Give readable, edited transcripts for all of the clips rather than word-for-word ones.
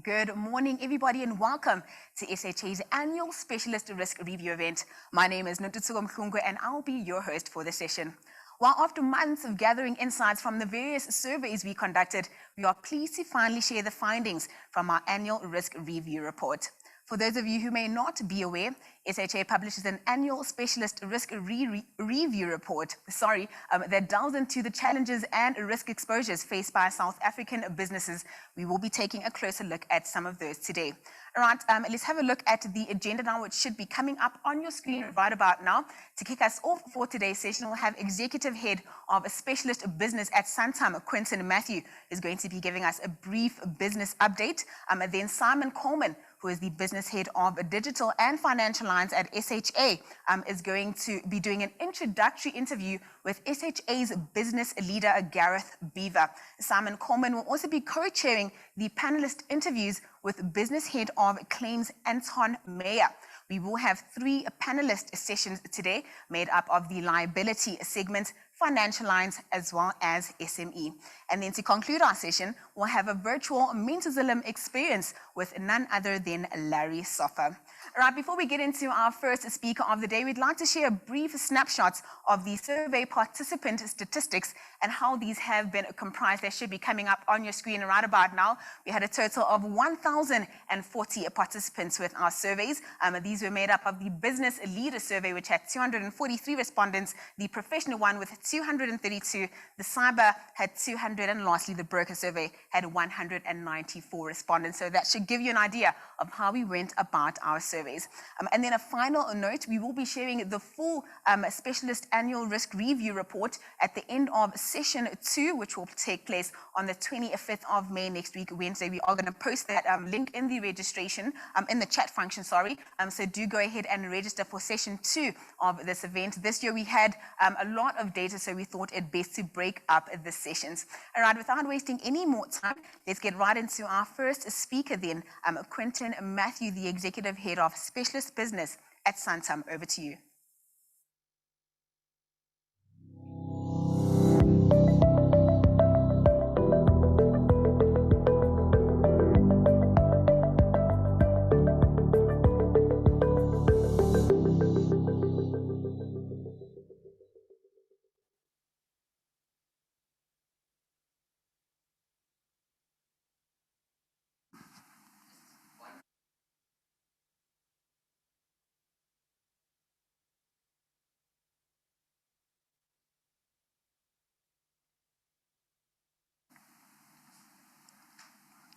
Good morning, everybody, and welcome to SHA's annual Specialist Risk Review event. My name is Ntutsuko Mhlungwe, and I'll be your host for the session. While after months of gathering insights from the various surveys we conducted, we are pleased to finally share the findings from our annual Risk Review report. For those of you who may not be aware, SHA publishes an annual Specialist Risk Review report, that delves into the challenges and risk exposures faced by South African businesses. We will be taking a closer look at some of those today. All right, let's have a look at the agenda now, which should be coming up on your screen right about now. To kick us off for today's session, we'll have Executive Head of a Specialist Business at Santam, Quentin Matthew, is going to be giving us a brief business update. And then Simon Coleman, who is the Business Head of Digital and Financial Lines at SHA, is going to be doing an introductory interview with SHA's business leader, Gareth Beaver. Simon Coleman will also be co-chairing the panelist interviews with Business Head of Claims, Anton Meyer. We will have 3 panelist sessions today made up of the liability segment, financial lines, as well as SME. And then to conclude our session, we'll have a virtual Mentalism experience with none other than Larry Soffer. All right, before we get into our first speaker of the day, we'd like to share a brief snapshot of the survey participant statistics and how these have been comprised. They should be coming up on your screen right about now. We had a total of 1,040 participants with our surveys. These were made up of the business leader survey, which had 243 respondents, the professional one with 232, the cyber had 200, and lastly, the broker survey had 194 respondents. So that should give you an idea of how we went about our surveys. And then a final note, we will be sharing the full Specialist Annual Risk Review report at the end of session 2, which will take place on the 25th of May next week, Wednesday. We are going to post that link in the registration, in the chat function, so do go ahead and register for session 2 of this event. This year we had a lot of data, so we thought it best to break up the sessions. All right, without wasting any more time, let's get right into our first speaker then, Quentin Matthew, the Executive Head of Specialist Business at Santam. Over to you.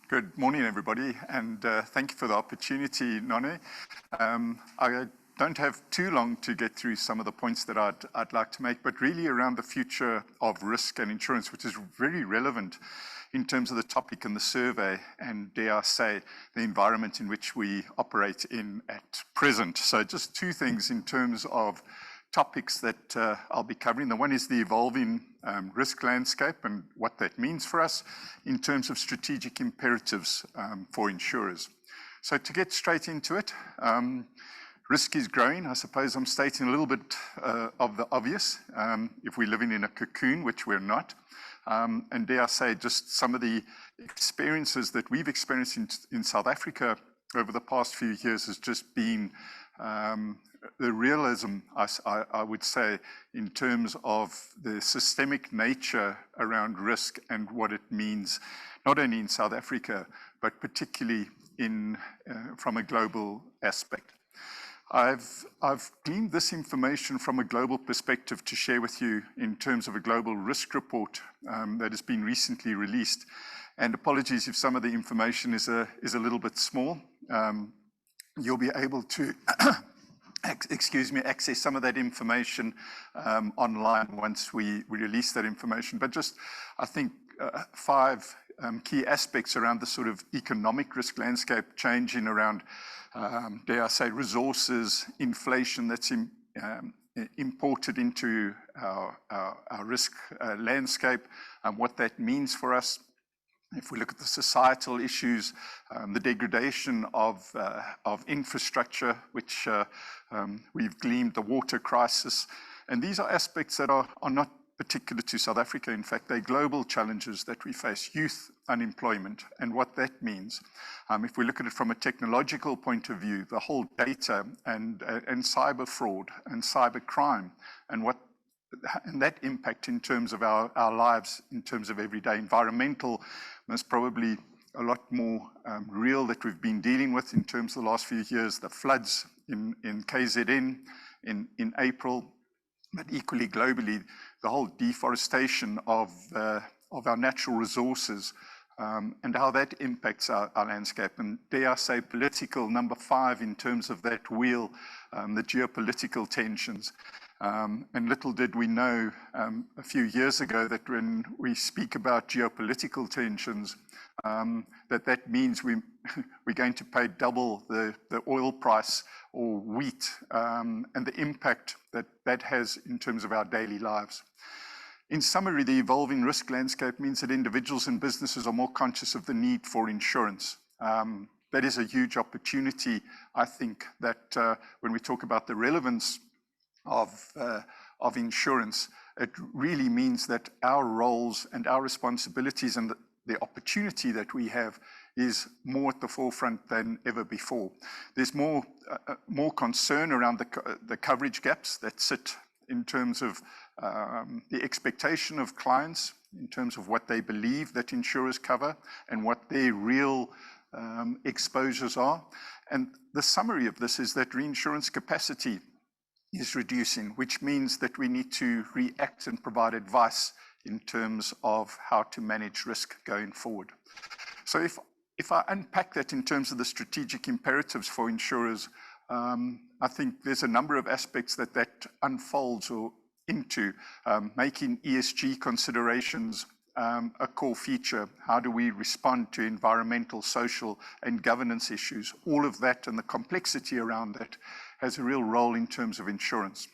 Good morning, everybody, and thank you for the opportunity, Nane. I don't have too long to get through some of the points that I'd like to make, but really around the future of risk and insurance, which is very relevant in terms of the topic in the survey and, dare I say, the environment in which we operate in at present. So just 2 things in terms of topics that I'll be covering. The one is the evolving risk landscape and what that means for us in terms of strategic imperatives for insurers. So to get straight into it, risk is growing. I suppose I'm stating a little bit of the obvious if we're living in a cocoon, which we're not. And dare I say, just some of the experiences that we've experienced in South Africa over the past few years has just been the realism, I would say, in terms of the systemic nature around risk and what it means, not only in South Africa, but particularly from a global aspect. I've gleaned this information from a global perspective to share with you in terms of a global risk report that has been recently released. And apologies if some of the information is a little bit small. You'll be able to access some of that information online once we release that information. But just, I think, 5 key aspects around the sort of economic risk landscape changing around, dare I say, resources, inflation that's imported into our risk landscape, and what that means for us. If we look at the societal issues, the degradation of infrastructure, which we've gleaned, the water crisis, and these are aspects that are not particular to South Africa. In fact, they're global challenges that we face: youth unemployment and what that means. If we look at it from a technological point of view, the whole data and cyber fraud and cyber crime and that impact in terms of our lives, in terms of everyday. Environmental is probably a lot more real that we've been dealing with in terms of the last few years. The floods in KZN in April, but equally globally, the whole deforestation of our natural resources and how that impacts our landscape. And dare I say, political number 5 in terms of that wheel, the geopolitical tensions. And little did we know a few years ago that when we speak about geopolitical tensions, that means we're going to pay double the oil price or wheat, and the impact that has in terms of our daily lives. In summary, the evolving risk landscape means that individuals and businesses are more conscious of the need for insurance. That is a huge opportunity, I think, that when we talk about the relevance of insurance, it really means that our roles and our responsibilities and the opportunity that we have is more at the forefront than ever before. There's more concern around the coverage gaps that sit in terms of the expectation of clients, in terms of what they believe that insurers cover and what their real exposures are. And the summary of this is that reinsurance capacity is reducing, which means that we need to react and provide advice in terms of how to manage risk going forward. So if I unpack that in terms of the strategic imperatives for insurers, I think there's a number of aspects that unfolds or into making ESG considerations a core feature. How do we respond to environmental, social, and governance issues? All of that and the complexity around that has a real role in terms of insurance.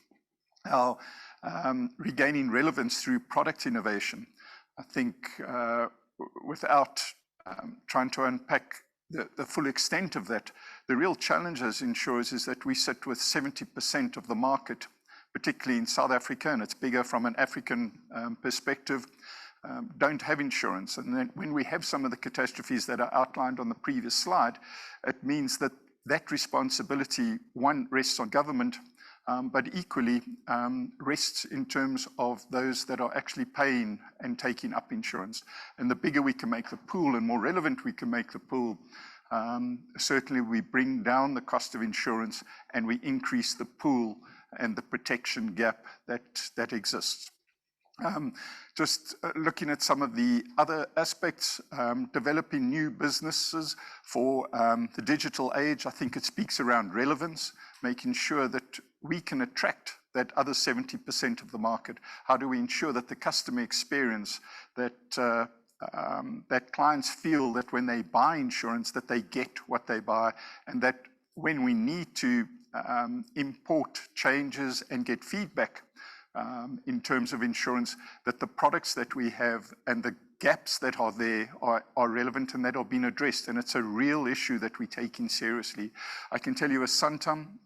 Now, regaining relevance through product innovation. I think without trying to unpack the full extent of that, the real challenge as insurers is that we sit with 70% of the market, particularly in South Africa, and it's bigger from an African perspective, don't have insurance. And then when we have some of the catastrophes that are outlined on the previous slide, it means that responsibility, one, rests on government, but equally rests in terms of those that are actually paying and taking up insurance. And the bigger we can make the pool and more relevant we can make the pool, certainly we bring down the cost of insurance and we increase the pool and the protection gap that exists. Just looking at some of the other aspects, developing new businesses for the digital age. I think it speaks around relevance, making sure that we can attract that other 70% of the market. How do we ensure that the customer experience, that clients feel that when they buy insurance that they get what they buy, and that when we need to import changes and get feedback in terms of insurance, that the products that we have and the gaps that are there are relevant and that are being addressed. And it's a real issue that we're taking seriously. I can tell you as Santam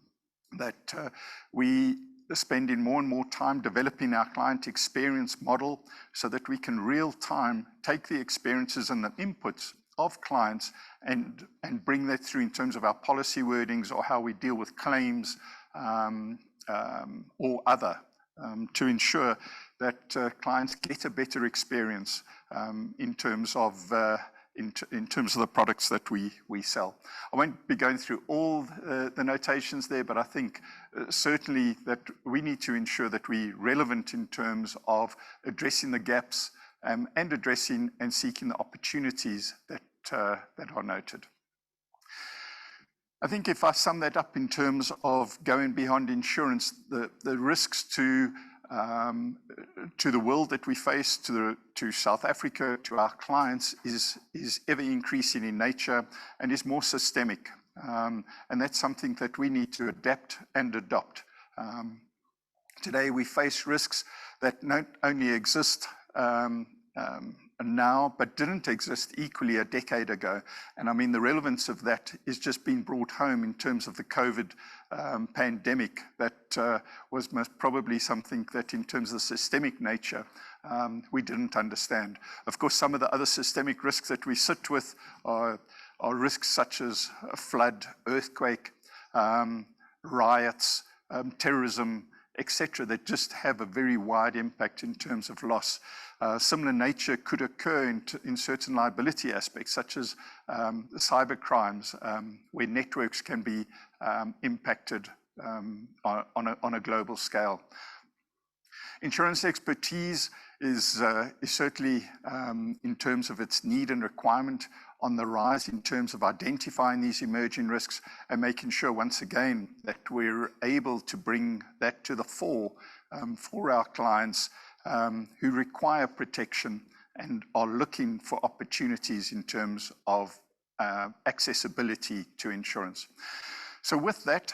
that we spending more and more time developing our client experience model so that we can real time take the experiences and the inputs of clients and bring that through in terms of our policy wordings or how we deal with claims or other, to ensure that clients get a better experience in terms of the products that we sell. I won't be going through all the notations there, but I think certainly that we need to ensure that we're relevant in terms of addressing the gaps and addressing and seeking the opportunities that are noted. I think if I sum that up in terms of going beyond insurance, the risks to the world that we face, to South Africa, to our clients, is ever increasing in nature and is more systemic. And that's something that we need to adapt and adopt. Today we face risks that not only exist now, but didn't exist equally a decade ago. And I mean, the relevance of that is just being brought home in terms of the COVID pandemic. That was most probably something that in terms of the systemic nature, we didn't understand. Of course, some of the other systemic risks that we sit with are risks such as a flood, earthquake, riots, terrorism, etc., that just have a very wide impact in terms of loss. Similar nature could occur in certain liability aspects, such as cyber crimes, where networks can be impacted on a global scale. Insurance expertise is certainly, in terms of its need and requirement, on the rise in terms of identifying these emerging risks and making sure, once again, that we're able to bring that to the fore for our clients who require protection and are looking for opportunities in terms of accessibility to insurance. So with that,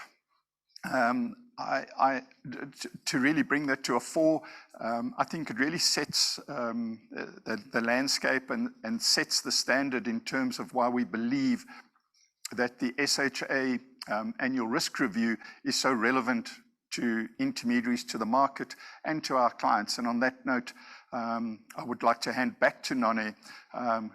to really bring that to a fore, I think it really sets the landscape and sets the standard in terms of why we believe that the SHA annual risk review is so relevant to intermediaries, to the market, and to our clients. And on that note, I would like to hand back to Nonne,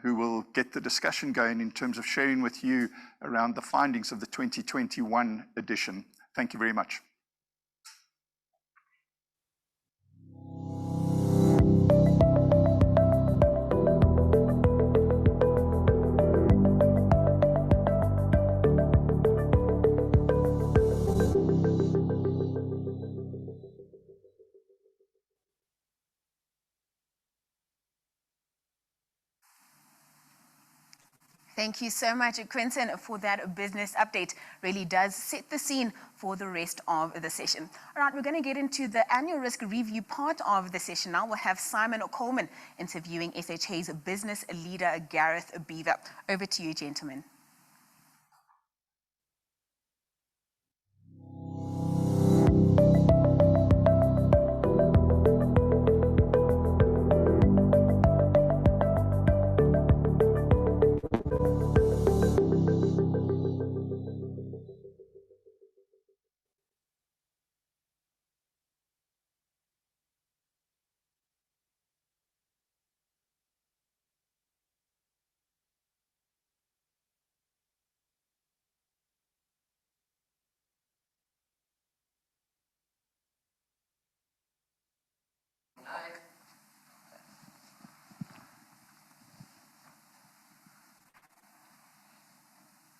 who will get the discussion going in terms of sharing with you around the findings of the 2021 edition. Thank you very much. Thank you so much, Quentin, for that business update. Really does set the scene for the rest of the session. All right, we're going to get into the annual risk review part of the session now. We'll have Simon Coleman interviewing SHA's business leader, Gareth Beaver. Over to you, gentlemen.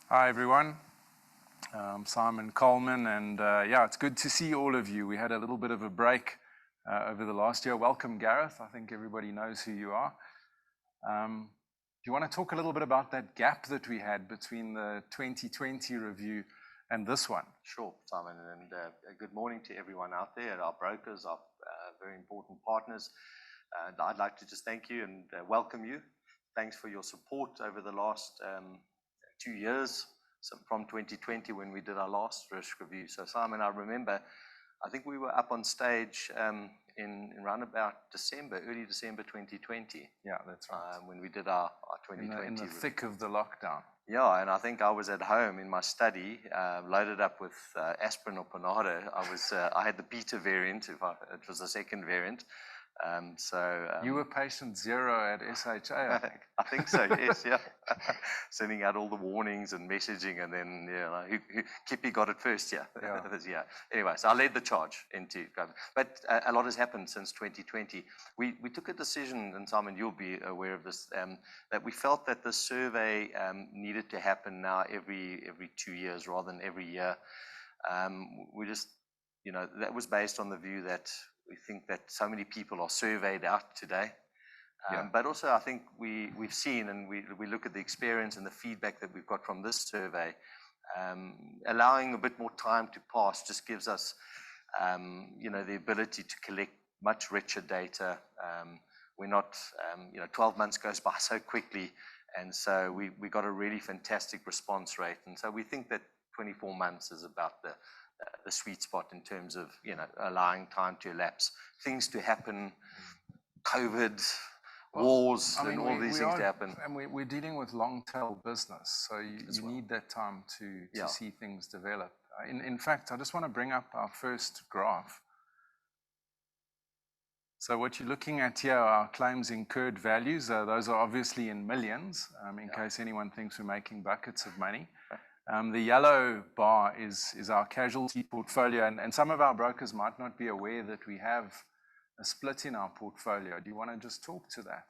Hi everyone, I'm Simon Coleman, and yeah, it's good to see all of you. We had a little bit of a break over the last year. Welcome, Gareth. I think everybody knows who you are. Do you want to talk a little bit about that gap that we had between the 2020 review and this one? Sure, Simon, and good morning to everyone out there, our brokers, our very important partners. I'd like to just thank you and welcome you. Thanks for your support over the last 2 years, so from 2020 when we did our last risk review. So Simon, I remember, I think we were up on stage in around about December, early December 2020. Yeah, that's right. When we did our 2020 in the review. thick of the lockdown. Yeah, and I think I was at home in my study, loaded up with aspirin or Panado. I had the beta variant, it was the second variant. You were patient zero at SHA, I think. I think so, yes, yeah. Sending out all the warnings and messaging, and then, yeah, Kippy got it first, yeah. Yeah. Anyway, so I led the charge into COVID. But a lot has happened since 2020. We took a decision, and Simon, you'll be aware of this, that we felt that the survey needed to happen now every 2 years rather than every year. We just, that was based on the view that we think that so many people are surveyed out today. But also I think we've seen, and we look at the experience and the feedback that we've got from this survey, allowing a bit more time to pass just gives us, the ability to collect much richer data. We're not, 12 months goes by so quickly, and so we got a really fantastic response rate. And so we think that 24 months is about the sweet spot in terms of, allowing time to elapse, things to happen, COVID, wars and all these things to happen. And we're dealing with long-tail business, so you need that time to see things develop. In fact, I just want to bring up our first graph. So what you're looking at here are claims incurred values. Those are obviously in millions, in case anyone thinks we're making buckets of money. The yellow bar is our casualty portfolio, and some of our brokers might not be aware that we have a split in our portfolio. Do you want to just talk to that?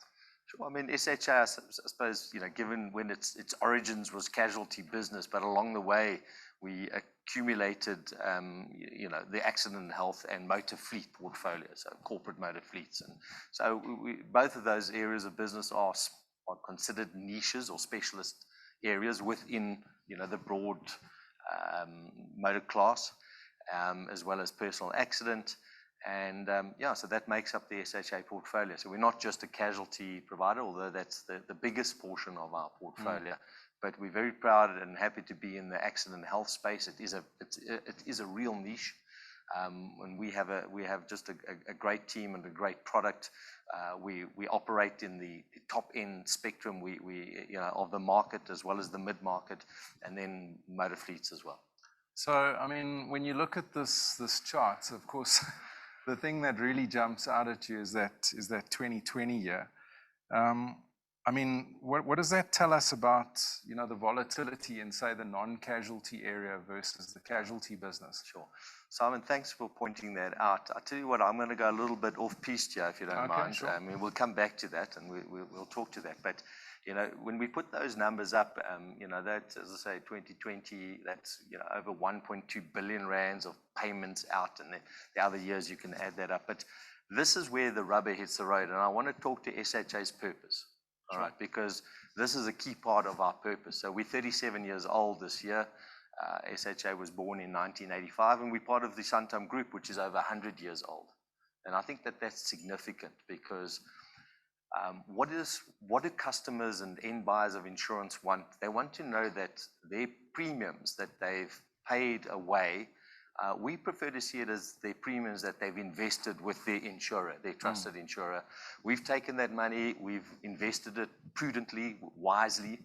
Sure. I mean, SHA, I suppose, given when its origins was casualty business, but along the way, we accumulated, the accident and health and motor fleet portfolios, so corporate motor fleets. And so both of those areas of business are considered niches or specialist areas within, the broad motor class, as well as personal accident. And so that makes up the SHA portfolio. So we're not just a casualty provider, although that's the biggest portion of our portfolio. But we're very proud and happy to be in the accident health space. It is a real niche, and we have just a great team and a great product. We operate in the top end spectrum of the market, as well as the mid market, and then motor fleets as well. So I mean, when you look at this chart, of course, the thing that really jumps out at you is that 2020 year. I mean, what does that tell us about, the volatility in, say, the non-casualty area versus the casualty business? Sure. Simon, thanks for pointing that out. I tell you what, I'm going to go a little bit off-piste here, if you don't mind. Sure. I mean, we'll come back to that, and we'll talk to that. But, when we put those numbers up, that, as I say, 2020, that's, over 1.2 billion rands of payments out, and the other years you can add that up. But this is where the rubber hits the road, and I want to talk to SHA's purpose. All right, because this is a key part of our purpose. So we're 37 years old this year. SHA was born in 1985, and we're part of the Santam Group, which is over 100 years old. And I think that's significant because what do customers and end buyers of insurance want? They want to know that their premiums that they've paid away, we prefer to see it as their premiums that they've invested with their insurer, their trusted insurer. We've taken that money, we've invested it prudently, wisely.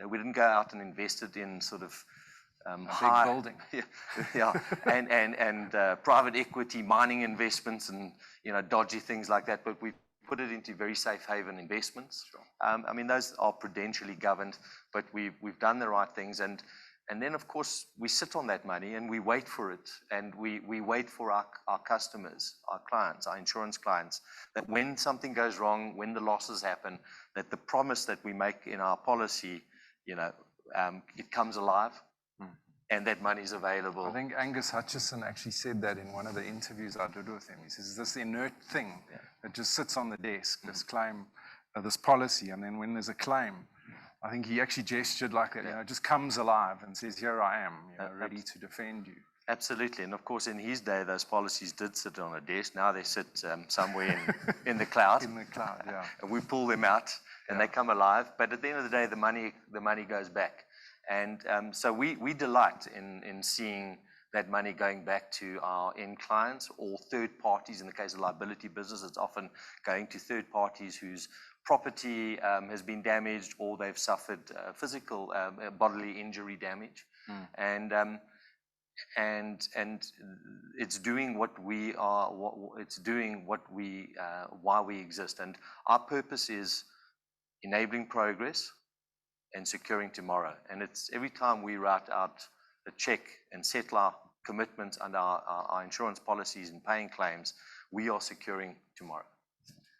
We didn't go out and invest it in sort of big building. and private equity, mining investments, and dodgy things like that. But we put it into very safe haven investments. Sure. I mean, those are prudentially governed, but we've done the right things. And then, of course, we sit on that money and we wait for it. And we wait for our customers, our clients, our insurance clients, that when something goes wrong, when the losses happen, that the promise that we make in our policy, it comes alive and that money is available. I think Angus Hutchison actually said that in one of the interviews I did with him. He says, this inert thing that just sits on the desk, this claim, this policy, and then when there's a claim, I think he actually gestured like that, it just comes alive and says, here I am, ready to defend you. Absolutely. And of course, in his day, those policies did sit on a desk. Now they sit somewhere in the cloud. In the cloud, yeah. And we pull them out and they come alive. But at the end of the day, the money goes back. And so we delight in seeing that money going back to our end clients or third parties. In the case of liability business, it's often going to third parties whose property has been damaged or they've suffered physical bodily injury damage. And it's doing what we are. It's doing why we exist. And our purpose is enabling progress and securing tomorrow. And it's every time we write out a check and settle our commitments under our insurance policies and paying claims, we are securing tomorrow.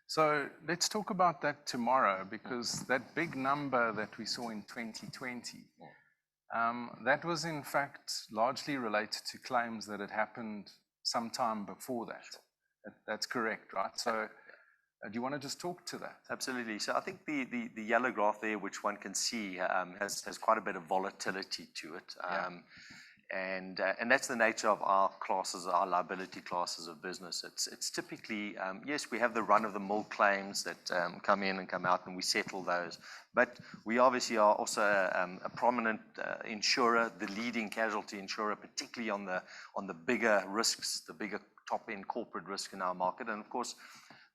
So let's talk about that tomorrow, because that big number that we saw in 2020, that was in fact largely related to claims that had happened sometime before that. That's correct, right? So do you want to just talk to that? Absolutely. So I think the yellow graph there, which one can see, has quite a bit of volatility to it. And that's the nature of our classes, our liability classes of business. It's typically, yes, we have the run-of-the-mill claims that come in and come out, and we settle those. But we obviously are also a prominent insurer, the leading casualty insurer, particularly on the bigger risks, the bigger top-end corporate risk in our market. And of course,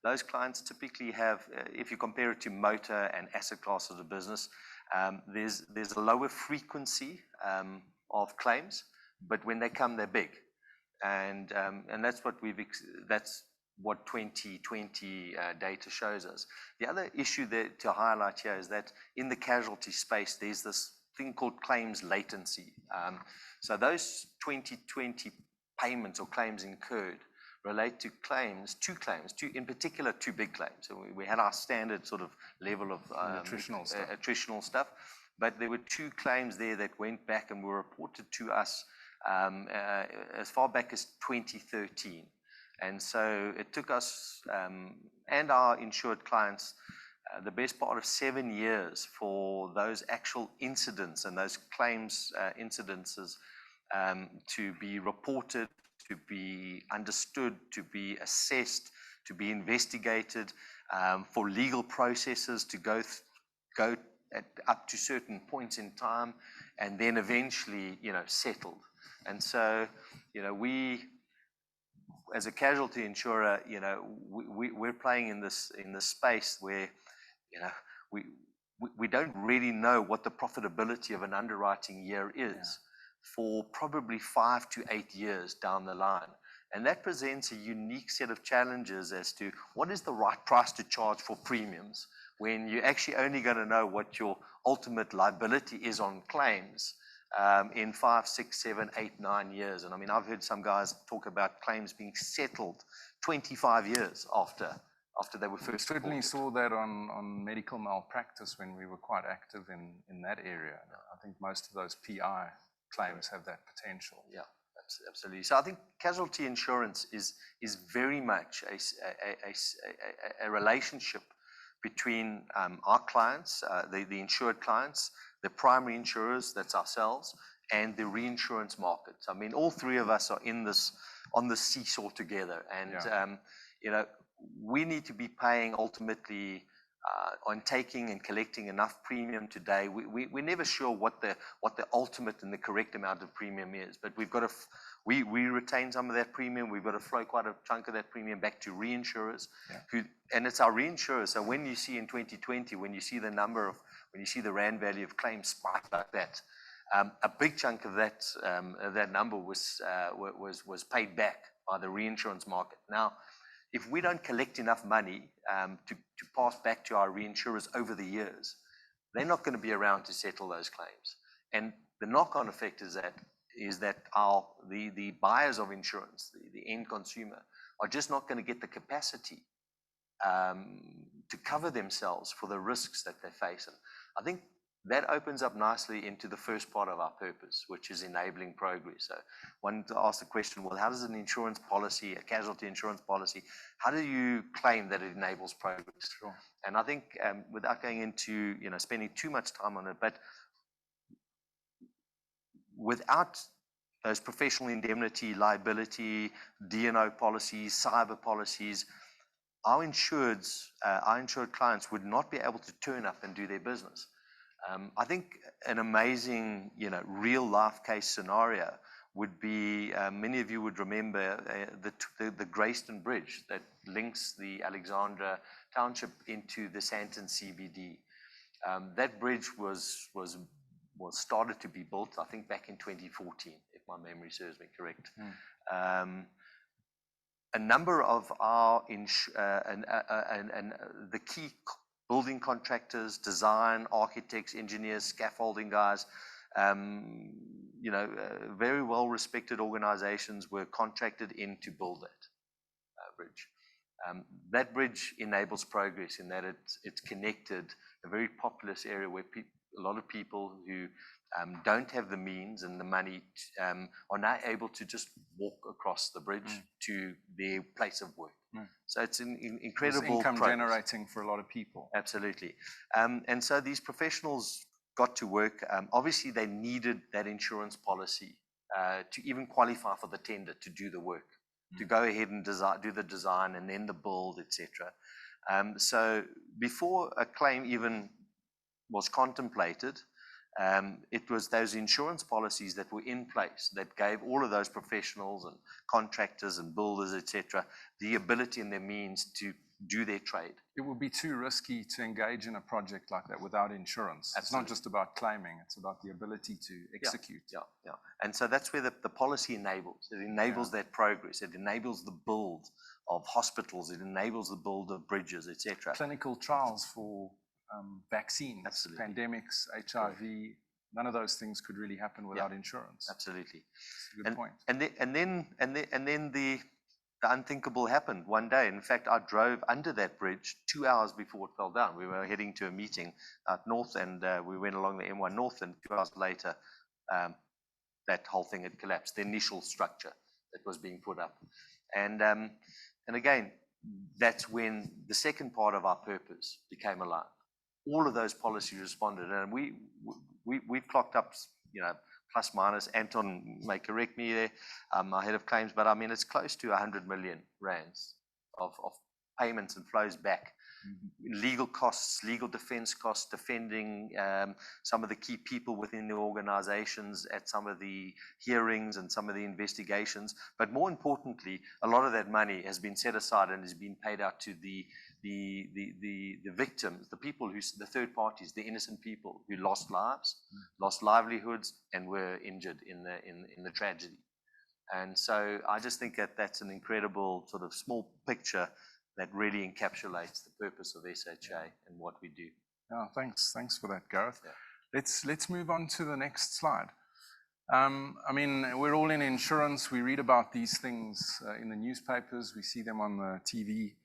those clients typically have, if you compare it to motor and asset classes of business, there's a lower frequency of claims, but when they come, they're big. And that's what that's what 2020 data shows us. The other issue there to highlight here is that in the casualty space, there's this thing called claims latency. So those 2020 payments or claims incurred relate to in particular, two big claims. So we had our standard sort of level of attritional stuff, but there were two claims there that went back and were reported to us as far back as 2013. And so it took us and our insured clients the best part of 7 years for those actual incidents and those claims incidences to be reported, to be understood, to be assessed, to be investigated, for legal processes to go up to certain points in time, and then eventually, settled. And so, we, as a casualty insurer, we're playing in this space where, we don't really know what the profitability of an underwriting year is for probably 5 to 8 years down the line. And that presents a unique set of challenges as to what is the right price to charge for premiums when you're actually only going to know what your ultimate liability is on claims in 5, 6, 7, 8, 9 years. And I mean, I've heard some guys talk about claims being settled 25 years after they were first certainly reported. saw that on medical malpractice when we were quite active in that area. I think most of those PI claims have that potential. Yeah, absolutely. So I think casualty insurance is very much a relationship between our clients, the insured clients, the primary insurers, that's ourselves, and the reinsurance markets. I mean, all three of us are on the seesaw together, and we need to be paying ultimately on taking and collecting enough premium today. We're never sure what the ultimate and the correct amount of premium is, but we've got to we retain some of that premium. We've got to flow quite a chunk of that premium back to reinsurers, and it's our reinsurers. So when you see in 2020, when you see the rand value of claims spike like that, a big chunk of that number was paid back by the reinsurance market. Now, if we don't collect enough money to pass back to our reinsurers over the years, they're not going to be around to settle those claims. And the knock-on effect is that the buyers of insurance, the end consumer, are just not going to get the capacity to cover themselves for the risks that they face. And I think that opens up nicely into the first part of our purpose, which is enabling progress. So one to ask the question, well, how does an insurance policy, a casualty insurance policy, how do you claim that it enables progress? Sure. And I think without going into spending too much time on it, but without those professional indemnity, liability, D&O policies, cyber policies, our insured clients would not be able to turn up and do their business. I think an amazing, real life case scenario would be, many of you would remember the Greyston Bridge that links the Alexandra Township into the Sandton CBD. That bridge was started to be built, I think, back in 2014, if my memory serves me correct. A number of our the key building contractors, design, architects, engineers, scaffolding guys, very well-respected organizations were contracted in to build that bridge. That bridge enables progress in that it's connected a very populous area where a lot of people who don't have the means and the money are now able to just walk across the bridge to their place of work. So it's an incredible income progress. Generating for a lot of people. Absolutely. And so these professionals got to work. Obviously, they needed that insurance policy to even qualify for the tender to do the work, to go ahead and do the design and then the build, etc. So before a claim even was contemplated, it was those insurance policies that were in place that gave all of those professionals and contractors and builders, etc., the ability and their means to do their trade. It would be too risky to engage in a project like that without insurance. Absolutely. It's not just about claiming, it's about the ability to execute. Yeah. And so that's where the policy enables. It enables that progress. It enables the build of hospitals. It enables the build of bridges, etc. Clinical trials for vaccines, Absolutely. Pandemics, HIV, none of those things could really happen without insurance. Absolutely. That's a good point. And then the unthinkable happened one day. In fact, I drove under that bridge 2 hours before it fell down. We were heading to a meeting out north, and we went along the M1 North, and 2 hours later, that whole thing had collapsed, the initial structure that was being put up. And again, that's when the second part of our purpose became alive. All of those policies responded, and we've clocked up, plus minus. Anton may correct me there, our head of claims, but I mean, it's close to 100 million rands of payments and flows back. Legal costs, legal defense costs, defending some of the key people within the organizations at some of the hearings and some of the investigations. But more importantly, a lot of that money has been set aside and has been paid out to the victims, the people the third parties, the innocent people who lost lives, lost livelihoods, and were injured in the tragedy. And so I just think that that's an incredible sort of small picture that really encapsulates the purpose of SHA and what we do. Yeah, thanks for that, Gareth. Yeah. Let's move on to the next slide. I mean, we're all in insurance. We read about these things in the newspapers. We see them on the TV.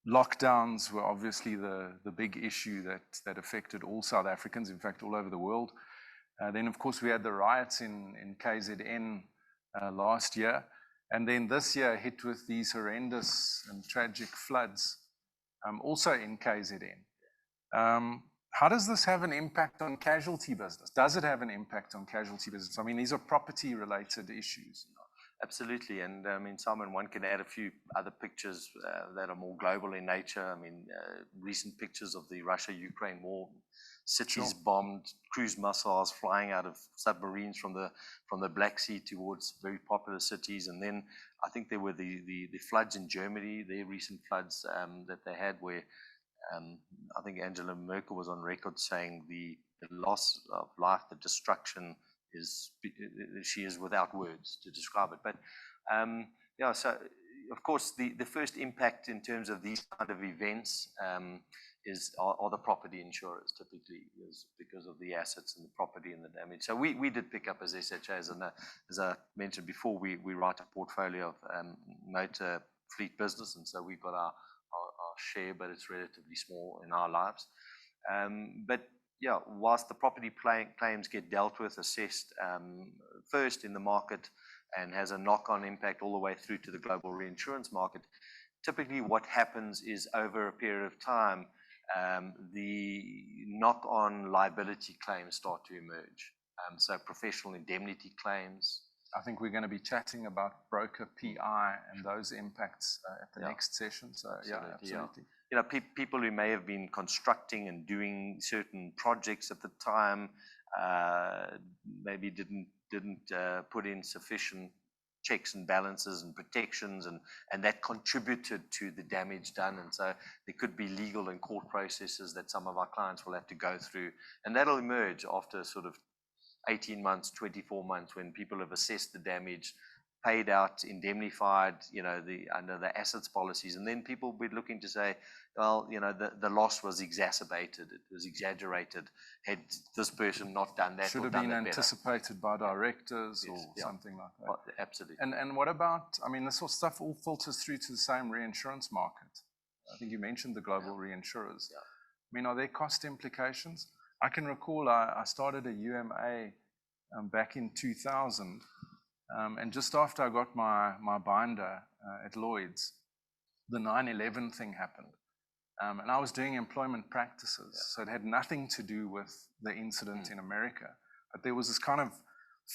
Lockdowns were obviously the big issue that affected all South Africans, in fact, all over the world. Then, of course, we had the riots in KZN last year. And then this year hit with these horrendous and tragic floods, also in KZN. How does this have an impact on casualty business? Does it have an impact on casualty business? I mean, these are property-related issues. Absolutely, and I mean, Simon, one can add a few other pictures that are more global in nature. I mean, recent pictures of the Russia-Ukraine war, cities bombed, cruise missiles flying out of submarines from the Black Sea towards very popular cities, and then I think there were the floods in Germany, the recent floods that they had, where I think Angela Merkel was on record saying the loss of life, the destruction. She is without words to describe it. But so of course the first impact in terms of these kind of events are the property insurers typically, because of the assets and the property and the damage. So we did pick up as SHA, as I mentioned before, we write a portfolio of motor fleet business, and so we've got our share, but it's relatively small in our lives. But yeah, whilst the property claims get dealt with, assessed first in the market, and has a knock-on impact all the way through to the global reinsurance market, typically what happens is over a period of time, the knock-on liability claims start to emerge. So professional indemnity claims. I think we're going to be chatting about broker PI and those impacts at the next session. So absolutely. People who may have been constructing and doing certain projects at the time, maybe didn't put in sufficient checks and balances and protections, and that contributed to the damage done. And so there could be legal and court processes that some of our clients will have to go through, and that'll emerge after sort of 18 months, 24 months, when people have assessed the damage, paid out, indemnified, under the assets policies, and then people will be looking to say, well, the loss was exacerbated, it was exaggerated. Had this person not done that, should have been anticipated by directors or something like that. Well, absolutely. And what about? I mean, this sort of stuff all filters through to the same reinsurance market. I think you mentioned the global reinsurers. Yeah. I mean, are there cost implications? I can recall I started a UMA back in 2000. And just after I got my binder at Lloyd's, the 9/11 thing happened. And I was doing employment practices, so it had nothing to do with the incident in America. But there was this kind of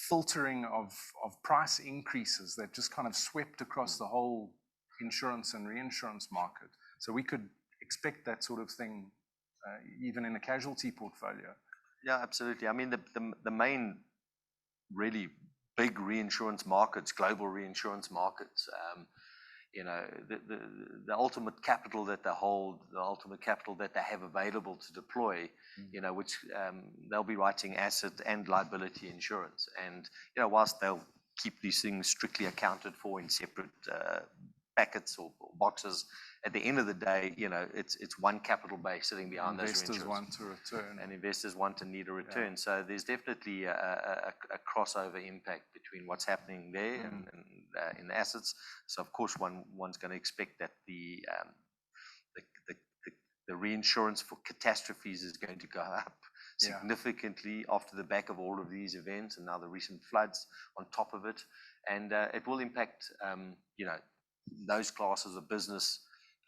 filtering of price increases that just kind of swept across the whole insurance and reinsurance market. So we could expect that sort of thing even in a casualty portfolio. Yeah, absolutely. I mean, the main really big reinsurance markets, global reinsurance markets, the ultimate capital that they hold, the ultimate capital that they have available to deploy, which they'll be writing asset and liability insurance. And, whilst they'll keep these things strictly accounted for in separate packets or boxes, at the end of the day, it's one capital base sitting behind those reinsurers. Investors want to return. And investors want and need a return. Yeah. So there's definitely a crossover impact between what's happening there and in the assets. So of course one's going to expect that the reinsurance for catastrophes is going to go up significantly after the back of all of these events and now the recent floods on top of it. And it will impact those classes of business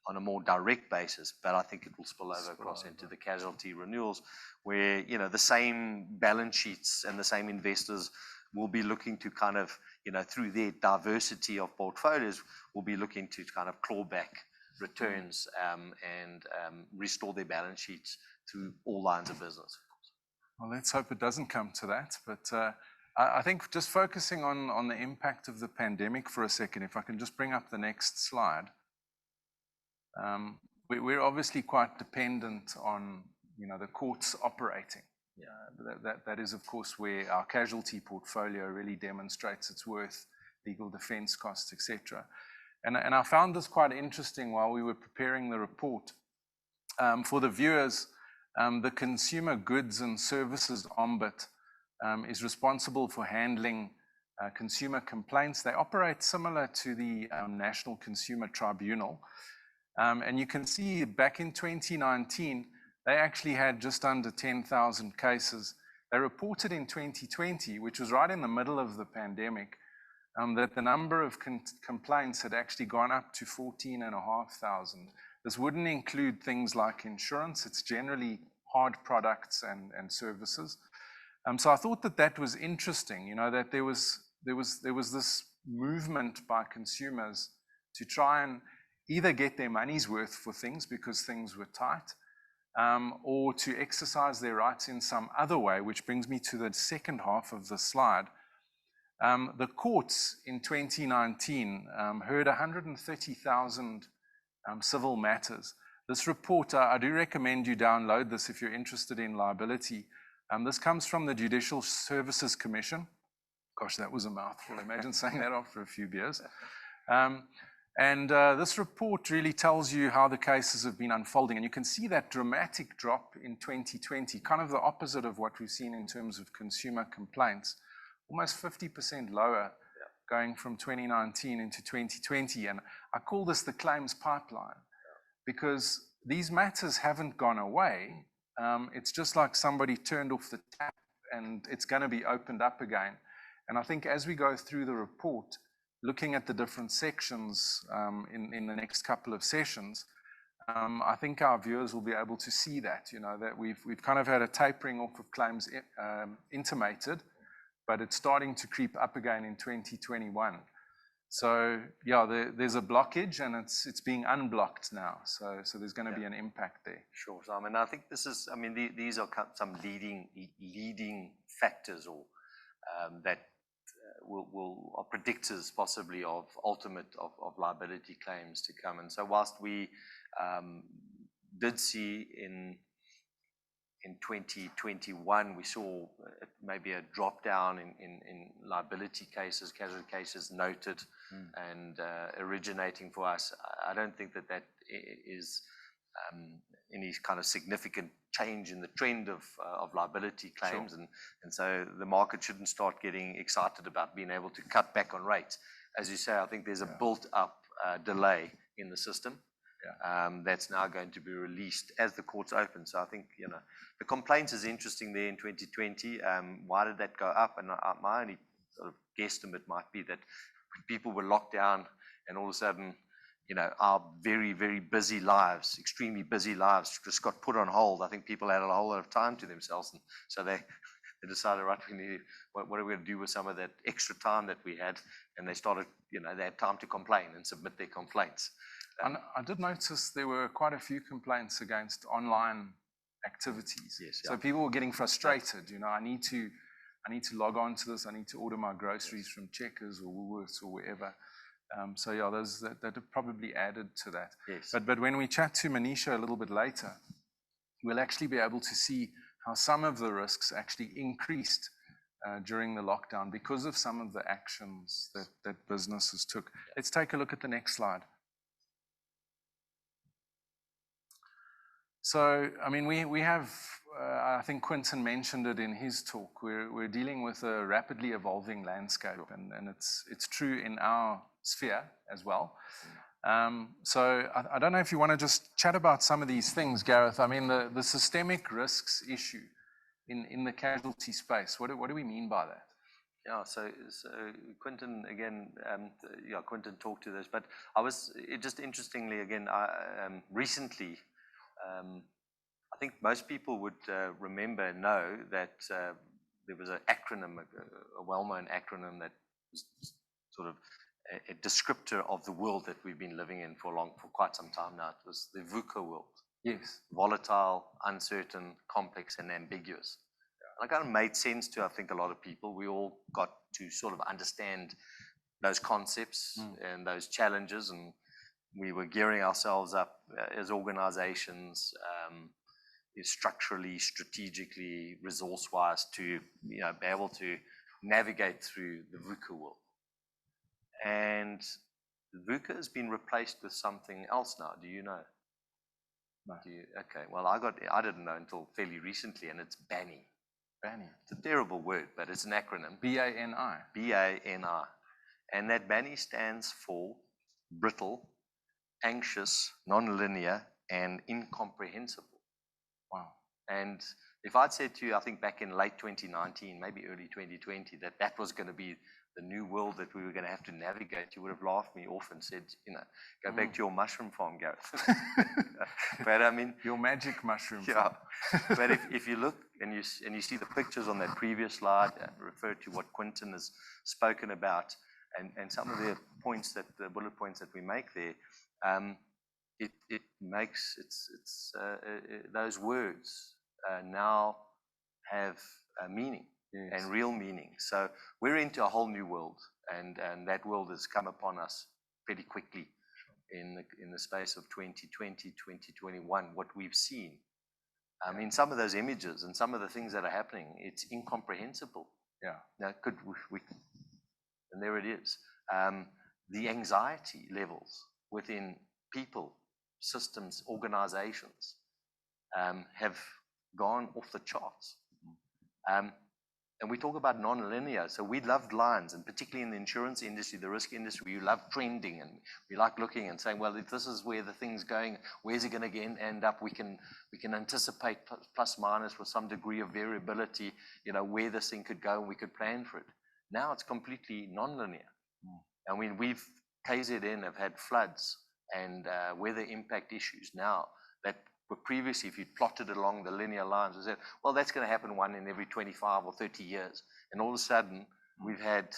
on a more direct basis, but I think it will spill over across into the casualty renewals where, the same balance sheets and the same investors will be looking to kind of, through their diversity of portfolios, will be looking to kind of claw back returns and restore their balance sheets through all lines of business. Well, let's hope it doesn't come to that, but I think just focusing on the impact of the pandemic for a second, if I can just bring up the next slide. We're obviously quite dependent on, the courts operating. Yeah. That is, of course, where our casualty portfolio really demonstrates its worth, legal defense costs, etc. And I found this quite interesting while we were preparing the report. For the viewers, the Consumer Goods and Services Ombudsman is responsible for handling consumer complaints. They operate similar to the National Consumer Tribunal. And you can see back in 2019, they actually had just under 10,000 cases. They reported in 2020, which was right in the middle of the pandemic, that the number of complaints had actually gone up to 14,500. This wouldn't include things like insurance. It's generally hard products and services. So I thought that was interesting, that there was this movement by consumers to try and either get their money's worth for things because things were tight, or to exercise their rights in some other way, which brings me to the second half of the slide. The courts in 2019 heard 130,000 civil matters. This report, I do recommend you download this if you're interested in liability. This comes from the Judicial Services Commission. Gosh, that was a mouthful. Imagine saying that after a few beers. And this report really tells you how the cases have been unfolding. And you can see that dramatic drop in 2020, kind of the opposite of what we've seen in terms of consumer complaints, almost 50% lower going from 2019 into 2020. And I call this the claims pipeline because these matters haven't gone away. It's just like somebody turned off the tap and it's going to be opened up again. And I think as we go through the report, looking at the different sections in the next couple of sessions, I think our viewers will be able to see that, that we've kind of had a tapering off of claims intimated, but it's starting to creep up again in 2021. So yeah, there's a blockage and it's being unblocked now. So there's going to be an impact there. Sure. So, I think this is, these are some leading factors or that are predictors possibly of liability claims to come. And so whilst we did see in 2021, we saw maybe a drop down in liability cases, casualty cases noted and originating for us. I don't think that is any kind of significant change in the trend of liability claims. Sure. And so the market shouldn't start getting excited about being able to cut back on rates. As you say, I think there's a built-up delay in the system. That's now going to be released as the courts open. So I think, the complaints is interesting there in 2020. Why did that go up? And my only sort of guesstimate might be that people were locked down and all of a sudden, our very, very busy lives, extremely busy lives just got put on hold. I think people had a whole lot of time to themselves. And so they decided, right, what are we going to do with some of that extra time that we had? And they started, they had time to complain and submit their complaints. And I did notice there were quite a few complaints against online activities. Yes, so people were getting frustrated. I need to log on to this. I need to order my groceries from Checkers or Woolworths or wherever. So yeah, those that have probably added to that. Yes. But when we chat to Manisha a little bit later, we'll actually be able to see how some of the risks actually increased during the lockdown because of some of the actions that businesses took. Let's take a look at the next slide. So, I mean, we have, I think Quinton mentioned it in his talk, we're dealing with a rapidly evolving landscape, and it's true in our sphere as well. So I don't know if you want to just chat about some of these things, Gareth. I mean, the systemic risks issue in the casualty space, what do we mean by that? Yeah, so Quinton, again, Quinton talked to this, but just interestingly, again, recently, I think most people would remember and know that there was an acronym, a well-known acronym that was sort of a descriptor of the world that we've been living in for quite some time now. It was the VUCA world. Yes. Volatile, uncertain, complex, and ambiguous. And it kind of made sense to, I think, a lot of people. We all got to sort of understand those concepts and those challenges, and we were gearing ourselves up as organizations, structurally, strategically, resource-wise, to be able to navigate through the VUCA world. And VUCA has been replaced with something else now. Do you know? No. Okay. Well, I didn't know until fairly recently, and it's BANI. BANI. It's a terrible word, but it's an acronym. BANI. BANI. And that BANI stands for brittle, anxious, non-linear, and incomprehensible. Wow. And if I'd said to you, I think back in late 2019, maybe early 2020, that was going to be the new world that we were going to have to navigate, you would have laughed me off and said, go back to your mushroom farm, Gareth. But I mean, your magic mushroom farm. Yeah. But if you look and you see the pictures on that previous slide, refer to what Quinton has spoken about, and some of the bullet points that we make there, it makes those words now have meaning. Yes. And real meaning. So we're into a whole new world, and that world has come upon us pretty quickly in the space of 2020, 2021. What we've seen, I mean, some of those images and some of the things that are happening, it's incomprehensible. Yeah. Now, and there it is. The anxiety levels within people, systems, organizations have gone off the charts. And we talk about non-linear. So we loved lines, and particularly in the insurance industry, the risk industry, you love trending, and we like looking and saying, well, if this is where the thing's going, where's it going to end up? We can anticipate plus minus with some degree of variability, where this thing could go, and we could plan for it. Now it's completely non-linear. I mean, KZN have had floods and weather impact issues now that were previously, if you plotted along the linear lines, we said, well, that's going to happen one in every 25 or 30 years. And all of a sudden, we've had,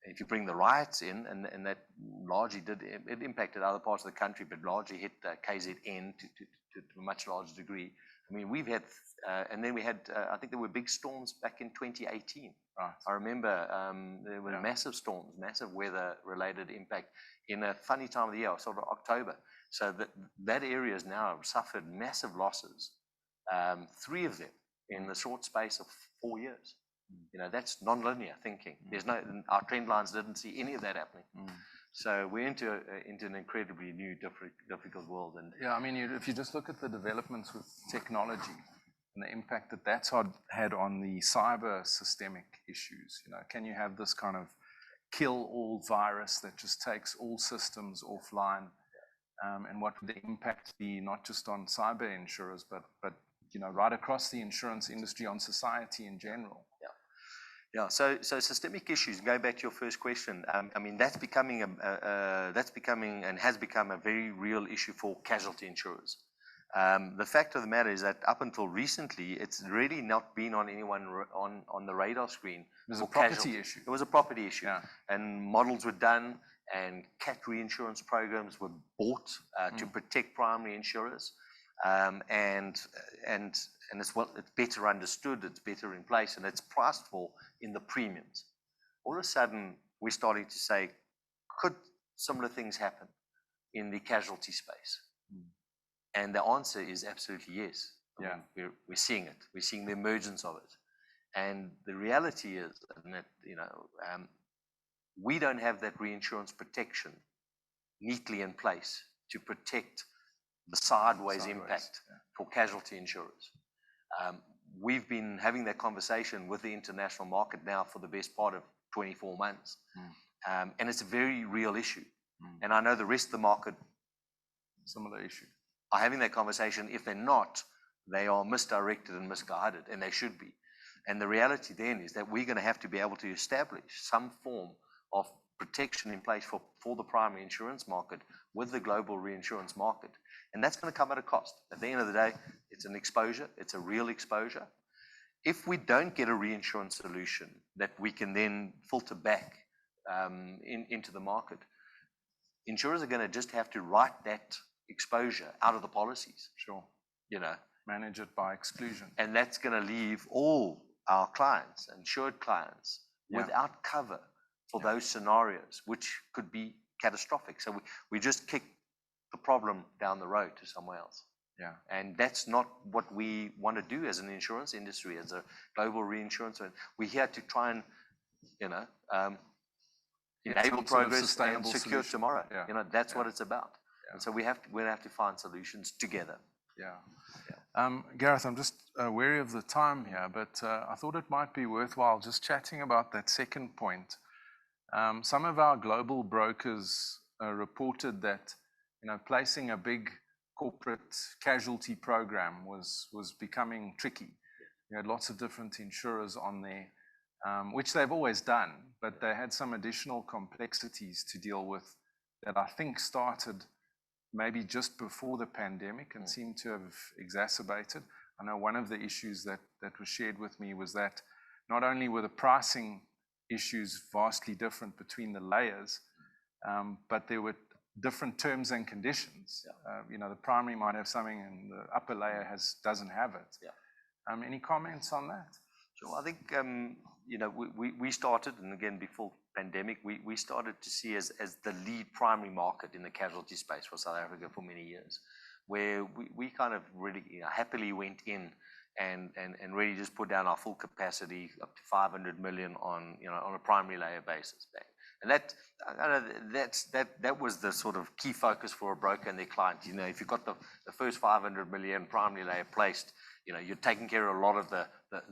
if you bring the riots in, and that largely it impacted other parts of the country, but largely hit KZN to a much larger degree. I mean, we've had, and then we had, I think there were big storms back in 2018. Right. I remember there were massive storms, massive weather-related impact in a funny time of the year, sort of October. So that area has now suffered massive losses, 3 of them in the short space of 4 years. That's non-linear thinking. Our trend lines didn't see any of that happening. So we're into an incredibly new, difficult world. And yeah, I mean, if you just look at the developments with technology and the impact that's had on the cyber systemic issues, can you have this kind of kill-all virus that just takes all systems offline? And what would the impact be, not just on cyber insurers, but right across the insurance industry, on society in general? Yeah. So systemic issues. Going back to your first question, I mean, that's becoming and has become a very real issue for casualty insurers. The fact of the matter is that up until recently, it's really not been on anyone on the radar screen. It was a property issue. It was a property issue. Yeah. And models were done, and cat reinsurance programs were bought to protect primary insurers. And it's better understood, it's better in place, and it's priced for in the premiums. All of a sudden, we're starting to say, could similar things happen in the casualty space? And the answer is absolutely yes. I mean, we're seeing it. We're seeing the emergence of it. And the reality is that, we don't have that reinsurance protection neatly in place to protect the sideways impact for casualty insurers. We've been having that conversation with the international market now for the best part of 24 months. And it's a very real issue. And I know the rest of the market, Similar issue. are having that conversation. If they're not, they are misdirected and misguided, and they should be. And the reality then is that we're going to have to be able to establish some form of protection in place for the primary insurance market with the global reinsurance market. And that's going to come at a cost. At the end of the day, it's an exposure. It's a real exposure. If we don't get a reinsurance solution that we can then filter back into the market, insurers are going to just have to write that exposure out of the policies. Sure. Manage it by exclusion. And that's going to leave all our clients, insured clients, without cover for those scenarios, which could be catastrophic. So we just kick the problem down the road to somewhere else. Yeah. And that's not what we want to do as an insurance industry, as a global reinsurance. We're here to try and, enable progress and secure tomorrow. Yeah. That's what it's about. Yeah. And so we have to find solutions together. Yeah. Gareth, I'm just wary of the time here, but I thought it might be worthwhile just chatting about that second point. Some of our global brokers reported that, placing a big corporate casualty program was becoming tricky. You had lots of different insurers on there, which they've always done, but they had some additional complexities to deal with that I think started maybe just before the pandemic and seemed to have exacerbated. I know one of the issues that was shared with me was that not only were the pricing issues vastly different between the layers, but there were different terms and conditions. The primary might have something and the upper layer doesn't have it. Any comments on that? Sure. I think we started, and again before pandemic, we started to see as the lead primary market in the casualty space for South Africa for many years, where we kind of really happily went in and really just put down our full capacity up to 500 million on a primary layer basis. And that was the sort of key focus for a broker and their client. If you've got the first 500 million primary layer placed, you're taking care of a lot of the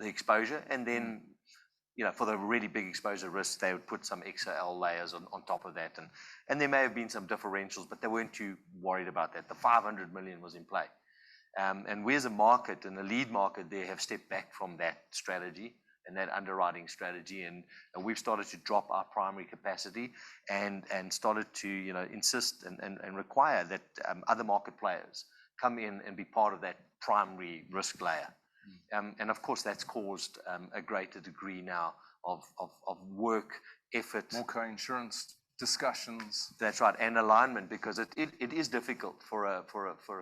exposure, and then for the really big exposure risks, they would put some XL layers on top of that, and there may have been some differentials, but they weren't too worried about that. The 500 million was in play, and we as a market and the lead market there have stepped back from that strategy and that underwriting strategy, and we've started to drop our primary capacity and started to insist and require that other market players come in and be part of that primary risk layer. And of course that's caused a greater degree now of work, effort. More co-insurance discussions. That's right, and alignment, because it is difficult for a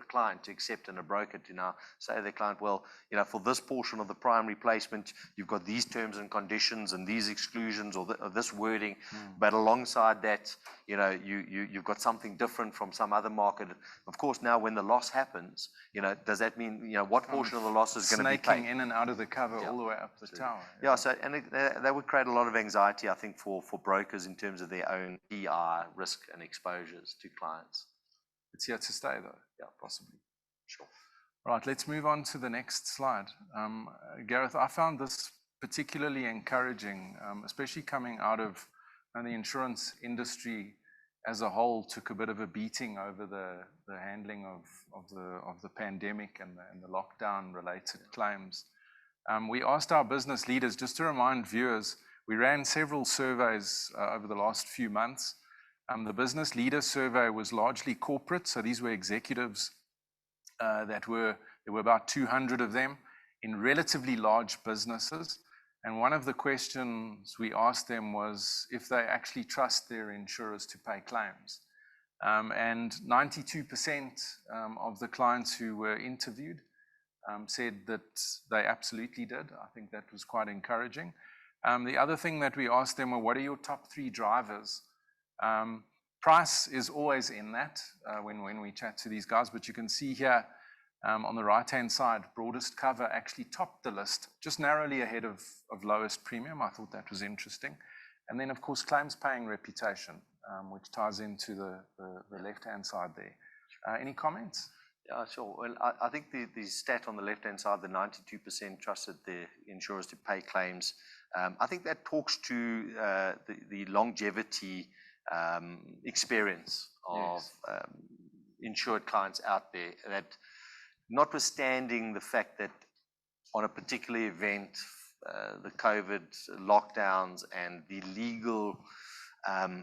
client to accept and a broker to now say to their client, well, for this portion of the primary placement, you've got these terms and conditions and these exclusions or this wording, but alongside that, you've got something different from some other market. Of course, now when the loss happens, does that mean what portion of the loss is going to be paid? Snaking in and out of the cover all the way up the tower. That would create a lot of anxiety, I think, for brokers in terms of their own EI risk and exposures to clients. It's here to stay, though. Yeah, possibly. Sure. All right, let's move on to the next slide. Gareth, I found this particularly encouraging, especially coming out of the insurance industry as a whole took a bit of a beating over the handling of the pandemic and the lockdown-related claims. We asked our business leaders, just to remind viewers, we ran several surveys over the last few months. The business leader survey was largely corporate, so these were executives there were about 200 of them in relatively large businesses. And one of the questions we asked them was if they actually trust their insurers to pay claims. And 92% of the clients who were interviewed said that they absolutely did. I think that was quite encouraging. The other thing that we asked them were, what are your top 3 drivers Price is always in that when we chat to these guys, but you can see here on the right-hand side, broadest cover actually topped the list, just narrowly ahead of lowest premium. I thought that was interesting. And then, of course, claims paying reputation, which ties into the left-hand side there. Any comments? Yeah, sure. Well, I think the stat on the left-hand side, the 92% trusted their insurers to pay claims, I think that talks to the longevity experience of insured clients out there, that notwithstanding the fact that on a particular event, the COVID lockdowns and the legal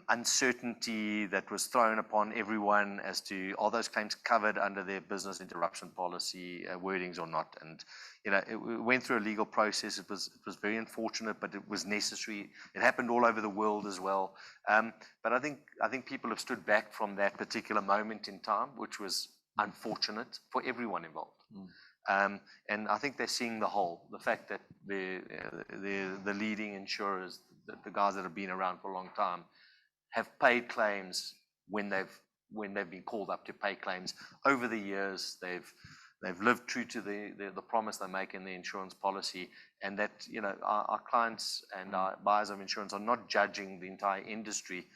uncertainty that was thrown upon everyone as to are those claims covered under their business interruption policy wordings or not. And it went through a legal process. It was very unfortunate, but it was necessary. It happened all over the world as well. But I think people have stood back from that particular moment in time, which was unfortunate for everyone involved. And I think they're seeing the fact that the leading insurers, the guys that have been around for a long time, have paid claims when they've been called up to pay claims over the years. They've lived true to the promise they make in the insurance policy, and that our clients and our buyers of insurance are not judging the entire industry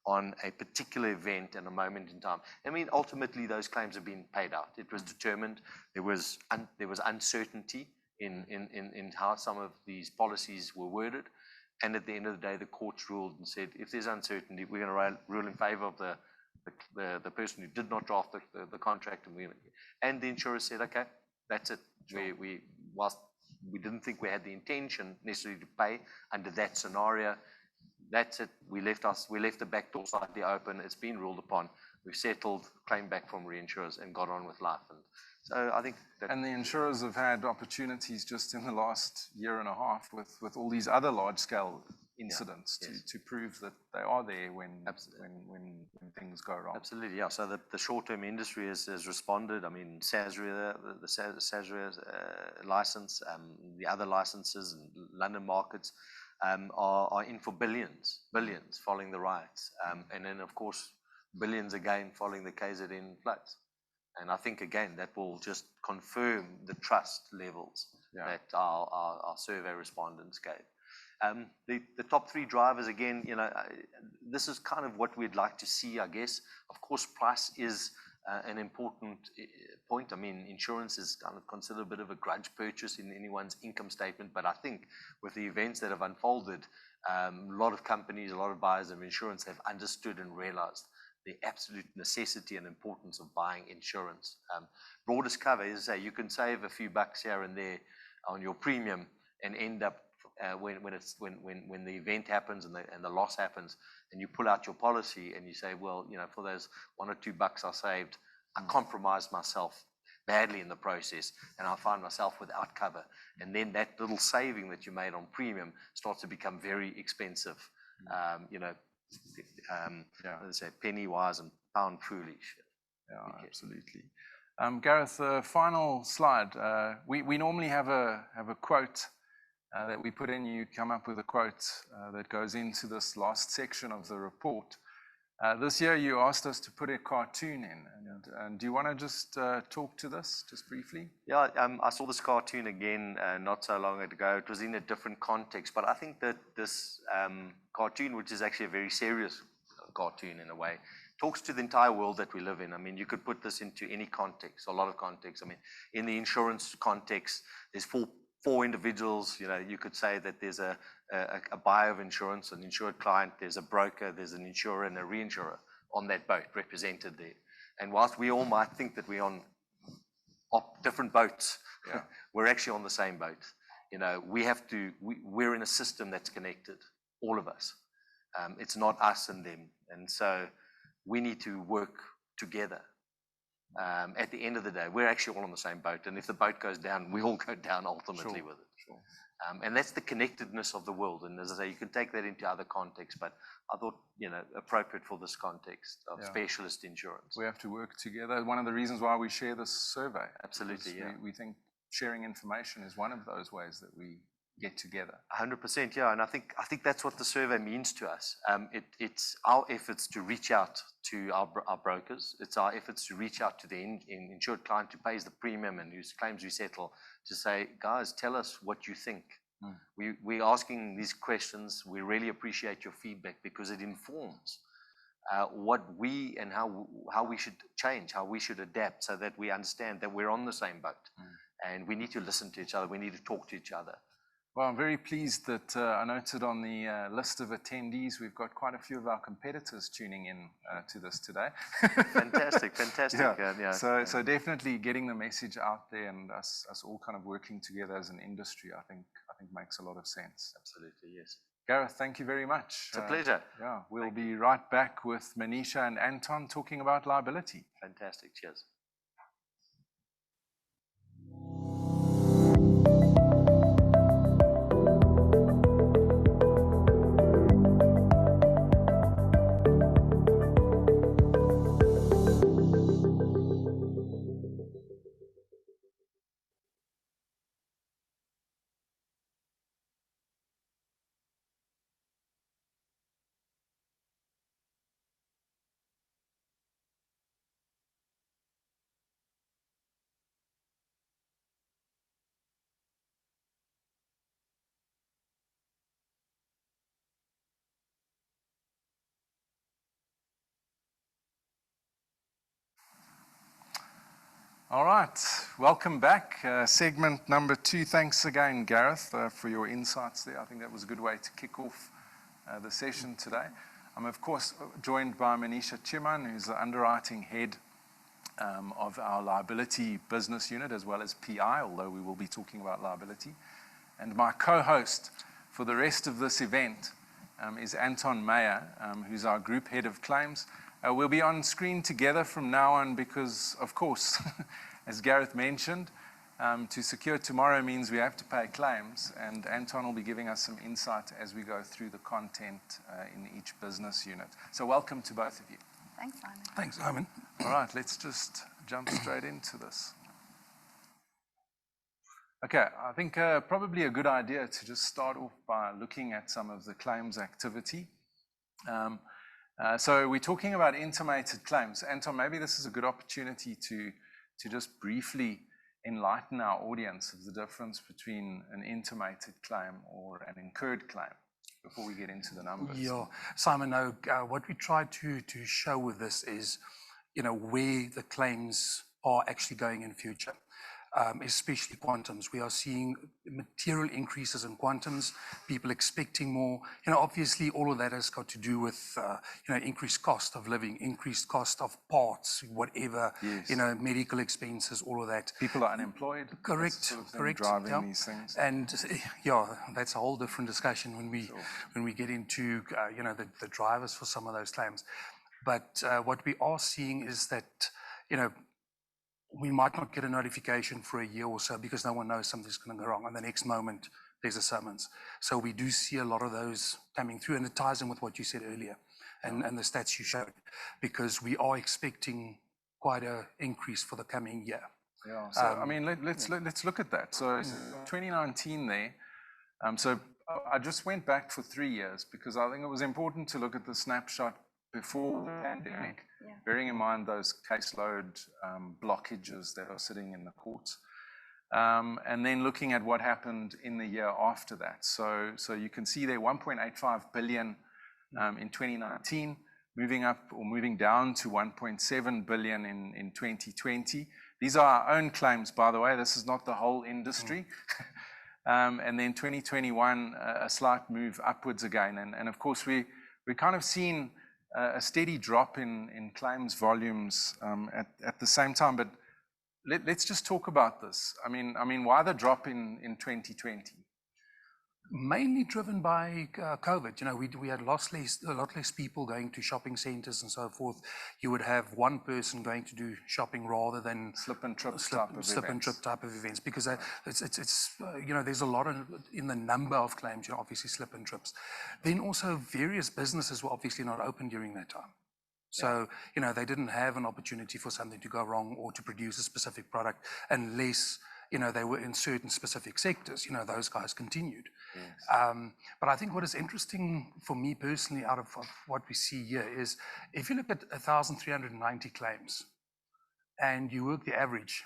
on a particular event and a moment in time. I mean, ultimately, those claims have been paid out. It was determined. There was uncertainty in how some of these policies were worded. And at the end of the day, the courts ruled and said, if there's uncertainty, we're going to rule in favor of the person who did not draft the contract. And the insurer said, okay, that's it. Whilst we didn't think we had the intention necessarily to pay under that scenario, that's it. We left the back door slightly open. It's been ruled upon. We've settled, claimed back from reinsurers, and got on with life. And so I think that. And the insurers have had opportunities just in the last year and a half with all these other large-scale incidents to prove that they are there when things go wrong. Absolutely, yeah. So the short-term industry has responded. I mean, SASRIA, the SASRIA license, the other licenses in London markets are in for billions following the riots. And then, of course, billions again following the KZN floods. And I think, again, that will just confirm the trust levels that our survey respondents gave. The top three drivers, again, this is kind of what we'd like to see, I guess. Of course, price is an important point. I mean, insurance is kind of considered a bit of a grudge purchase in anyone's income statement. But I think with the events that have unfolded, a lot of companies, a lot of buyers of insurance have understood and realized the absolute necessity and importance of buying insurance. Broadest cover is, say, you can save a few bucks here and there on your premium and end up when the event happens and the loss happens, and you pull out your policy and you say, well, for those $1 or $2 I saved, I compromised myself badly in the process, and I find myself without cover. And then that little saving that you made on premium starts to become very expensive. Let's say penny wise and pound foolish. Yeah, absolutely. Gareth, the final slide. We normally have a quote that we put in. You come up with a quote that goes into this last section of the report. This year you asked us to put a cartoon in, and do you want to just talk to this just briefly? Yeah, I saw this cartoon again not so long ago. It was in a different context, but I think that this cartoon, which is actually a very serious cartoon in a way, talks to the entire world that we live in. I mean, you could put this into any context, a lot of contexts. I mean, in the insurance context, there's four individuals. You could say that there's a buyer of insurance, an insured client, there's a broker, there's an insurer and a reinsurer on that boat represented there. And whilst we all might think that we're on different boats, we're actually on the same boat. We're in a system that's connected, all of us. It's not us and them. And so we need to work together. At the end of the day, we're actually all on the same boat. And if the boat goes down, we all go down ultimately with it. Sure. And that's the connectedness of the world. And as I say, you can take that into other contexts, but I thought, appropriate for this context of specialist insurance. We have to work together. One of the reasons why we share this survey. Absolutely, we think sharing information is one of those ways that we get together. 100%, yeah, and I think that's what the survey means to us. It's our efforts to reach out to our brokers. It's our efforts to reach out to the insured client who pays the premium and whose claims we settle, to say, guys, tell us what you think. We're asking these questions. We really appreciate your feedback because it informs what we and how we should change, how we should adapt, so that we understand that we're on the same boat, and we need to listen to each other. We need to talk to each other. Well, I'm very pleased that I noted on the list of attendees, we've got quite a few of our competitors tuning in to this today. Fantastic. Yeah. So definitely getting the message out there, and us all kind of working together as an industry, I think makes a lot of sense. Absolutely, yes. Gareth, thank you very much. It's a pleasure. Yeah, we'll be right back with Manisha and Anton talking about liability. Fantastic. Cheers. All right, welcome back. Segment number 2. Thanks again, Gareth, for your insights there. I think that was a good way to kick off the session today. I'm, of course, joined by Manisha Chiman, who's the underwriting head of our liability business unit, as well as PI, although we will be talking about liability. And my co-host for the rest of this event is Anton Meyer, who's our group head of claims. We'll be on screen together from now on because, of course, as Gareth mentioned, to secure tomorrow means we have to pay claims, and Anton will be giving us some insight as we go through the content in each business unit. So welcome to both of you. Thanks, Simon. Thanks, Simon. All right, let's just jump straight into this. Okay, I think probably a good idea to just start off by looking at some of the claims activity. So we're talking about intimated claims. Anton, maybe this is a good opportunity to just briefly enlighten our audience of the difference between an intimated claim or an incurred claim before we get into the numbers. Yeah, Simon, no, what we try to show with this is, where the claims are actually going in future. Especially quantums. We are seeing material increases in quantums, people expecting more. Obviously all of that has got to do with, increased cost of living, increased cost of parts, whatever, Yes. Medical expenses, all of that. People are unemployed. Correct, sort of correct. Driving yeah. these things. And that's a whole different discussion when we get into, the drivers for some of those claims. But what we are seeing is that, we might not get a notification for a year or so because no one knows something's going to go wrong. And the next moment, there's a summons. So we do see a lot of those coming through, and it ties in with what you said earlier and the stats you showed, because we are expecting quite an increase for the coming year. Yeah, so I mean, let's look at that. So 2019 there. So I just went back for 3 years because I think it was important to look at the snapshot before the pandemic, bearing in mind those caseload blockages that are sitting in the courts, and then looking at what happened in the year after that. So you can see there 1.85 billion in 2019, moving up or moving down to 1.7 billion in 2020. These are our own claims, by the way. This is not the whole industry. And then 2021, a slight move upwards again. And of course, we're kind of seeing a steady drop in claims volumes at the same time. But let's just talk about this. I mean, why the drop in 2020? Mainly driven by COVID. We had a lot less people going to shopping centers and so forth. You would have one person going to do shopping rather than Slip and trip type of events, because it's there's a lot in the number of claims. Obviously slip and trips. Then also various businesses were obviously not open during that time. So, they didn't have an opportunity for something to go wrong or to produce a specific product unless they were in certain specific sectors, those guys continued. Yes. But I think what is interesting for me personally out of what we see here is if you look at 1,390 claims and you work the average,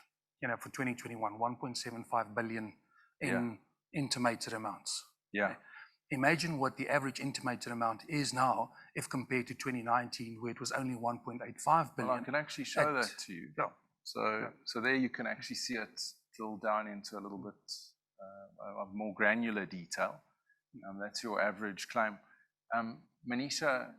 for 2021, 1.75 billion in intimated amounts. Yeah. Imagine what the average intimated amount is now if compared to 2019 where it was only 1.85 billion. Well, I can actually show that to you. Yeah. So there you can actually see it drill down into a little bit of more granular detail. That's your average claim. Manisha,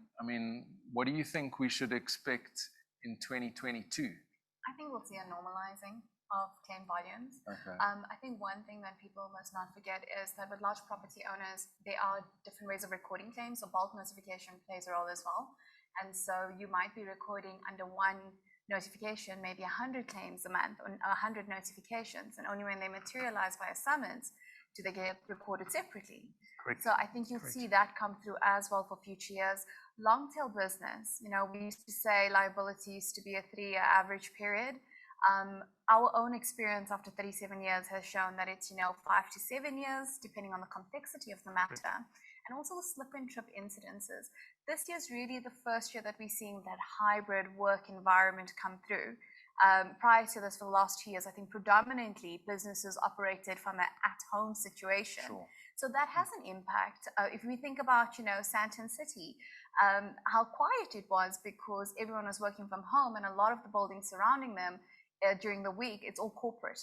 what do you think we should expect in 2022? I think we'll see a normalizing of claim volumes. Okay. I think one thing that people must not forget is that with large property owners, there are different ways of recording claims, so bulk notification plays a role as well. And so you might be recording under one notification, maybe 100 claims a month, or 100 notifications, and only when they materialize via summons do they get recorded separately. Correct. So I think you'll see that come through as well for future years. Long tail business, we used to say liability used to be a 3-year average period. Our own experience after 37 years has shown that it's 5 to 7 years, depending on the complexity of the matter, and also the slip and trip incidences. This year is really the first year that we're seeing that hybrid work environment come through. Prior to this, for the last 2 years, I think predominantly businesses operated from an at-home situation. Sure. So that has an impact. If we think about, Sandton City, how quiet it was because everyone was working from home and a lot of the buildings surrounding them during the week, it's all corporate.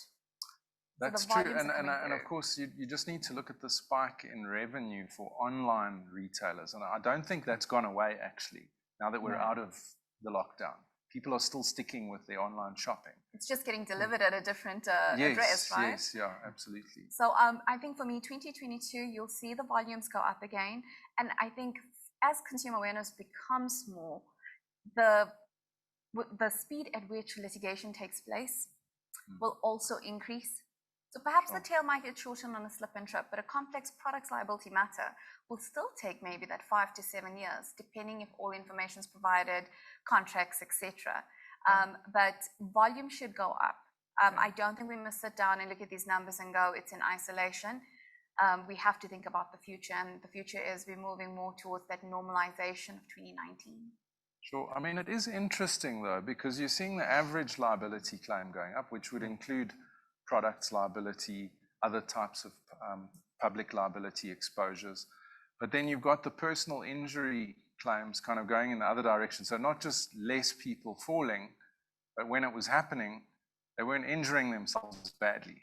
That's So true, and of course you just need to look at the spike in revenue for online retailers, and I don't think that's gone away actually, now that we're out of the lockdown. People are still sticking with their online shopping. It's just getting delivered at a different address, right? Yes, yeah, absolutely. So I think for me, 2022, you'll see the volumes go up again, and I think as consumer awareness becomes more, the speed at which litigation takes place will also increase. So perhaps the tail might get shortened on a slip and trip, but a complex products liability matter will still take maybe that 5 to 7 years, depending if all information is provided, contracts, etc. But volume should go up. I don't think we must sit down and look at these numbers and go, it's in isolation. We have to think about the future, and the future is we're moving more towards that normalization of 2019. Sure. It is interesting though, because you're seeing the average liability claim going up, which would include products liability, other types of public liability exposures. But then you've got the personal injury claims kind of going in the other direction. So not just less people falling, but when it was happening, they weren't injuring themselves badly.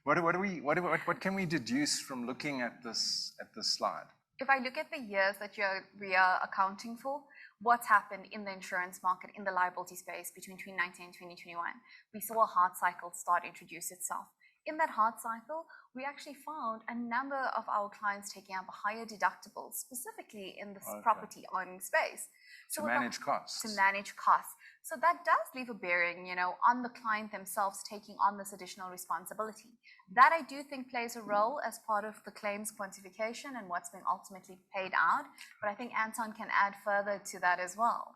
What can we deduce from looking at this slide? If I look at the years that we are accounting for, what's happened in the insurance market, in the liability space between 2019 and 2021, we saw a hard cycle start to introduce itself. In that hard cycle, we actually found a number of our clients taking up higher deductibles, specifically in this property owning space. To manage costs. To manage costs. So that does leave a bearing, on the client themselves taking on this additional responsibility. That I do think plays a role as part of the claims quantification and what's being ultimately paid out. But I think Anton can add further to that as well.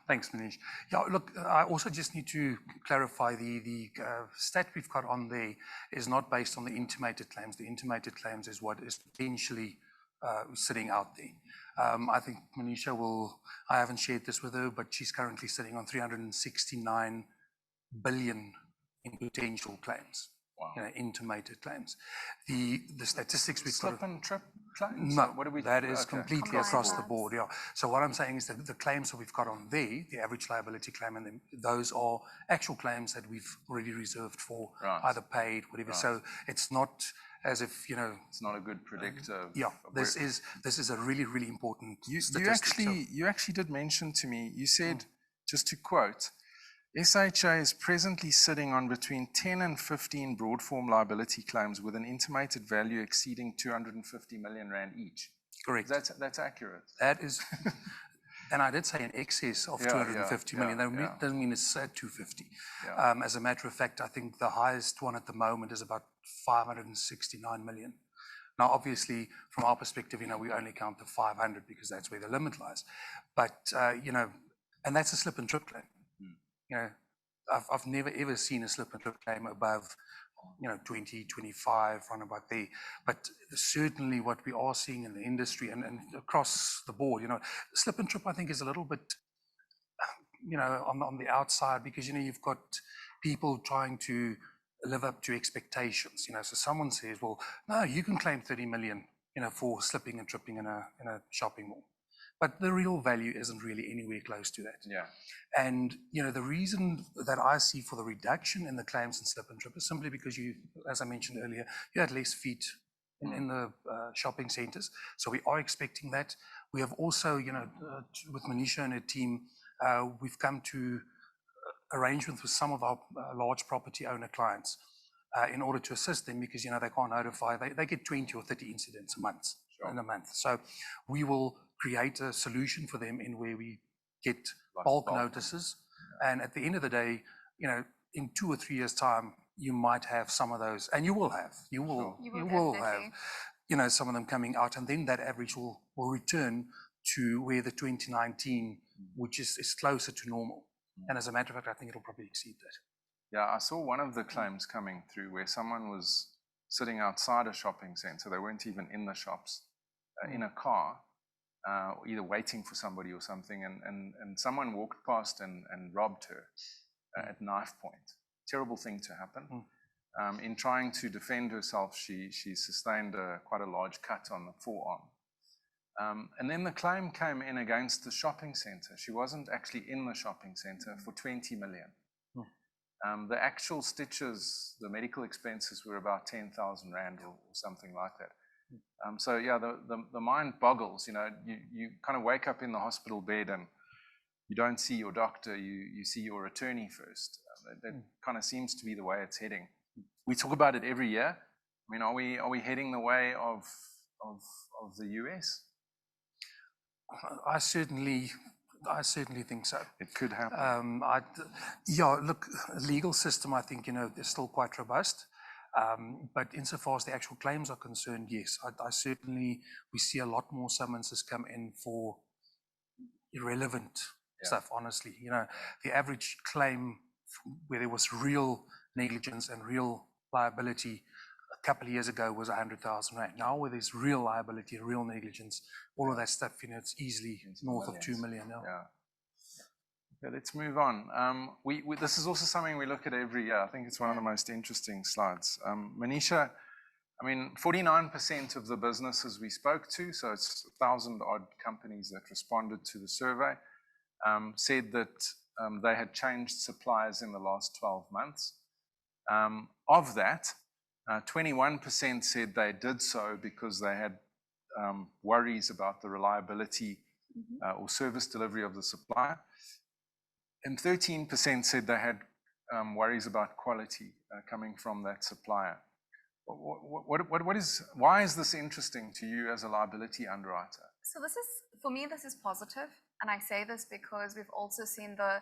Thanks, Manish. Yeah, look, I also just need to clarify the stat we've got on there is not based on the intimated claims. The intimated claims is what is potentially sitting out there. I think Manisha I haven't shared this with her, but she's currently sitting on 369 billion in potential claims. Wow. Intimated claims. The statistics we've got. Slip and trip claims? No, what do we that is completely Combined across the ones. board. Yeah. So what I'm saying is that the claims that we've got on there, the average liability claim, and those are actual claims that we've already reserved for, either paid, whatever. So it's not as if it's not a good predictor. This is a really, really important statistic. You actually did mention to me. You said, just to quote, SHA is presently sitting on between 10 and 15 broad form liability claims with an intimated value exceeding 250 million rand each. Correct. That's accurate. That is, and I did say in excess of 250 million. That doesn't mean it's at 250. Yeah. As a matter of fact, I think the highest one at the moment is about 569 million. Now, obviously, from our perspective, we only count the 500 because that's where the limit lies. But, and that's a slip and trip claim. I've never ever seen a slip and trip claim above, 20, 25, around about there. But certainly what we are seeing in the industry and across the board, slip and trip, I think, is a little bit, on the outside, because, you've got people trying to live up to expectations. So someone says, well, no, you can claim 30 million, for slipping and tripping in a shopping mall. But the real value isn't really anywhere close to that. Yeah. And, the reason that I see for the reduction in the claims and slip and trip is simply because you, as I mentioned earlier, you had less feet in the shopping centers. So we are expecting that. We have also, with Manisha and her team, we've come to arrangements with some of our large property owner clients in order to assist them, because, they can't notify, they get 20 or 30 incidents in a month. So we will create a solution for them in where we get bulk notices. And at the end of the day, in 2 or 3 years' time, you might have some of those, and you will have some of them coming out, and then that average will return to where the 2019, which is closer to normal. And as a matter of fact, I think it'll probably exceed that. Yeah, I saw one of the claims coming through where someone was sitting outside a shopping center. They weren't even in the shops, in a car, either waiting for somebody or something, and someone walked past and robbed her at knife point. Terrible thing to happen. In trying to defend herself, she sustained quite a large cut on the forearm. And then the claim came in against the shopping center. She wasn't actually in the shopping center for 20 million. The actual stitches, the medical expenses were about 10,000 Rand or something like that. So yeah, the mind boggles. You kind of wake up in the hospital bed and you don't see your doctor, you see your attorney first. That kind of seems to be the way it's heading. We talk about it every year. I mean, are we heading the way of the US? I certainly think so. It could happen. Look, legal system, I think, is still quite robust. But insofar as the actual claims are concerned, yes, we see a lot more summonses come in for irrelevant stuff, honestly. The average claim where there was real negligence and real liability a couple of years ago was 100,000 Rand. Now where there's real liability, real negligence, all of that stuff, it's easily north of 2 million now. Yeah. Okay, let's move on. This is also something we look at every year. I think it's one of the most interesting slides. Manisha, 49% of the businesses we spoke to, so it's 1,000 odd companies that responded to the survey, said that they had changed suppliers in the last 12 months. Of that, 21% said they did so because they had worries about the reliability or service delivery of the supplier. And 13% said they had worries about quality coming from that supplier. Why is this interesting to you as a liability underwriter? So for me, this is positive. And I say this because we've also seen the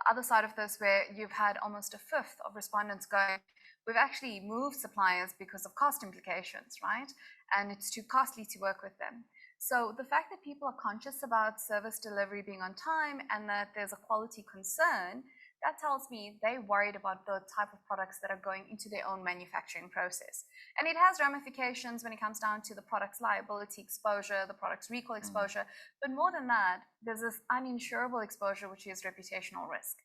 other side of this, where you've had almost a fifth of respondents going, we've actually moved suppliers because of cost implications, right? And it's too costly to work with them. So the fact that people are conscious about service delivery being on time and that there's a quality concern, that tells me they're worried about the type of products that are going into their own manufacturing process. And it has ramifications when it comes down to the product's liability exposure, the product's recall exposure. But more than that, there's this uninsurable exposure, which is reputational risk.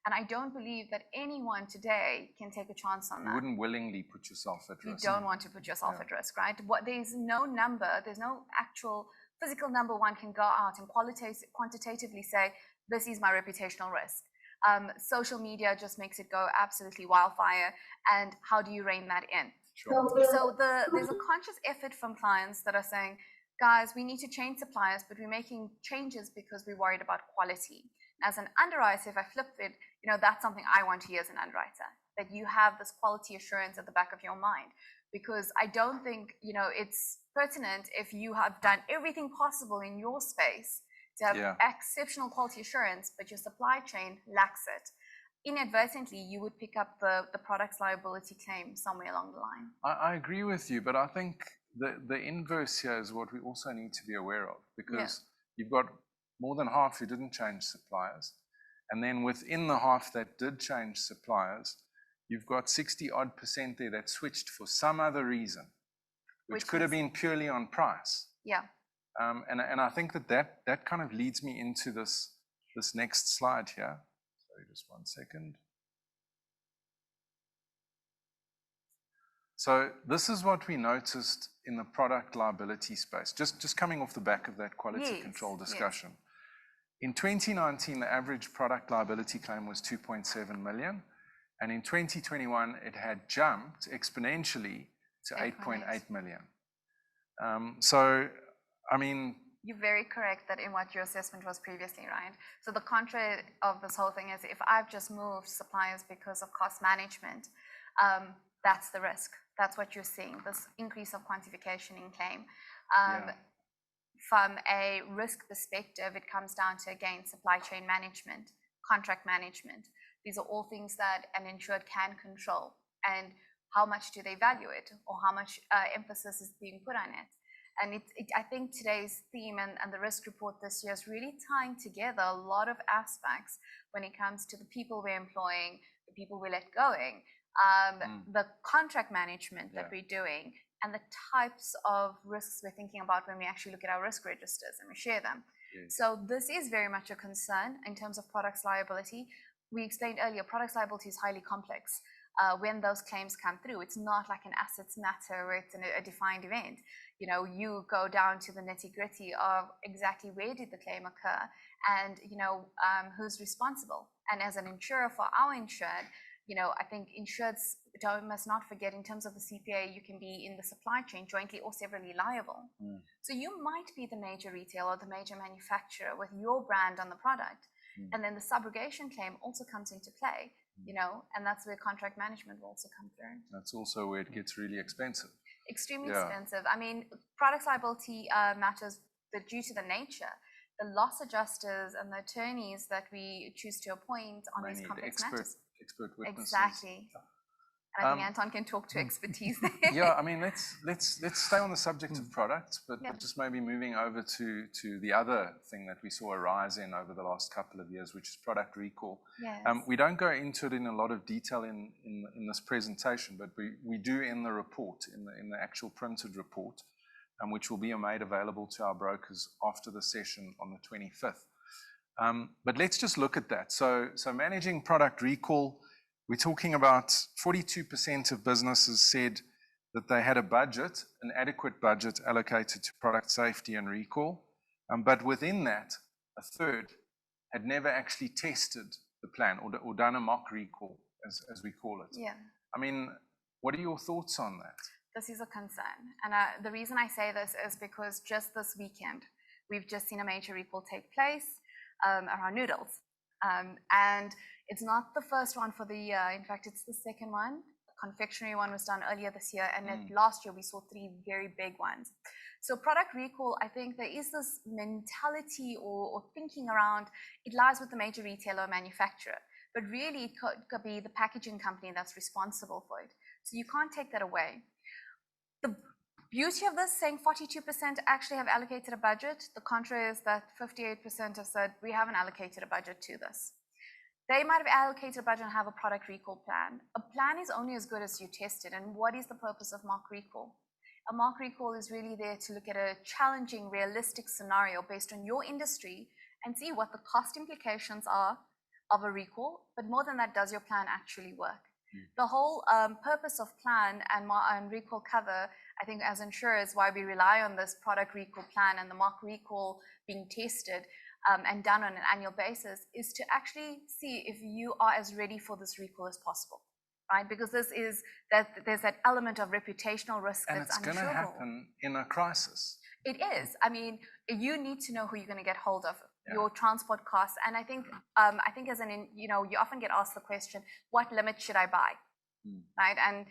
And I don't believe that anyone today can take a chance on that. You wouldn't willingly put yourself at risk. You don't want to put yourself at risk, right? There's no number, there's no actual physical number one can go out and quantitatively say, this is my reputational risk. Social media just makes it go absolutely wildfire. And how do you rein that in? Sure. So there's a conscious effort from clients that are saying, guys, we need to change suppliers, but we're making changes because we're worried about quality. As an underwriter, if I flip it, that's something I want to hear as an underwriter, that you have this quality assurance at the back of your mind. Because I don't think, it's pertinent if you have done everything possible in your space to have exceptional quality assurance, but your supply chain lacks it. Inadvertently, you would pick up the product's liability claim somewhere along the line. I agree with you, but I think the inverse here is what we also need to be aware of, because you've got more than half who didn't change suppliers. And then within the half that did change suppliers, you've got 60-odd% there that switched for some other reason, which could have been purely on price. Yeah. And I think that kind of leads me into this next slide here. Sorry, just one second. So this is what we noticed in the product liability space, just coming off the back of that quality control discussion. Yes. In 2019, the average product liability claim was 2.7 million. And in 2021, it had jumped exponentially to 8.8 million. So, I mean... You're very correct that in what your assessment was previously, right? So the contrary of this whole thing is if I've just moved suppliers because of cost management, that's the risk. That's what you're seeing, this increase of quantification in claim. From a risk perspective, it comes down to, again, supply chain management, contract management. These are all things that an insured can control. And how much do they value it, or how much emphasis is being put on it? And I think today's theme and the risk report this year is really tying together a lot of aspects when it comes to the people we're employing, the people we're let going, the contract management that we're doing, and the types of risks we're thinking about when we actually look at our risk registers and we share them. Yes. So this is very much a concern in terms of products liability. We explained earlier, products liability is highly complex. When those claims come through, it's not like an assets matter where it's a defined event. You know, you go down to the nitty-gritty of exactly where did the claim occur and, you know, who's responsible. And as an insurer for our insured, you know, I think insureds must not forget in terms of the CPA, you can be in the supply chain jointly or severally liable. So you might be the major retailer or the major manufacturer with your brand on the product. And then the subrogation claim also comes into play, you know, and that's where contract management will also come through. That's also where it gets really expensive. Extremely expensive. I mean, product liability matters due to the nature. The loss adjusters and the attorneys that we choose to appoint on these complex matters. Expert witnesses. Exactly. And I think Anton can talk to expertise there. Yeah, I mean, let's stay on the subject of products, but just maybe moving over to the other thing that we saw a rise in over the last couple of years, which is product recall. Yes. We don't go into it in a lot of detail in this presentation, but we do in the report, in the actual printed report, which will be made available to our brokers after the session on the 25th. But let's just look at that. So managing product recall, we're talking about 42% of businesses said that they had a budget, an adequate budget allocated to product safety and recall. But within that, a third had never actually tested the plan or done a mock recall, as we call it. Yeah. I mean, what are your thoughts on that? This is a concern. And the reason I say this is because just this weekend, we've just seen a major recall take place around noodles. And it's not the first one for the year. In fact, it's the second one. The confectionery one was done earlier this year. And last year, we saw 3 very big ones. So product recall, I think there is this mentality or thinking around, it lies with the major retailer or manufacturer. But really, it could be the packaging company that's responsible for it. So you can't take that away. The beauty of this, saying 42% actually have allocated a budget. The contrary is that 58% have said, we haven't allocated a budget to this. They might have allocated a budget and have a product recall plan. A plan is only as good as you test it. And what is the purpose of mock recall? A mock recall is really there to look at a challenging, realistic scenario based on your industry and see what the cost implications are of a recall. But more than that, does your plan actually work? The whole purpose of plan and recall cover, I think as insurers, why we rely on this product recall plan and the mock recall being tested and done on an annual basis, is to actually see if you are as ready for this recall as possible, right? Because there's that element of reputational risk and that's uninsurable. And it's going to happen in a crisis. It is. I mean, you need to know who you're going to get hold of. Your transport costs. And I think as you often get asked the question, what limit should I buy? Right? And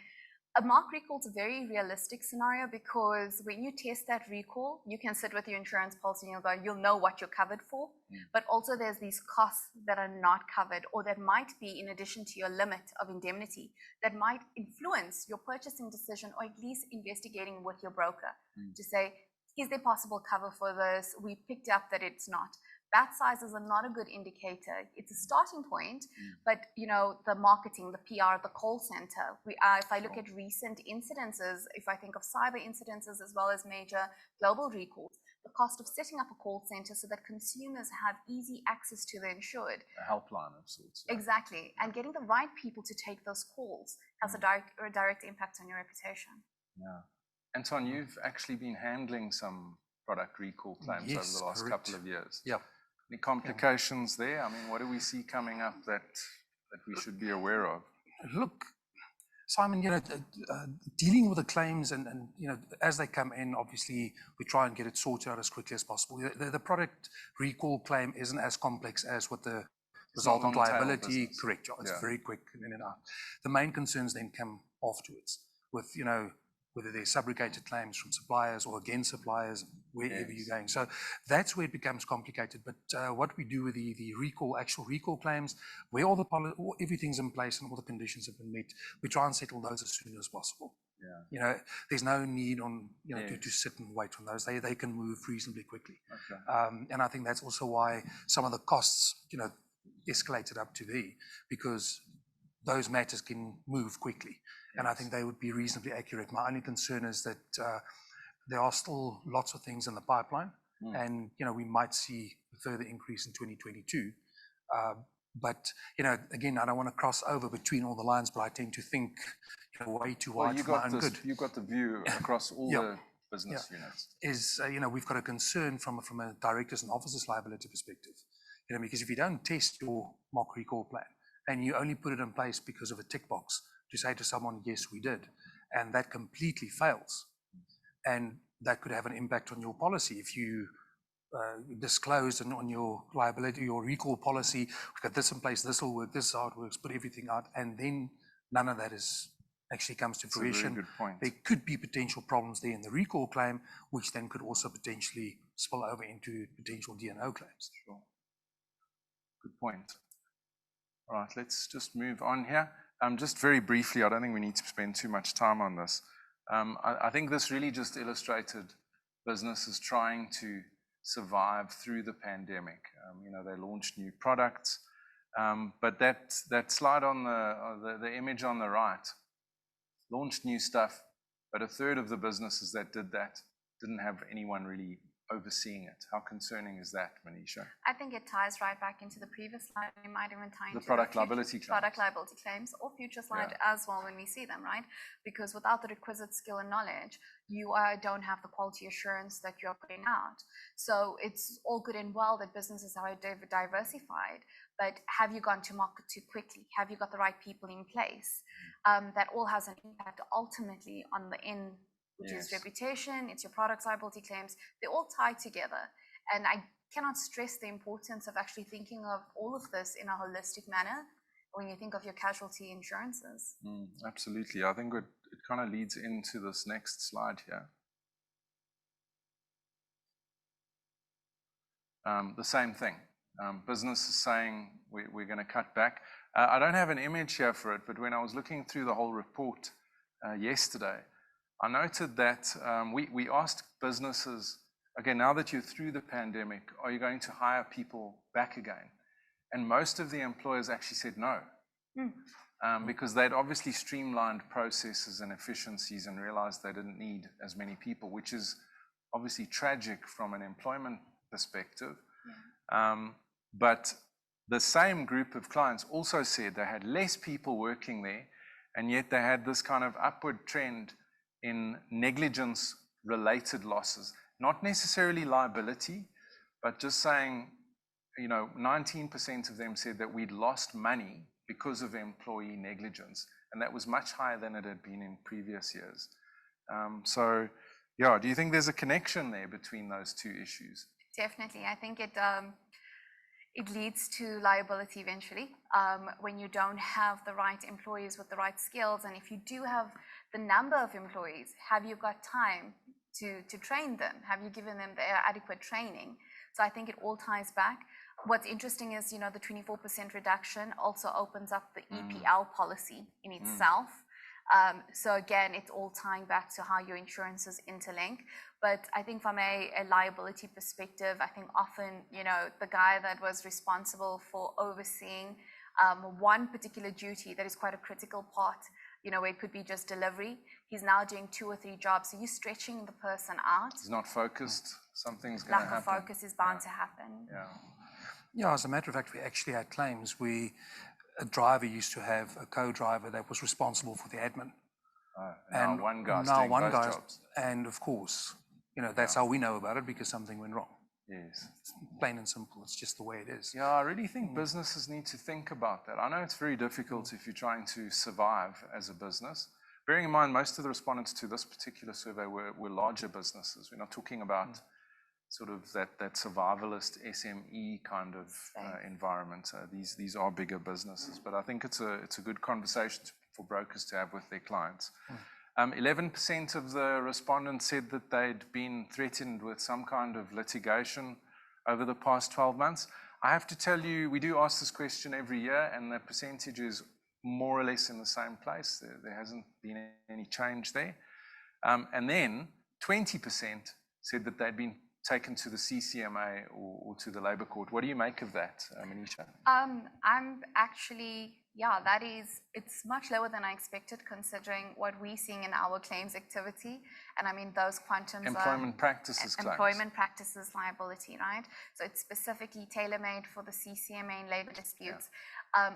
a mock recall is a very realistic scenario because when you test that recall, you can sit with your insurance policy and you'll know what you're covered for. But also there's these costs that are not covered or that might be in addition to your limit of indemnity that might influence your purchasing decision or at least investigating with your broker to say, is there possible cover for this? We picked up that it's not. Bat sizes are not a good indicator. It's a starting point, but the marketing, the PR, the call center. If I look at recent incidences, if I think of cyber incidences as well as major global recalls, the cost of setting up a call center so that consumers have easy access to the insured. A helpline of sorts. Yeah. Exactly. And getting the right people to take those calls has a direct impact on your reputation. Yeah. Anton, you've actually been handling some product recall claims over the last couple of years. Yeah. Any complications there? I mean, what do we see coming up that we should be aware of? Look, Simon, dealing with the claims and as they come in, obviously we try and get it sorted out as quickly as possible. The product recall claim isn't as complex as what the resultant liability. Correct. It's very quick in and out. The main concerns then come afterwards with whether they're subrogated claims from suppliers or against suppliers, wherever you're going. So that's where it becomes complicated. But what we do with the actual recall claims, where everything's in place and all the conditions have been met, we try and settle those as soon as possible. Yeah. There's no need to sit and wait on those. They can move reasonably quickly. Okay. And I think that's also why some of the costs, escalated up to there, because those matters can move quickly. And I think they would be reasonably accurate. My only concern is that there are still lots of things in the pipeline, and we might see a further increase in 2022. But again, I don't want to cross over between all the lines, but I tend to think way too wide for my own good. You've got the view across all the business units. We've got a concern from a directors and officers liability perspective. Because if you don't test your mock recall plan and you only put it in place because of a tick box to say to someone, yes, we did, and that completely fails, and that could have an impact on your policy. If you disclose on your liability, your recall policy, we've got this in place, this will work, this is how it works, put everything out, and then none of that actually comes to fruition. That's a very good point. There could be potential problems there in the recall claim, which then could also potentially spill over into potential D&O claims. Sure. Good point. All right, let's just move on here. Just very briefly, I don't think we need to spend too much time on this. I think this really just illustrated businesses trying to survive through the pandemic. They launched new products, but that slide on the image on the right launched new stuff, but a third of the businesses that did that didn't have anyone really overseeing it. How concerning is that, Manisha? I think it ties right back into the previous slide. We might even tie into the product liability claims. Product liability claims, or future slide as well when we see them, right? Because without the requisite skill and knowledge, you don't have the quality assurance that you're putting out. So it's all good and well that businesses are diversified, but have you gone to market too quickly? Have you got the right people in place? That all has an impact ultimately on the end, which is reputation, it's your product liability claims. They all tie together. And I cannot stress the importance of actually thinking of all of this in a holistic manner when you think of your casualty insurances. Absolutely. I think it kind of leads into this next slide here. The same thing. Business is saying we're going to cut back. I don't have an image here for it, but when I was looking through the whole report yesterday, I noted that we asked businesses, okay, now that you're through the pandemic, are you going to hire people back again? And most of the employers actually said no, because they'd obviously streamlined processes and efficiencies and realized they didn't need as many people, which is obviously tragic from an employment perspective. But the same group of clients also said they had less people working there, and yet they had this kind of upward trend in negligence-related losses, not necessarily liability, but just saying, 19% of them said that we'd lost money because of employee negligence, and that was much higher than it had been in previous years. Do you think there's a connection there between those two issues? Definitely. I think it leads to liability eventually when you don't have the right employees with the right skills. And if you do have the number of employees, have you got time to train them? Have you given them the adequate training? So I think it all ties back. What's interesting is, the 24% reduction also opens up the EPL policy in itself. So again, it's all tying back to how your insurances interlink. But I think from a liability perspective, I think often, the guy that was responsible for overseeing one particular duty that is quite a critical part, where it could be just delivery, he's now doing 2 or 3 jobs. So you're stretching the person out. He's not focused. Something's going to happen. Lack of focus is bound to happen. Yeah, as a matter of fact, we actually had claims where a driver used to have a co-driver that was responsible for the admin. Now one guy's doing both jobs. And of course, that's how we know about it, because something went wrong. Yes. It's plain and simple. It's just the way it is. Yeah, I really think businesses need to think about that. I know it's very difficult if you're trying to survive as a business. Bearing in mind, most of the respondents to this particular survey were larger businesses. We're not talking about sort of that survivalist SME kind of environment. These are bigger businesses, but I think it's a good conversation for brokers to have with their clients. 11% of the respondents said that they'd been threatened with some kind of litigation over the past 12 months. I have to tell you, we do ask this question every year, and the percentage is more or less in the same place. There hasn't been any change there. And then 20% said that they'd been taken to the CCMA or to the Labour Court. What do you make of that, Manisha? I'm actually, it's much lower than I expected, considering what we're seeing in our claims activity. And I mean, those quantums Employment practices claims. Employment practices liability, right? So it's specifically tailor-made for the CCMA and labour disputes.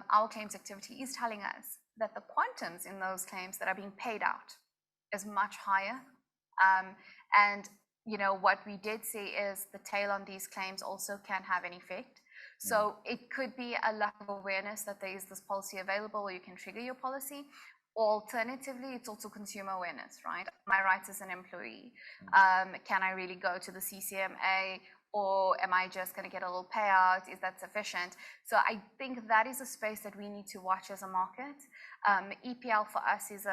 Our claims activity is telling us that the quantums in those claims that are being paid out is much higher. And what we did see is the tail on these claims also can have an effect. So it could be a lack of awareness that there is this policy available, or you can trigger your policy. Alternatively, it's also consumer awareness, right? My rights as an employee. Can I really go to the CCMA, or am I just going to get a little payout? Is that sufficient? So I think that is a space that we need to watch as a market. EPL for us is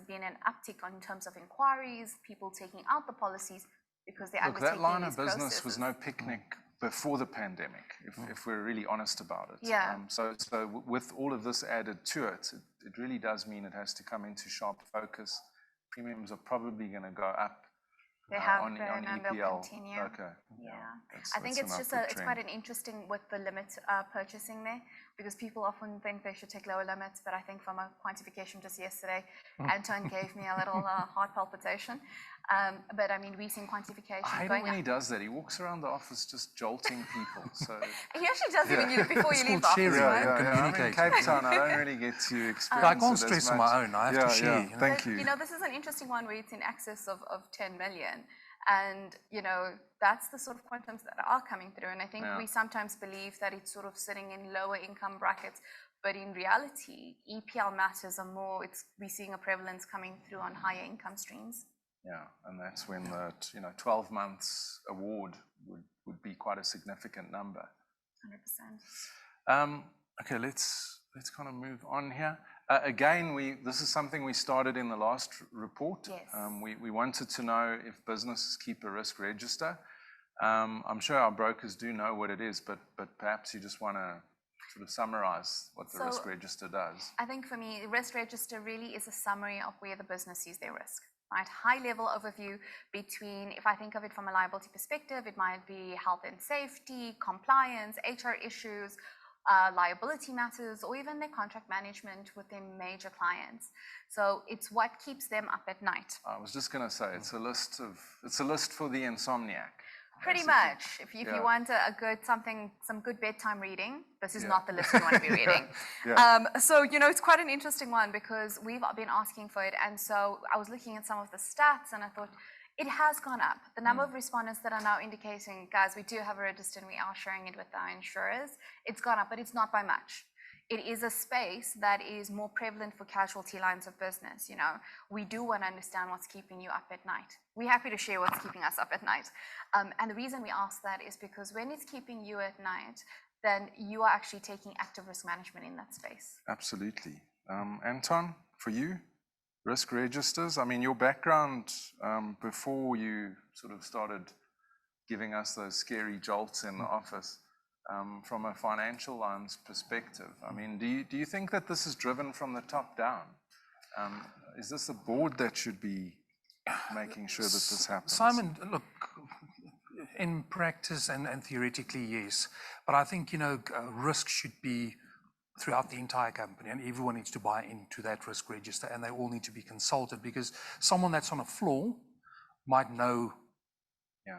been an uptick in terms of inquiries, people taking out the policies, because they're undertaking that line of these business processes. was no picnic before the pandemic, if we're really honest about it. Yeah. So with all of this added to it, it really does mean it has to come into sharp focus. Premiums are probably going to go up. They have on grown and EPL. they'll continue. Okay. Yeah. That's I think an it's upward it's trend. quite an interesting with the limit purchasing there, because people often think they should take lower limits, but I think from a quantification just yesterday, Anton gave me a little heart palpitation. But I mean, we've seen quantification I hate it going when up. he does that. He walks around the office just jolting people. So He actually does it before you leave the called office, sharing. right? Yeah. I'm in Cape Town. I don't really get to experience I can't it as stress on much. my own. I have to share. Yeah. Thank But, you. this is an interesting one where it's in excess of 10 million. And, that's the sort of quantums that are coming through. And I think we sometimes believe that it's sort of sitting in lower income brackets. But in reality, EPL matters are more, we're seeing a prevalence coming through on higher income streams. Yeah, and that's when the 12 months award would be quite a significant number. 100%. Okay, let's kind of move on here. Again, this is something we started in the last report. Yes. We wanted to know if businesses keep a risk register. I'm sure our brokers do know what it is, but perhaps you just want to sort of summarize what the risk register does. I think for me, the risk register really is a summary of where the business sees their risk. Right, high level overview between, if I think of it from a liability perspective, it might be health and safety, compliance, HR issues, liability matters, or even their contract management with their major clients. So it's what keeps them up at night. I was just going to say, it's a list for the insomniac. Pretty much. If you want some good bedtime reading, this is not the list you want to be reading. So, it's quite an interesting one, because we've been asking for it. And so I was looking at some of the stats, and I thought, it has gone up. The number of respondents that are now indicating, guys, we do have a register and we are sharing it with our insurers, it's gone up, but it's not by much. It is a space that is more prevalent for casualty lines of business. We do want to understand what's keeping you up at night. We're happy to share what's keeping us up at night. And the reason we ask that is because when it's keeping you at night, then you are actually taking active risk management in that space. Absolutely. Anton, for you, risk registers, I mean, your background before you sort of started giving us those scary jolts in the office, from a financial lines perspective, I mean, do you think that this is driven from the top down? Is this the board that should be making sure that this happens? Simon, look, in practice and theoretically, yes. But I think, risk should be throughout the entire company, and everyone needs to buy into that risk register, and they all need to be consulted, because someone that's on a floor might know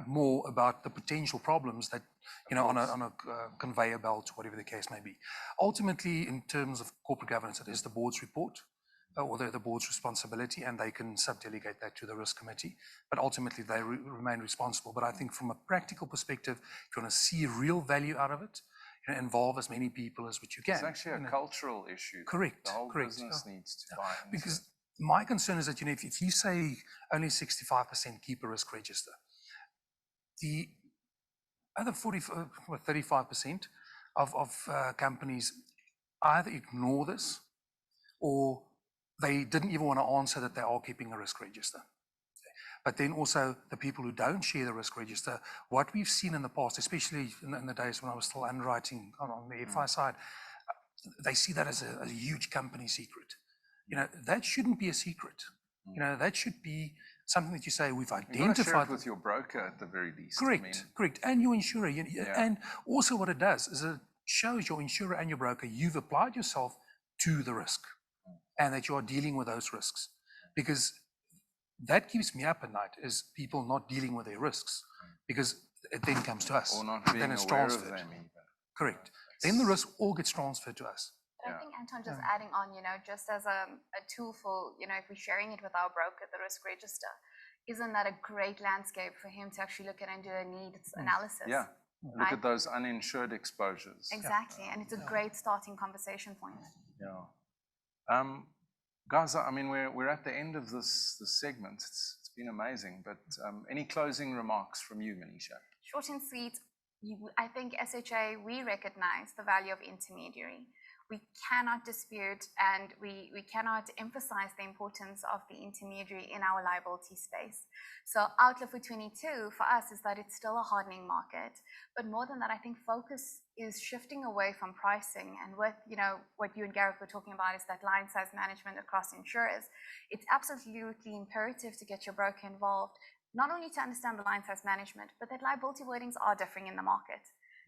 more about the potential problems that, on a conveyor belt, whatever the case may be. Ultimately, in terms of corporate governance, it is the board's report, or the board's responsibility, and they can subdelegate that to the risk committee. But ultimately, they remain responsible. But I think from a practical perspective, if you want to see real value out of it, involve as many people as what you can. It's actually a cultural issue. Correct. The whole correct. business needs to buy into. Because my concern is that, if you say only 65% keep a risk register, the other 35% of companies either ignore this, or they didn't even want to answer that they are keeping a risk register. But then also the people who don't share the risk register, what we've seen in the past, especially in the days when I was still underwriting on the FI side, they see that as a huge company secret. That shouldn't be a secret. That should be something that you say, we've identified. You share it with your broker at the very least. Correct. And your insurer. And also what it does is it shows your insurer and your broker you've applied yourself to the risk, and that you are dealing with those risks. Because that keeps me up at night, is people not dealing with their risks, because it then comes to us. Or not being then it's aware transferred. of them even. Correct. Then the risk all gets transferred to us. But I think, Anton, just adding on, just as a tool for, if we're sharing it with our broker, the risk register, isn't that a great landscape for him to actually look at and do a needs analysis? Yeah. Look at those uninsured exposures. Exactly. And it's a great starting conversation point. Yeah. Guys, we're at the end of this segment. It's been amazing, but any closing remarks from you, Manisha? Short and sweet. I think SHA, we recognize the value of intermediary. We cannot dispute and we cannot emphasize the importance of the intermediary in our liability space. So outlook for 22 for us is that it's still a hardening market. But more than that, I think focus is shifting away from pricing. And with, what you and Gareth were talking about is that line size management across insurers. It's absolutely imperative to get your broker involved, not only to understand the line size management, but that liability wordings are differing in the market.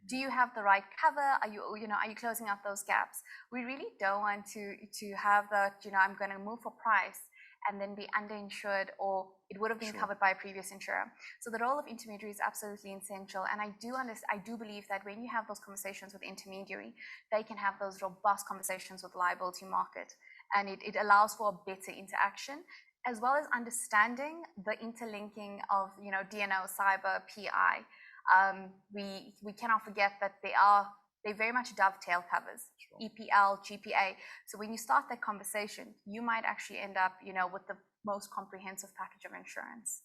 Do you have the right cover? Are you closing out those gaps? We really don't want to have that, I'm going to move for price and then be underinsured, or it would have been covered by a previous insurer. So the role of intermediary is absolutely essential. And I do believe that when you have those conversations with intermediary, they can have those robust conversations with the liability market. And it allows for a better interaction, as well as understanding the interlinking of, D&O, cyber, PI. We cannot forget that they very much dovetail covers, EPL, GPA. So when you start that conversation, you might actually end up, with the most comprehensive package of insurance.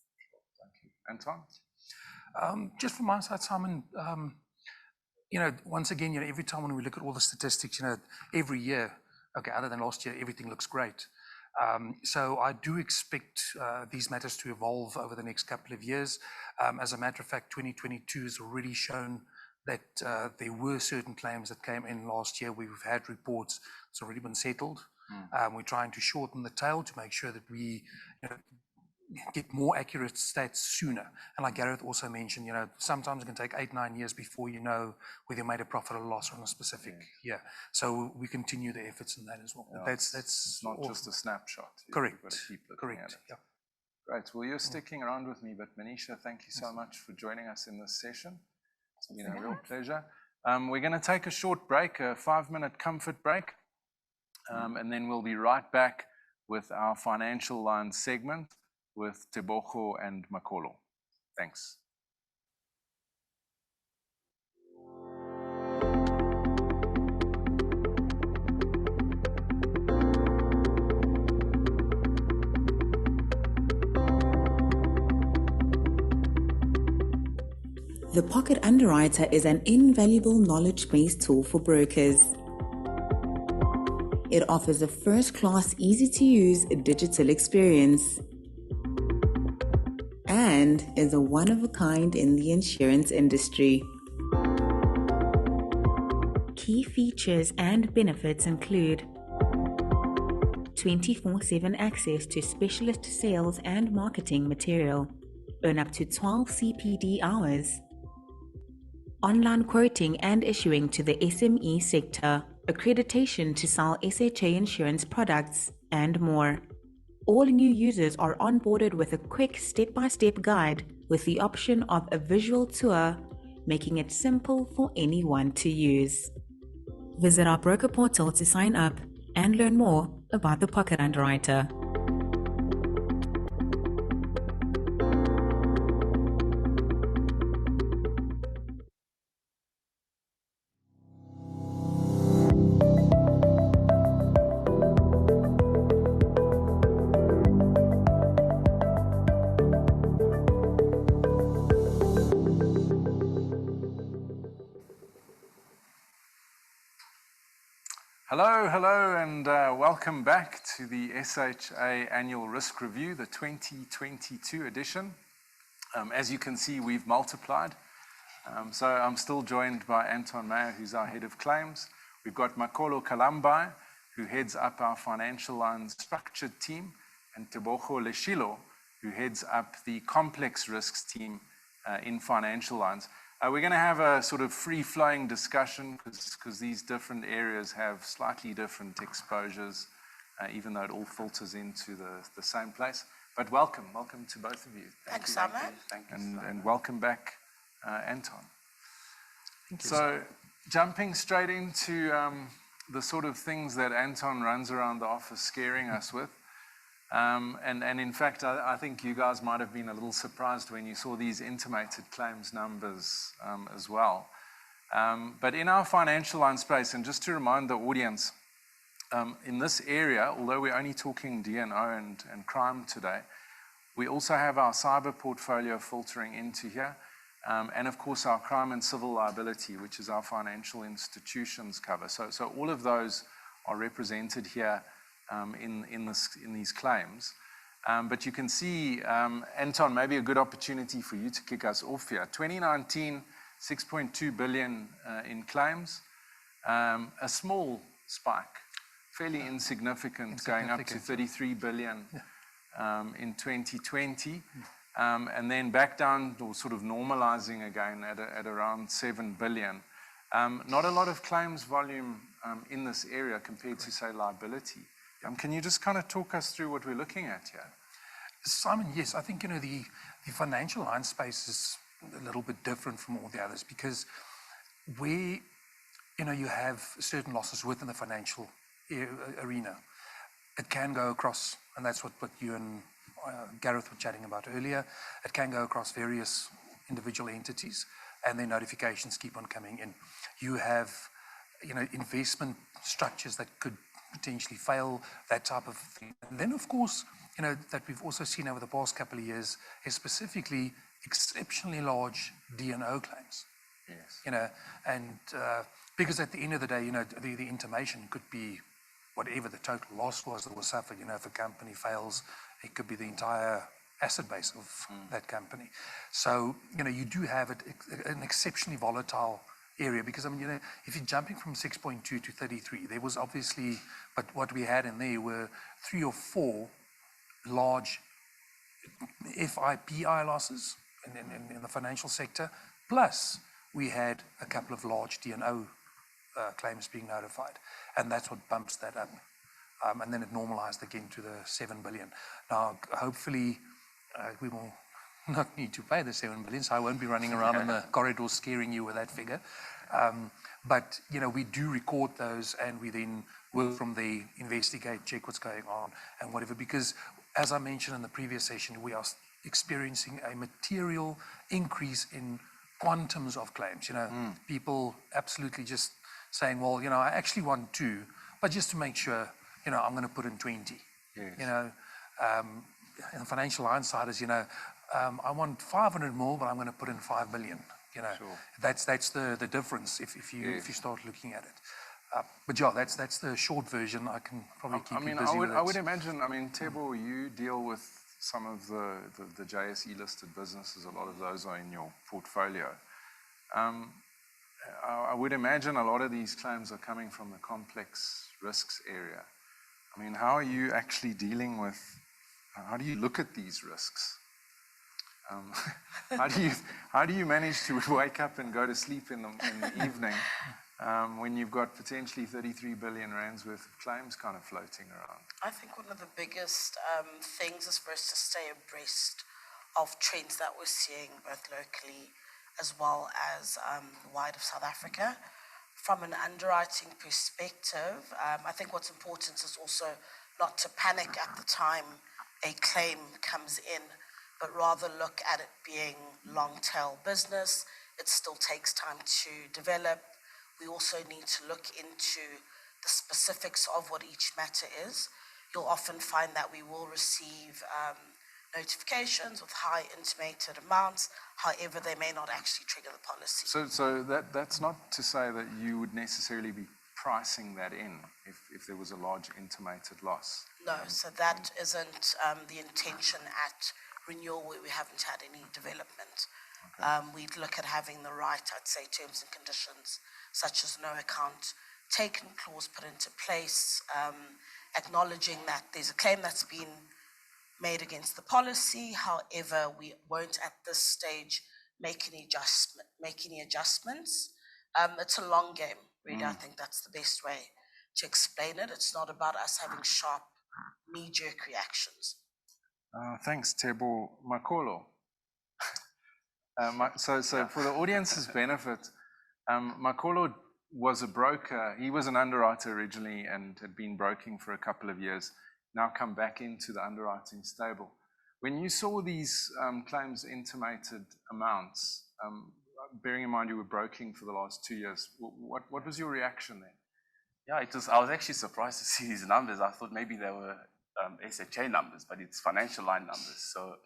Thank you. Anton? Just from my side, Simon, once again, every time when we look at all the statistics, every year, other than last year, everything looks great. So I do expect these matters to evolve over the next couple of years. As a matter of fact, 2022 has already shown that there were certain claims that came in last year. We've had reports, it's already been settled. We're trying to shorten the tail to make sure that we get more accurate stats sooner. And like Gareth also mentioned, sometimes it can take 8-9 years before you know whether you made a profit or loss on a specific year. So we continue the efforts in that as well. Yeah, that's it's not just a snapshot. Correct. You've got to keep looking Correct. at it. Yeah. Great. Well, you're sticking around with me, but Manisha, thank you so much for joining us in this session. It's been a real pleasure. We're going to take a short break, a 5-minute comfort break, and then we'll be right back with our financial line segment with Tebogo and Makolo. Thanks. The Pocket Underwriter is an invaluable knowledge-based tool for brokers. It offers a first-class, easy-to-use digital experience and is a one-of-a-kind in the insurance industry. Key features and benefits include 24/7 access to specialist sales and marketing material. Earn up to 12 CPD hours. Online quoting and issuing to the SME sector, accreditation to sell SHA insurance products, and more. All new users are onboarded with a quick step-by-step guide with the option of a visual tour, making it simple for anyone to use. Visit our broker portal to sign up and learn more about the Pocket Underwriter. Hello, and welcome back to the SHA Annual Risk Review, the 2022 edition. As you can see, we've multiplied. So I'm still joined by Anton Meyer, who's our head of claims. We've got Makolo Kalambaie, who heads up our financial lines structured team, and Tebogo Leshilo, who heads up the complex risks team in financial lines. We're going to have a sort of free-flowing discussion because these different areas have slightly different exposures, even though it all filters into the same place. But welcome to both of you. Thanks, Simon. And welcome back, Anton. Thank you. So jumping straight into the sort of things that Anton runs around the office scaring us with. And in fact, I think you guys might have been a little surprised when you saw these intimated claims numbers as well. But in our financial line space, and just to remind the audience, in this area, although we're only talking D&O and crime today, we also have our cyber portfolio filtering into here, and of course our crime and civil liability, which is our financial institutions cover. So all of those are represented here in these claims. But you can see, Anton, maybe a good opportunity for you to kick us off here. 2019, 6.2 billion in claims, a small spike, fairly insignificant, going up to 33 billion in 2020, and then back down or sort of normalizing again at around 7 billion. Not a lot of claims volume in this area compared to, say, liability. Can you just kind of talk us through what we're looking at here? Simon, yes, I think, the financial line space is a little bit different from all the others because where, you have certain losses within the financial arena, it can go across, and that's what you and Gareth were chatting about earlier, it can go across various individual entities and their notifications keep on coming in. You have, investment structures that could potentially fail, that type of thing. And then, of course, that we've also seen over the past couple of years is specifically exceptionally large D&O claims. Yes. And because at the end of the day, the intimation could be whatever the total loss was that was suffered. If a company fails, it could be the entire asset base of that company. So, you do have an exceptionally volatile area because, if you're jumping from 6.2 to 33, there was obviously, but what we had in there were 3 or 4 large FIPI losses in the financial sector, plus we had a couple of large D&O claims being notified, and that's what bumps that up. And then it normalized again to the 7 billion. Now, hopefully, we will not need to pay the 7 billion, so I won't be running around in the corridors scaring you with that figure. But, we do record those and we then will from there investigate, check what's going on and whatever, because as I mentioned in the previous session, we are experiencing a material increase in quantums of claims. People absolutely just saying, well, I actually want 2, but just to make sure, I'm going to put in 20. Yes. In the financial line side is, I want 500 more, but I'm going to put in 5 million. Sure. That's the difference if you start looking at it. But yeah, that's the short version. I can probably keep you busy with it. I would imagine, Tebo, you deal with some of the JSE listed businesses. A lot of those are in your portfolio. I would imagine a lot of these claims are coming from the complex risks area. I mean, how are you actually dealing with, how do you look at these risks? How do you manage to wake up and go to sleep in the evening when you've got potentially 33 billion rands worth of claims kind of floating around? I think one of the biggest things is for us to stay abreast of trends that we're seeing both locally as well as wide of South Africa. From an underwriting perspective, I think what's important is also not to panic at the time a claim comes in, but rather look at it being long-tail business. It still takes time to develop. We also need to look into the specifics of what each matter is. You'll often find that we will receive notifications with high intimated amounts, however, they may not actually trigger the policy. So that's not to say that you would necessarily be pricing that in if there was a large intimated loss. No, so that isn't the intention at renewal where we haven't had any development. Okay. We'd look at having the right, I'd say, terms and conditions, such as no account taken clause put into place, acknowledging that there's a claim that's been made against the policy. However, we won't at this stage make any adjustments. It's a long game, really. I think that's the best way to explain it. It's not about us having sharp, knee-jerk reactions. Thanks, Tebogo. Makolo. So for the audience's benefit, Makolo was a broker. He was an underwriter originally and had been broking for a couple of years, now come back into the underwriting stable. When you saw these claims intimated amounts, bearing in mind you were broking for the last 2 years, what was your reaction then? Yeah, I was actually surprised to see these numbers. I thought maybe they were SHA numbers, but it's financial line numbers. So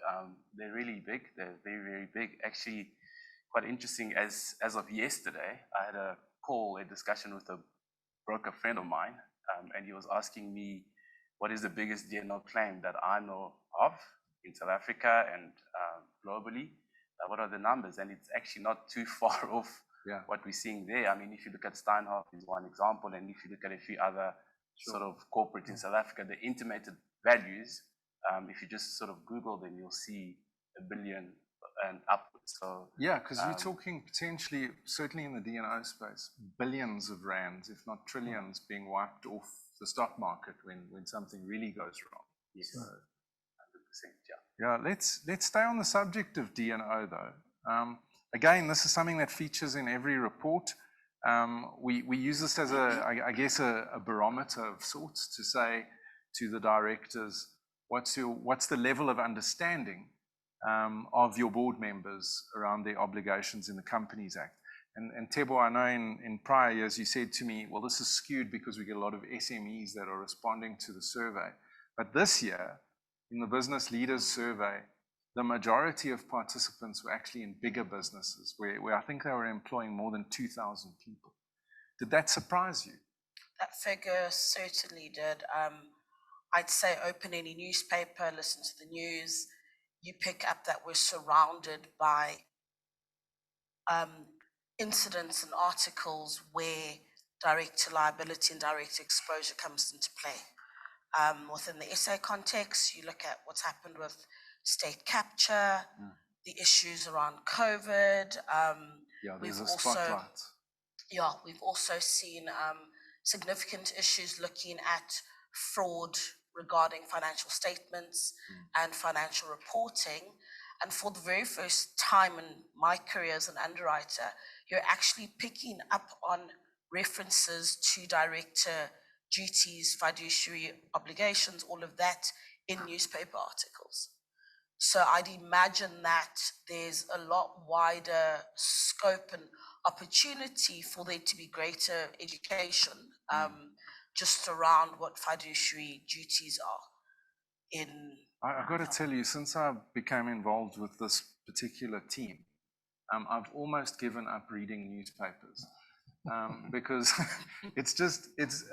they're really big. They're very, very big. Actually, quite interesting. As of yesterday, I had a discussion with a broker friend of mine, and he was asking me, what is the biggest D&O claim that I know of in South Africa and globally? What are the numbers? And it's actually not too far off what we're seeing there. I mean, if you look at Steinhoff is one example, and if you look at a few other sort of corporate in South Africa, the intimated values, if you just sort of Google them, you'll see $1 billion and upwards. So yeah, because you're talking potentially, certainly in the D&O space, billions of rands, if not trillions, being wiped off the stock market when something really goes wrong. Yes, so, 100%, yeah. Yeah, let's stay on the subject of D&O though. Again, this is something that features in every report. We use this as I guess a barometer of sorts to say to the directors, what's the level of understanding of your board members around their obligations in the Companies Act. And Tebo, I know in prior years you said to me, well, this is skewed because we get a lot of SMEs that are responding to the survey. But this year, in the Business Leaders Survey, the majority of participants were actually in bigger businesses where I think they were employing more than 2,000 people. Did that surprise you? That figure certainly did. I'd say open any newspaper, listen to the news, you pick up that we're surrounded by incidents and articles where direct liability and direct exposure comes into play. Within the SA context, you look at what's happened with state capture, the issues around COVID. Yeah, there's a spotlight. Yeah, we've also seen significant issues looking at fraud regarding financial statements and financial reporting. And for the very first time in my career as an underwriter, you're actually picking up on references to director duties, fiduciary obligations, all of that in newspaper articles. So I'd imagine that there's a lot wider scope and opportunity for there to be greater education just around what fiduciary duties are in. I've got to tell you, since I became involved with this particular team, I've almost given up reading newspapers because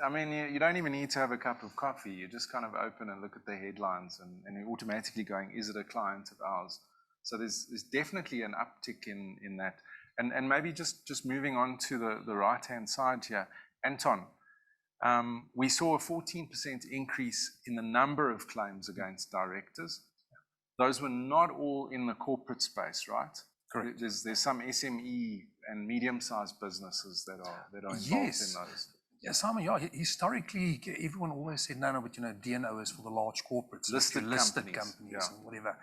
I mean, you don't even need to have a cup of coffee. You just kind of open and look at the headlines and you're automatically going, is it a client of ours? So there's definitely an uptick in that. And maybe just moving on to the right-hand side here, Anton, We saw a 14% increase in the number of claims against directors. Those were not all in the corporate space, right? Correct. There's some SME and medium-sized businesses that are involved Yes. in those. Yeah, Simon, yeah, historically, everyone always said, no, but DNO is for the large corporates, Listed companies yeah. and whatever.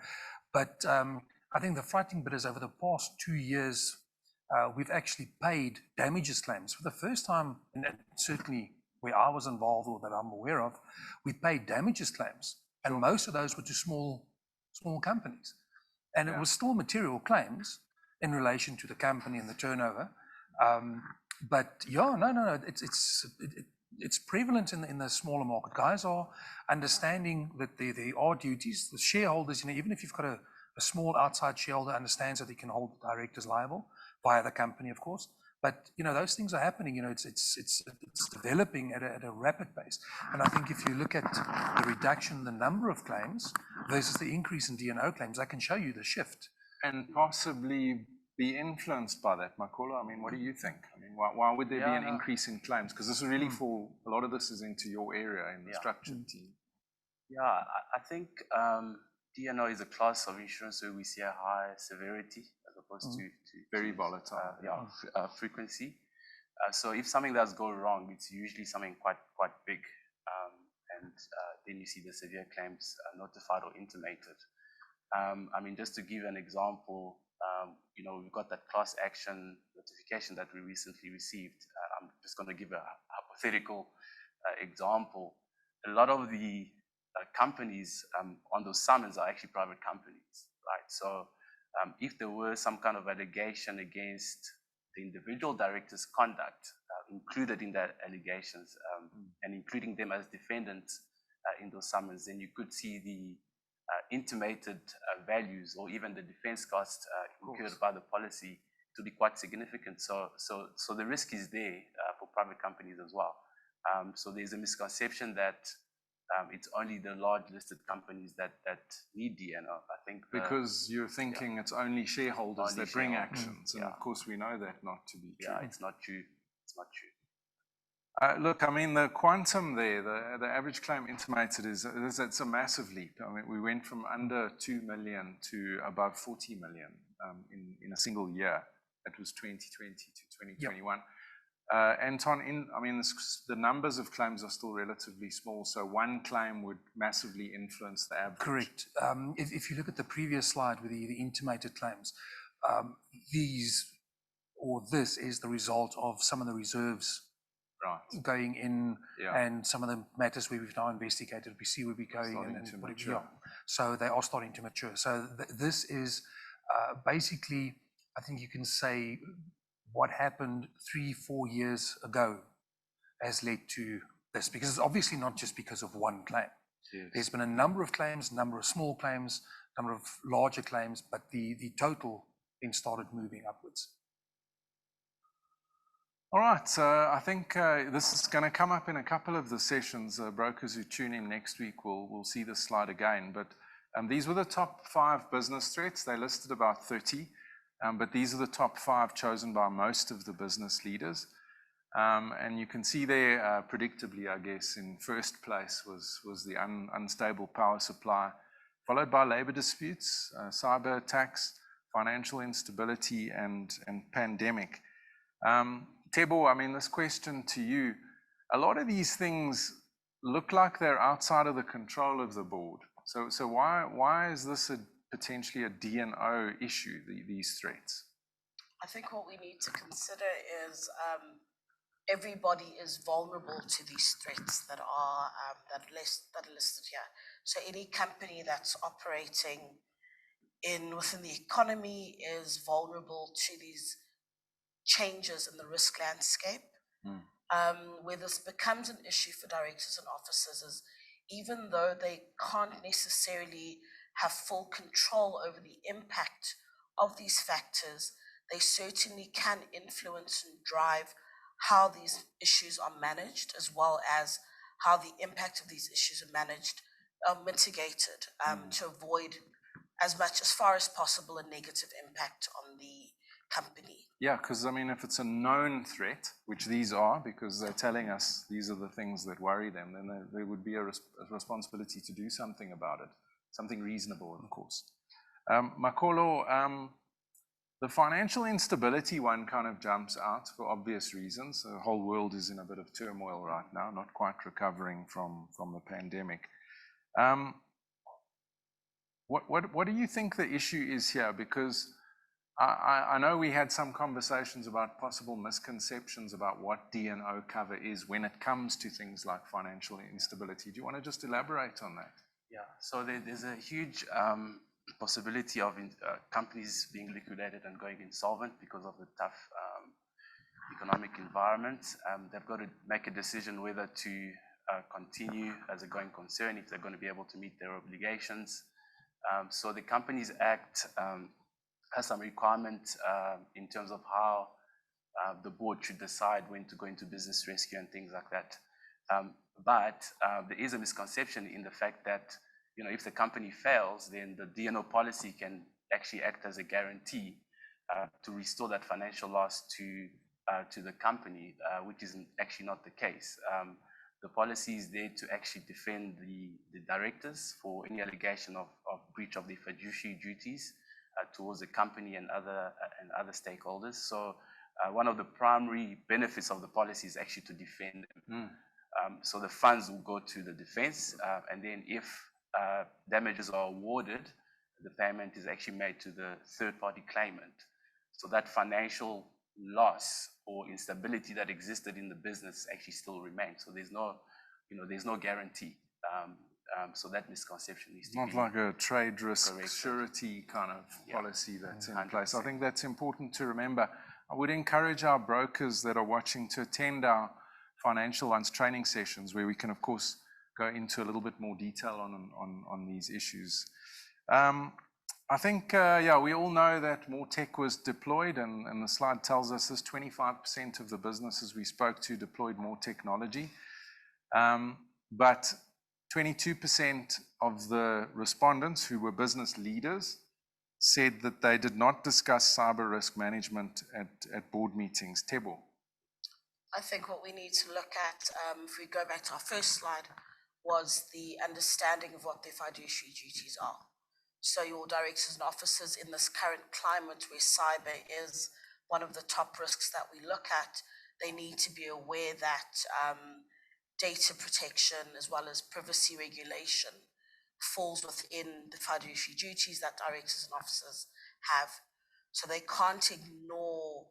But I think the frightening bit is over the past 2 years, we've actually paid damages claims. For the first time, and certainly where I was involved or that I'm aware of, we paid damages claims. And most of those were to small companies. And it was still material claims in relation to the company and the turnover. But yeah, no, it's prevalent in the smaller market. Guys are understanding that there are duties. The shareholders, even if you've got a small outside shareholder, understands that he can hold the directors liable via the company, of course. But those things are happening. It's developing at a rapid pace. And I think if you look at the reduction in the number of claims versus the increase in DNO claims, I can show you the shift. And possibly be influenced by that, Makolo? I mean, what do you think? I mean, why would there be an increase in claims? Because this is really for a lot of this is into your area in the structured team. Yeah, I think DNO is a class of insurance where we see a high severity as opposed to very volatile frequency. So if something does go wrong, it's usually something quite big, and then you see the severe claims notified or intimated. I mean, just to give an example, we've got that class action notification that we recently received. I'm just going to give a hypothetical example. A lot of the companies on those summons are actually private companies, right? So if there were some kind of allegation against the individual director's conduct included in that allegations and including them as defendants in those summons, then you could see the intimated values or even the defense costs incurred by the policy to be quite significant. So the risk is there for private companies as well. So there's a misconception that it's only the large listed companies that need DNO. I think because you're thinking it's only shareholders that bring actions, and of course we know that not to be true. Yeah, it's not true. It's not true. Look, I mean, the quantum there, the average claim intimated it's a massive leap. I mean, we went from under 2 million to above 40 million in a single year. That was 2020 to 2021. Anton, I mean, the numbers of claims are still relatively small, so one claim would massively influence the average. Correct. If you look at the previous slide with the intimated claims, this is the result of some of the reserves going in, and some of the matters where we've now investigated, we see where we're going and what it, so they are starting to mature. So this is basically, I think you can say, what happened 3-4 years ago has led to this, because it's obviously not just because of one claim. Yes. There's been a number of claims, number of small claims, number of larger claims, but the total then started moving upwards. All right, so I think this is going to come up in a couple of the sessions. Brokers who tune in next week will see this slide again. But these were the top 5 business threats. They listed about 30, but these are the top 5 chosen by most of the business leaders. And you can see there, predictably, I guess, in first place was the unstable power supply, followed by labor disputes, cyber attacks, financial instability, and pandemic. Tebo, I mean, this question to you, a lot of these things look like they're outside of the control of the board. So why is this potentially a DNO issue, these threats? I think what we need to consider is everybody is vulnerable to these threats that are listed here. So any company that's operating within the economy is vulnerable to these changes in the risk landscape. Where this becomes an issue for directors and officers is, even though they can't necessarily have full control over the impact of these factors, they certainly can influence and drive how these issues are managed, as well as how the impact of these issues are mitigated, to avoid as far as possible a negative impact on the company. Yeah, because I mean, if it's a known threat, which these are, because they're telling us these are the things that worry them, then there would be a responsibility to do something about it, something reasonable, of course. Makolo, the financial instability one kind of jumps out for obvious reasons. The whole world is in a bit of turmoil right now, not quite recovering from the pandemic. What do you think the issue is here? Because I know we had some conversations about possible misconceptions about what D&O cover is when it comes to things like financial instability. Do you want to just elaborate on that? Yeah, so there's a huge possibility of companies being liquidated and going insolvent because of the tough economic environment. They've got to make a decision whether to continue as a going concern, if they're going to be able to meet their obligations. So the Companies Act has some requirements in terms of how the board should decide when to go into business rescue and things like that. But there is a misconception in the fact that, you know, if the company fails, then the D&O policy can actually act as a guarantee to restore that financial loss to the company, which is actually not the case. The policy is there to actually defend the directors for any allegation of breach of their fiduciary duties towards the company and other stakeholders. So one of the primary benefits of the policy is actually to defend them. So the funds will go to the defense, and then if damages are awarded, the payment is actually made to the third-party claimant. So that financial loss or instability that existed in the business actually still remains. So there's no guarantee. So that misconception needs to be not like a trade risk corrected. Surety kind of policy that's in place. I think that's important to remember. I would encourage our brokers that are watching to attend our financial ones training sessions, where we can, of course, go into a little bit more detail on these issues. I think, we all know that more tech was deployed, and the slide tells us this 25% of the businesses we spoke to deployed more technology. But 22% of the respondents who were business leaders said that they did not discuss cyber risk management at board meetings. Tebo. I think what we need to look at, if we go back to our first slide, was the understanding of what their fiduciary duties are. So your directors and officers in this current climate where cyber is one of the top risks that we look at, they need to be aware that data protection as well as privacy regulation falls within the fiduciary duties that directors and officers have. So they can't ignore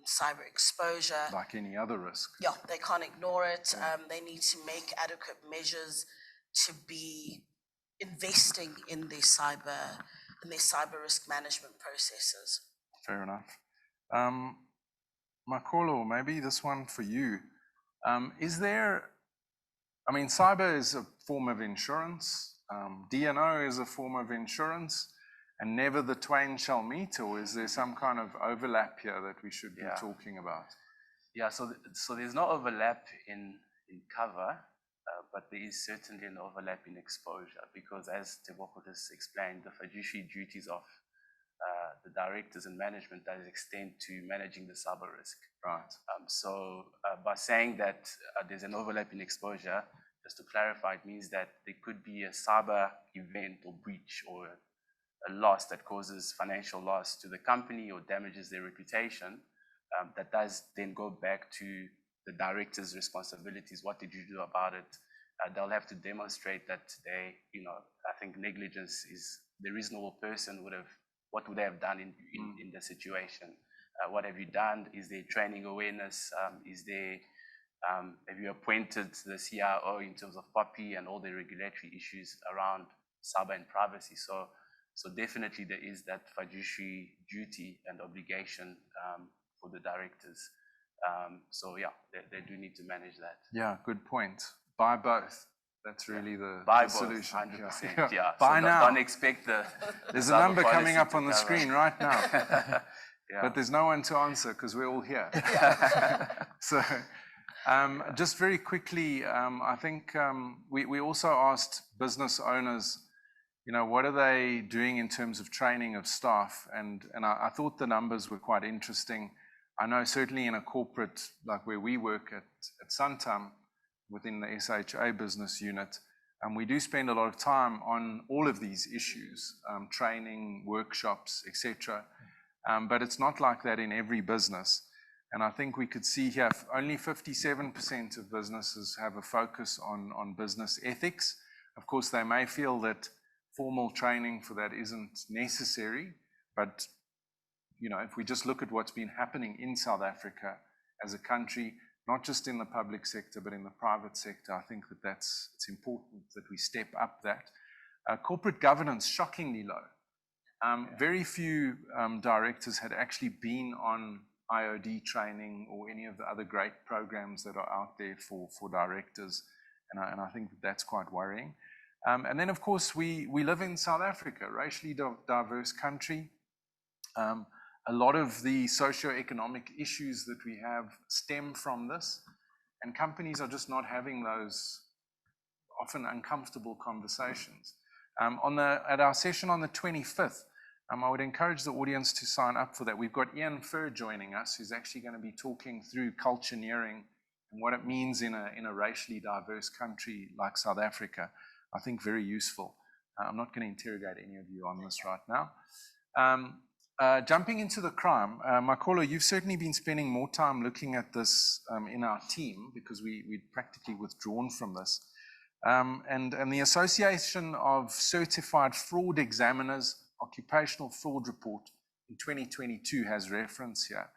cyber exposure. Like any other risk. Yeah, they can't ignore it. They need to make adequate measures to be investing in their cyber risk management processes. Fair enough. Makolo, maybe this one for you. Cyber is a form of insurance. D&O is a form of insurance, and never the twain shall meet, or is there some kind of overlap here that we should be talking about? Yeah, so there's no overlap in cover, but there is certainly an overlap in exposure, because as Tebogo just explained, the fiduciary duties of the directors and management does extend to managing the cyber risk. Right. So by saying that there's an overlap in exposure, just to clarify, it means that there could be a cyber event or breach or a loss that causes financial loss to the company or damages their reputation. That does then go back to the director's responsibilities. What did you do about it? They'll have to demonstrate that they, I think negligence is the reasonable person what would they have done in the situation? What have you done? Is there training awareness? Have you appointed the CIO in terms of POPI and all the regulatory issues around cyber and privacy? So definitely there is that fiduciary duty and obligation for the directors. They do need to manage that. Yeah, good point. Buy both. That's really the solution. 100%. Yeah. Buy so now. Don't expect There's a number coming up on the cover. screen right now. But there's no one to answer because we're all here. So just very quickly, I think we also asked business owners what are they doing in terms of training of staff? And I thought the numbers were quite interesting. I know certainly in a corporate like where we work at Santam, within the SHA business unit, we do spend a lot of time on all of these issues, training, workshops, etc. But it's not like that in every business. And I think we could see here only 57% of businesses have a focus on business ethics. Of course, they may feel that formal training for that isn't necessary, but if we just look at what's been happening in South Africa as a country, not just in the public sector, but in the private sector, I think that it's important that we step up that. Corporate governance, shockingly low. Very few directors had actually been on IOD training or any of the other great programs that are out there for directors, and I think that's quite worrying. And then, of course, we live in South Africa, racially diverse country. A lot of the socio-economic issues that we have stem from this, and companies are just not having those often uncomfortable conversations. At our session on the 25th, I would encourage the audience to sign up for that. We've got Ian Furr joining us, who's actually going to be talking through cultureneering and what it means in a racially diverse country like South Africa. I think very useful. I'm not going to interrogate any of you on this right now. Jumping into the crime, Makolo, you've certainly been spending more time looking at this in our team because we'd practically withdrawn from this. And the Association of Certified Fraud Examiners Occupational Fraud Report in 2022 has reference here.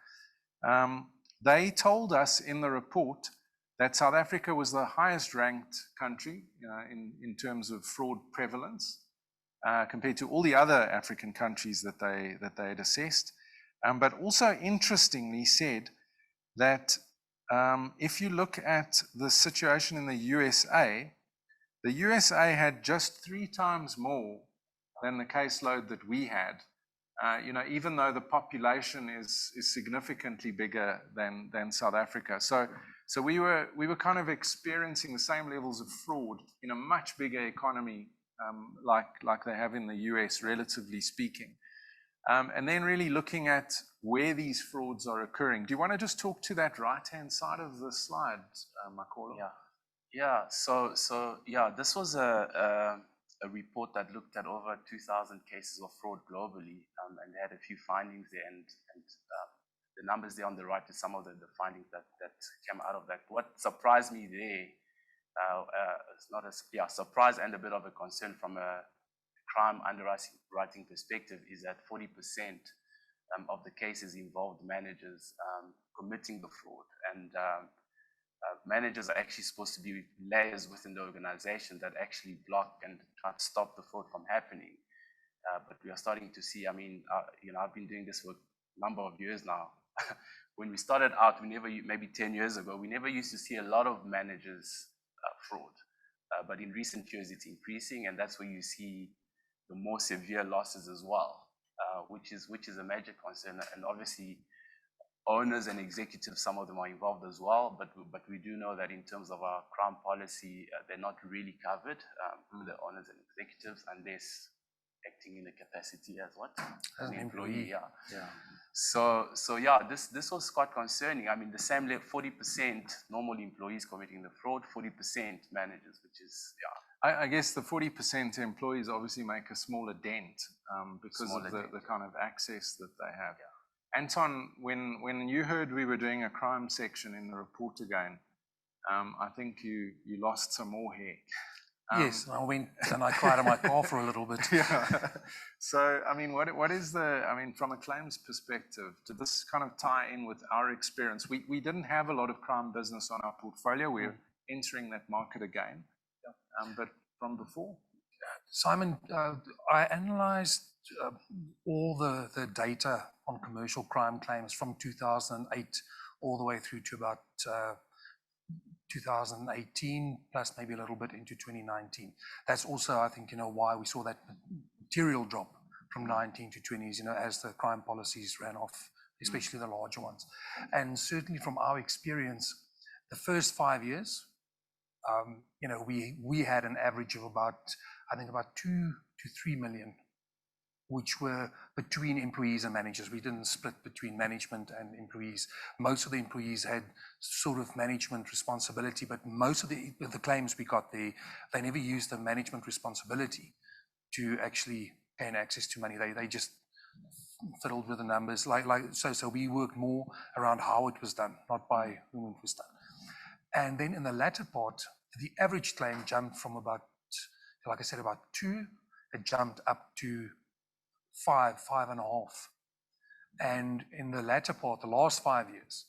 They told us in the report that South Africa was the highest ranked country in terms of fraud prevalence compared to all the other African countries that they had assessed. But also interestingly said that if you look at the situation in the USA had just 3 times more than the caseload that we had, even though the population is significantly bigger than South Africa. So we were kind of experiencing the same levels of fraud in a much bigger economy like they have in the US, relatively speaking. And then really looking at where these frauds are occurring. Do you want to just talk to that right-hand side of the slide, Makolo? So this was a report that looked at over 2,000 cases of fraud globally, and they had a few findings there, and the numbers there on the right is some of the findings that came out of that. What surprised me there, it's not a surprise and a bit of a concern from a crime underwriting perspective, is that 40% of the cases involved managers committing the fraud, and managers are actually supposed to be layers within the organization that actually block and try to stop the fraud from happening. But we are starting to see, I've been doing this for a number of years now. When we started out, maybe 10 years ago, we never used to see a lot of managers fraud. But in recent years, it's increasing, and that's where you see the more severe losses as well, which is a major concern. And obviously, owners and executives, some of them are involved as well, but we do know that in terms of our crime policy, they're not really covered, the owners and executives, unless acting in a capacity as what? As an employee. Yeah. So this was quite concerning. The same level, 40% normal employees committing the fraud, 40% managers, which is, I guess the 40% employees obviously make a smaller dent because of the kind of access that they have. Yeah. Anton, when you heard we were doing a crime section in the report again, I think you lost some more hair. Yes, I went and I cried in my car for a little bit. Yeah. So, what is from a claims perspective, did this kind of tie in with our experience? We didn't have a lot of crime business on our portfolio. We're entering that market again. But from before? Simon, I analyzed all the data on commercial crime claims from 2008 all the way through to about 2018, plus maybe a little bit into 2019. That's also, I think, why we saw that material drop from 19 to 20s, as the crime policies ran off, especially the larger ones. And certainly from our experience, the first 5 years, we had an average of about I think about 2 to 3 million, which were between employees and managers. We didn't split between management and employees. Most of the employees had sort of management responsibility, but most of the claims we got there, they never used the management responsibility to actually gain access to money. They just fiddled with the numbers. So we worked more around how it was done, not by whom it was done. And then in the latter part, the average claim jumped from about, like I said, about 2, it jumped up to 5, 5.5. And in the latter part, the last 5 years,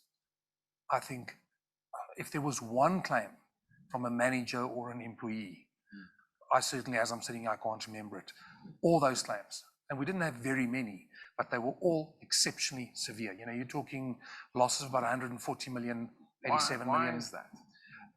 I think if there was one claim from a manager or an employee, I certainly, as I'm sitting here, I can't remember it. All those claims, and we didn't have very many, but they were all exceptionally severe. You know, you're talking losses of about 140 million, 87 million. Why is that?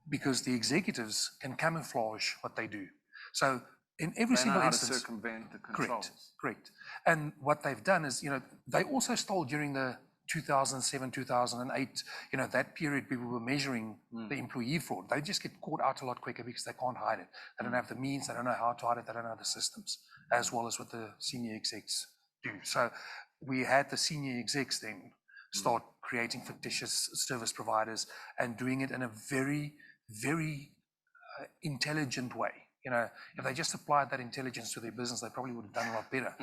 Because the executives can camouflage what they do. So in every They know single how to instance, circumvent the controls. correct. And what they've done is, you know, they also stole during the 2007, 2008, you know, that period people were measuring the employee fraud. They just get caught out a lot quicker because they can't hide it. They don't have the means, they don't know how to hide it, they don't know the systems, as well as what the senior execs do. So we had the senior execs then start creating fictitious service providers and doing it in a very, very intelligent way. You know, if they just applied that intelligence to their business, they probably would have done a lot better.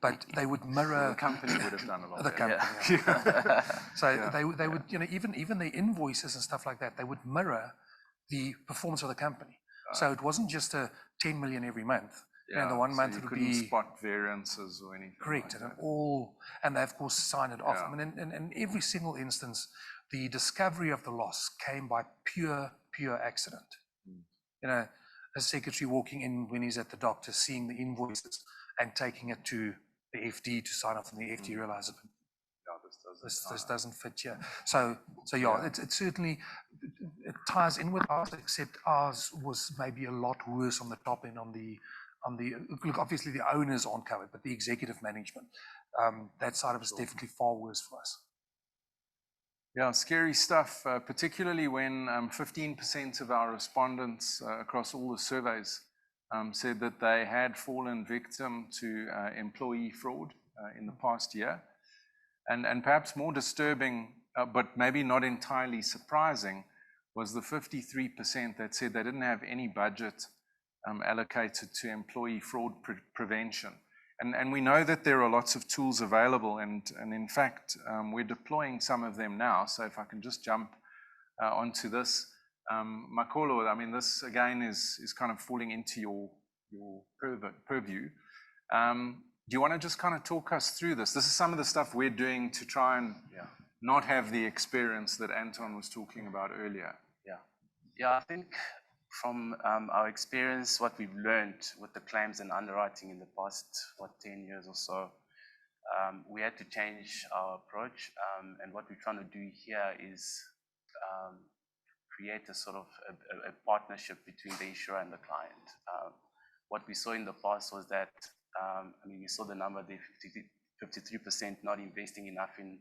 But they would mirror The company would have done a lot the better. company. Yeah. So they would, you know, even the invoices and stuff like that, they would mirror the performance of the company. So it wasn't just a 10 million every month. You know, the 1 month so you would couldn't be spot variances or anything. correct, like and that. and they of course sign it off. Yeah. I mean, in every single instance, the discovery of the loss came by pure accident. You know, a secretary walking in when he's at the doctor, seeing the invoices and taking it to the FD to sign off, and the FD realizes this doesn't fit here. So yeah, it certainly ties in with ours, except ours was maybe a lot worse on the top end. Look, obviously the owners aren't covered, but the executive management, that side of it is definitely far worse for us. Yeah, scary stuff, particularly when 15% of our respondents across all the surveys said that they had fallen victim to employee fraud in the past year. And perhaps more disturbing, but maybe not entirely surprising, was the 53% that said they didn't have any budget allocated to employee fraud prevention. And we know that there are lots of tools available, and in fact, we're deploying some of them now. So if I can just jump onto this, Makolo, I mean, this again is kind of falling into your purview. Do you want to just kind of talk us through this? This is some of the stuff we're doing to try and not have the experience that Anton was talking about earlier. Yeah, I think from our experience, what we've learned with the claims and underwriting in the past, 10 years or so, we had to change our approach. And what we're trying to do here is create a sort of a partnership between the insurer and the client. What we saw in the past was that, I mean, we saw the number there, 53% not investing enough in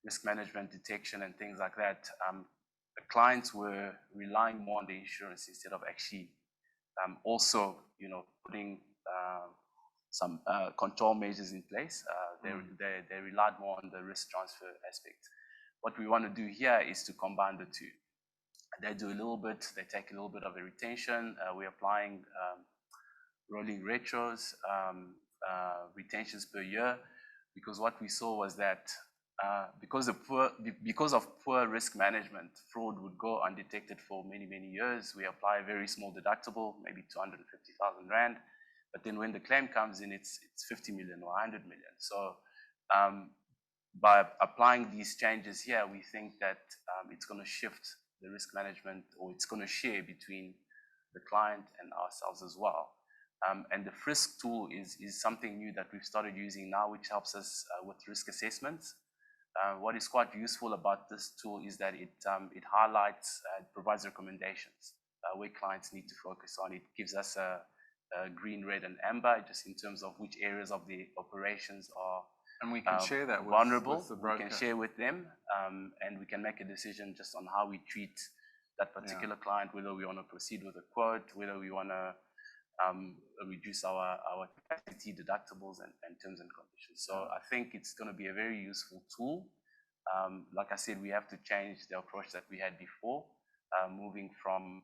risk management detection and things like that. The clients were relying more on the insurance instead of actually also, you know, putting some control measures in place. They relied more on the risk transfer aspect. What we want to do here is to combine the two. They do a little bit, they take a little bit of a retention. We're applying rolling retros, retentions per year, because what we saw was that because of poor risk management, fraud would go undetected for many years. We apply a very small deductible, maybe 250,000 Rand, but then when the claim comes in, it's 50 million or 100 million. So by applying these changes here, we think that it's going to shift the risk management, or it's going to share between the client and ourselves as well. And the Frisk tool is something new that we've started using now, which helps us with risk assessments. What is quite useful about this tool is that it highlights, provides recommendations where clients need to focus on. It gives us a green, red, and amber, just in terms of which areas of the operations are and we can share that vulnerable. with the broker. We can share with them, and we can make a decision just on how we treat that particular client, whether we want to proceed with a quote, whether we want to reduce our capacity deductibles and terms and conditions. So I think it's going to be a very useful tool. Like I said, we have to change the approach that we had before, moving from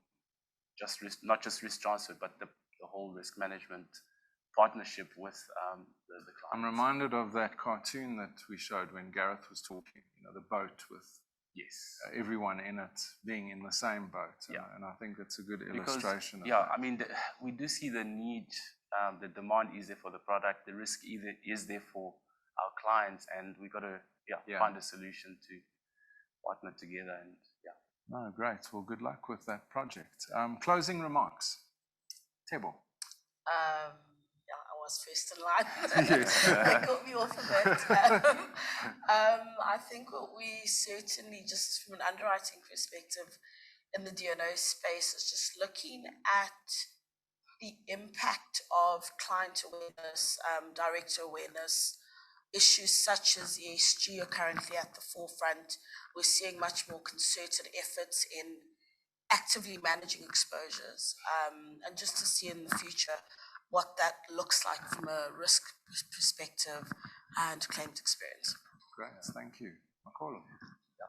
just risk, not just risk transfer, but the whole risk management partnership with the client. I'm reminded of that cartoon that we showed when Gareth was talking, the boat with everyone in it being in the same boat. And I think that's a good illustration of that. I mean, we do see the need, the demand is there for the product, the risk is there for our clients, and we've got to find a solution to partner together. And No, great. Well, good luck with that project. Closing remarks. Tebo. I was first in line. They got me off a bit. I think what we certainly, just from an underwriting perspective in the D&O space, is just looking at the impact of client awareness, director awareness. Issues such as ESG are currently at the forefront. We're seeing much more concerted efforts in actively managing exposures, and just to see in the future what that looks like from a risk perspective and claims experience. Great, thank you. Makolo.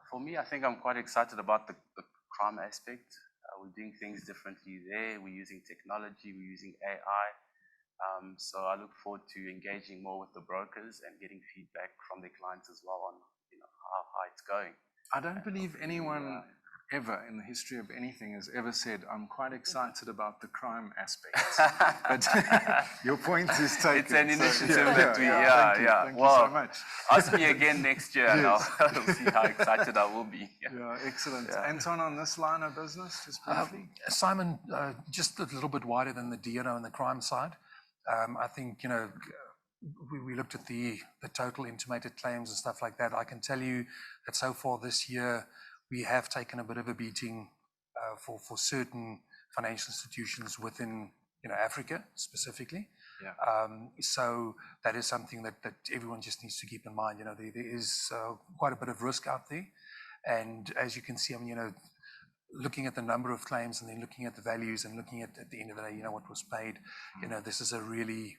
For me, I think I'm quite excited about the crime aspect. We're doing things differently there. We're using technology, we're using AI. So I look forward to engaging more with the brokers and getting feedback from their clients as well on how it's going. I don't believe anyone ever in the history of anything has ever said, I'm quite excited about the crime aspect. But your point is taken. It's an initiative Thank you so much. Ask me again next year and I'll see how excited I will be. Excellent. Anton, on this line of business, just briefly? Simon, just a little bit wider than the D&O and the crime side. I think, we looked at the total intimated claims and stuff like that. I can tell you that so far this year, we have taken a bit of a beating for certain financial institutions within Africa specifically. So that is something that everyone just needs to keep in mind. There is quite a bit of risk out there. And as you can see, looking at the number of claims and then looking at the values and looking at the end of the day, what was paid, this is a really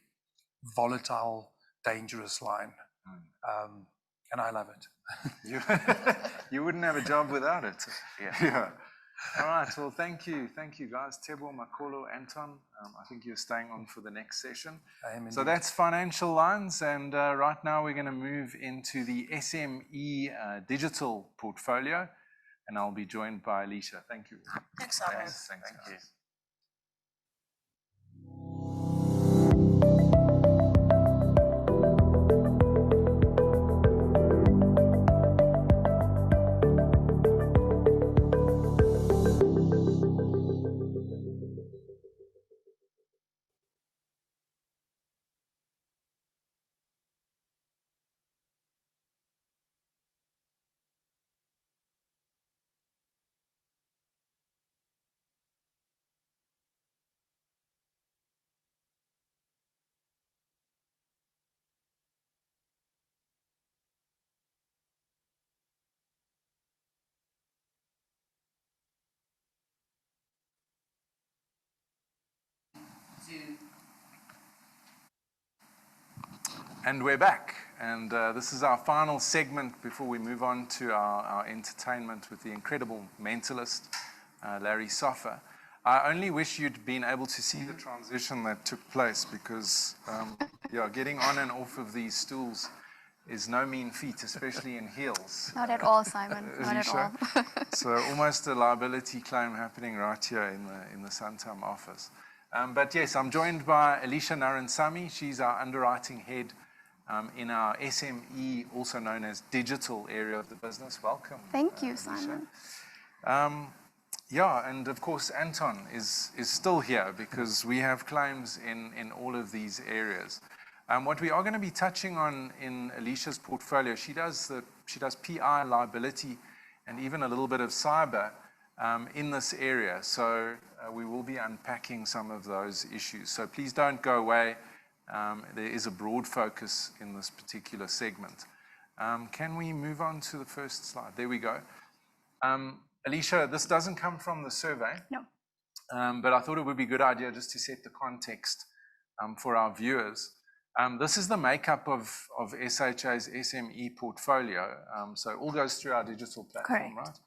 volatile, dangerous line. And I love it. You wouldn't have a job without it. All right, well, thank you guys. Tebo, Makolo, Anton, I think you're staying on for the next session. So that's financial lines, and right now we're going to move into the SME digital portfolio, and I'll be joined by Alicia. Thank you. Thanks, Simon. Thank you. And we're back, and this is our final segment before we move on to our entertainment with the incredible mentalist, Larry Soffer. I only wish you'd been able to see the transition that took place, because getting on and off of these stools is no mean feat, especially in heels. Not at all, Simon, not at all. So almost a liability claim happening right here in the Santam office. But yes, I'm joined by Alicia Naransamy. She's our underwriting head in our SME, also known as digital area of the business. Welcome. Thank you, Alicia. Simon. And of course, Anton is still here because we have claims in all of these areas. What we are going to be touching on in Alicia's portfolio, she does PI, liability, and even a little bit of cyber in this area. So we will be unpacking some of those issues. So please don't go away. There is a broad focus in this particular segment. Can we move on to the first slide? There we go. Alicia, this doesn't come from the survey. No. But I thought it would be a good idea just to set the context for our viewers. This is the makeup of SHA's SME portfolio. So it all goes through our digital platform, Correct.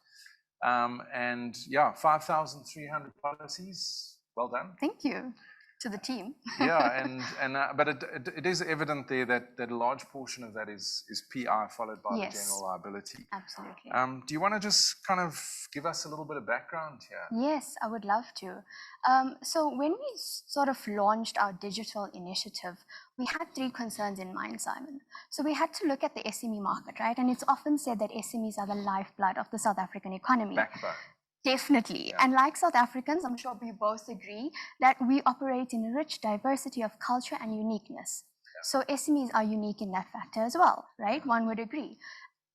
right? And yeah, 5,300 policies. Well done. Thank you to the team. Yeah, but it is evident there that a large portion of that is PI followed by the Yes. general liability. Absolutely. Do you want to just kind of give us a little bit of background here? Yes, I would love to. So when we sort of launched our digital initiative, we had three concerns in mind, Simon. So we had to look at the SME market, right? And it's often said that SMEs are the lifeblood of the South African economy. Backbone. Definitely. And like South Africans, I'm sure we both agree that we operate in a rich diversity of culture and uniqueness. So SMEs are unique in that factor as well, right? One would agree.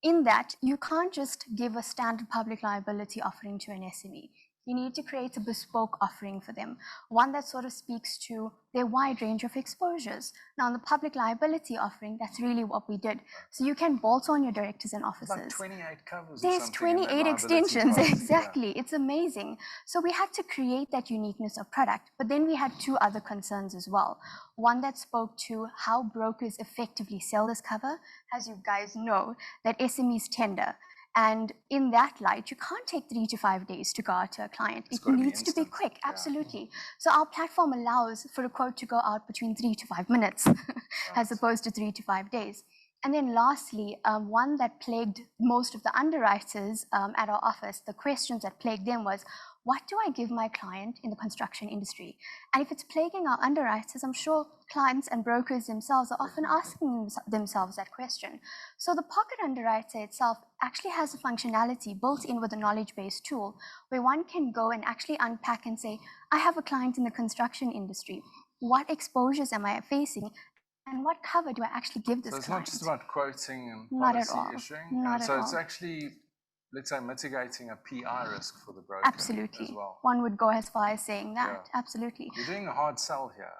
In that, you can't just give a standard public liability offering to an SME. You need to create a bespoke offering for them, one that sort of speaks to their wide range of exposures. Now, in the public liability offering, that's really what we did. So you can bolt on your directors and officers. Like 28 covers. There's 28 extensions, exactly. It's amazing. So we had to create that uniqueness of product, but then we had two other concerns as well. One that spoke to how brokers effectively sell this cover. As you guys know, that SMEs tender. And in that light, you can't take 3 to 5 days to go out to a client. It needs to be quick, absolutely. So our platform allows for a quote to go out between 3 to 5 minutes, as opposed to 3 to 5 days. And then lastly, one that plagued most of the underwriters at our office, the questions that plagued them was, what do I give my client in the construction industry? And if it's plaguing our underwriters, I'm sure clients and brokers themselves are often asking themselves that question. So the pocket underwriter itself actually has a functionality built in with a knowledge-based tool where one can go and actually unpack and say, I have a client in the construction industry. What exposures am I facing? And what cover do I actually give this client? So it's not just about quoting and Not at policy all. issuing. Not at so all. it's actually, let's say, mitigating a PI risk for the broker Absolutely. as well. One would go as far as saying that. Yeah. Absolutely. You're doing a hard sell here.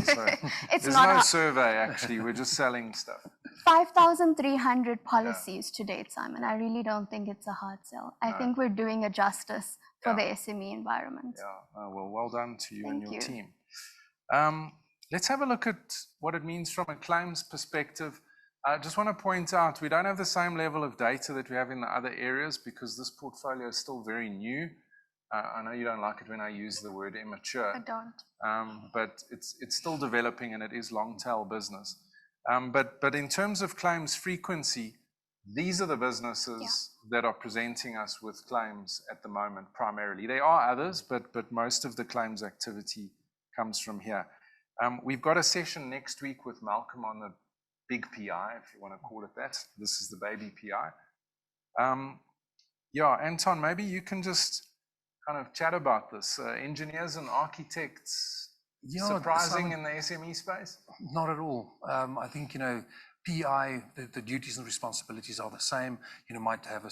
So It's there's not no a- survey, actually. We're just selling stuff. 5,300 policies to date, Simon. I really don't think it's a hard sell. I No. think we're doing a justice for Yeah. the SME environment. Yeah, well done to you and Thank your you. team. Let's have a look at what it means from a claims perspective. I just want to point out, we don't have the same level of data that we have in the other areas because this portfolio is still very new. I know you don't like it when I use the word immature. I don't. But it's still developing and it is long tail business. But in terms of claims frequency, these are the businesses that are presenting us with claims at the moment primarily. There are others, but most of the claims activity comes from here. We've got a session next week with Malcolm on the big PI, if you want to call it that. This is the baby PI. Anton, maybe you can just kind of chat about this. Engineers and architects, surprising in the SME space? Not at all. I think, PI, the duties and responsibilities are the same. Might have a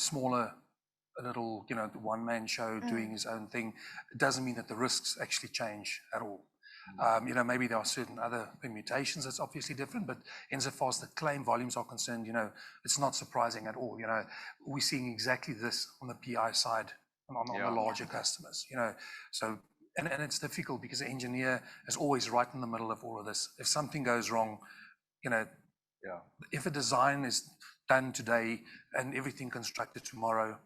little, one-man show doing his own thing. It doesn't mean that the risks actually change at all. Maybe there are certain other permutations that's obviously different, but insofar as the claim volumes are concerned, it's not surprising at all. We're seeing exactly this on the PI side on the larger customers, So, and it's difficult because the engineer is always right in the middle of all of this. If something goes wrong, if a design is done today and everything constructed tomorrow,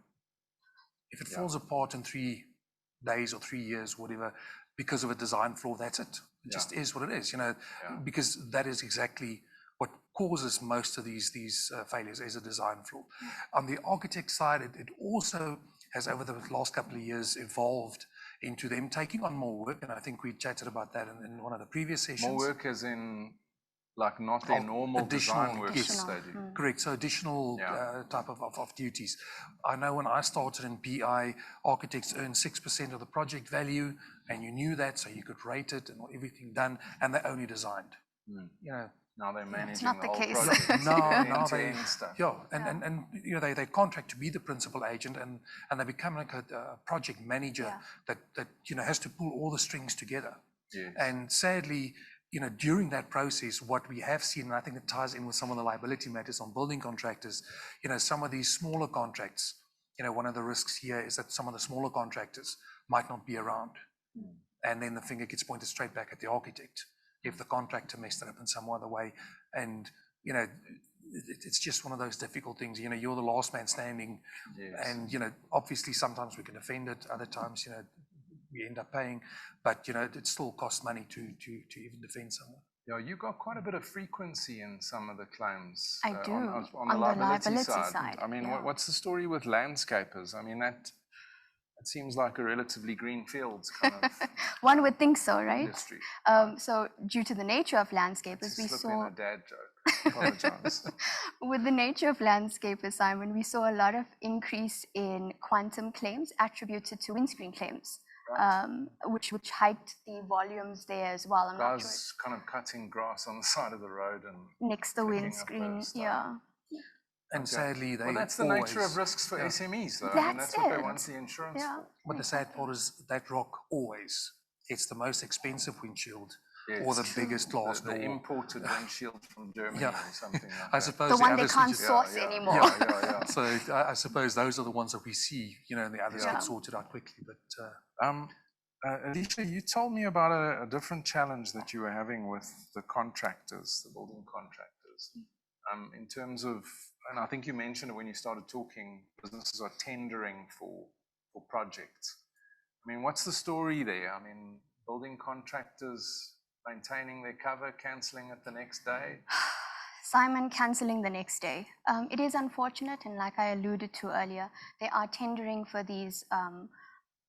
if it falls apart in 3 days or 3 years, whatever, because of a design flaw, that's it. It just is what it is, because that is exactly what causes most of these failures is a design flaw. On the architect side, it also has over the last couple of years evolved into them taking on more work, and I think we chatted about that in one of the previous sessions. More work as in, like, not their normal design work yes, they do. Correct. So additional type of duties. I know when I started in PI, architects earned 6% of the project value, and you knew that, so you could rate it and everything done, and they only designed. Now they're managing not the the whole case. project. Now they, end-to-end stuff. and they contract to be the principal agent, and they become like a project manager that has to pull all the strings together. Yes. And sadly, during that process, what we have seen, and I think it ties in with some of the liability matters on building contractors, some of these smaller contracts, one of the risks here is that some of the smaller contractors might not be around. And then the finger gets pointed straight back at the architect if the contractor messed it up in some other way. And, you know, it's just one of those difficult things. You know, you're the last man standing. Yes. And, you know, obviously sometimes we can defend it. Other times, you know, we end up paying. But, you know, it still costs money to even defend someone. Yeah, you got quite a bit of frequency in some of the claims. I do. On the liability side. I mean, what's the story with landscapers? I mean, it seems like a relatively green fields kind of One would think so, right? industry. So due to the nature of landscapers, we saw a dad joke. Apologize. with the nature of landscapers, Simon, we saw a lot of increase in quantum claims attributed to windscreen claims. Which hiked the volumes there as well. I'm not sure. Kind of cutting grass on the side of the road and next the windscreen, yeah. And sadly, that's the nature of risks for SMEs, though. That's what they want the insurance for. But the sad part is that rock always gets the most expensive windshield or the biggest glass door. The imported windshield from Germany or something like that. I suppose the one they can't source anymore. So I suppose those are the ones that we see, you know, and the others get sorted out quickly. But Alicia, you told me about a different challenge that you were having with the contractors, the building contractors, in terms of, and I think you mentioned it when you started talking, businesses are tendering for projects. I mean, what's the story there? I mean, building contractors maintaining their cover, cancelling it the next day? Simon, cancelling the next day. It is unfortunate, and like I alluded to earlier, they are tendering for these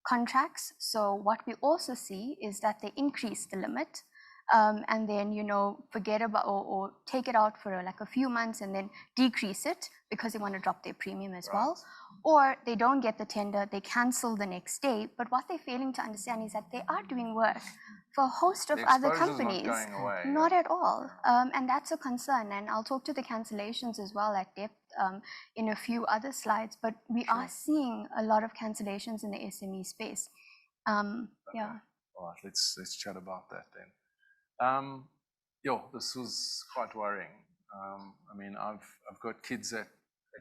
contracts. So what we also see is that they increase the limit and then, you know, forget about or take it out for like a few months and then decrease it because they want to drop their premium as well. Or they don't get the tender, they cancel the next day. But what they're failing to understand is that they are doing work for a host of other companies. Not going away, not at all. And that's a concern. And I'll talk to the cancellations as well at depth in a few other slides. But we are seeing a lot of cancellations in the SME space. Yeah. All right, let's chat about that then. This was quite worrying. I mean, I've got kids at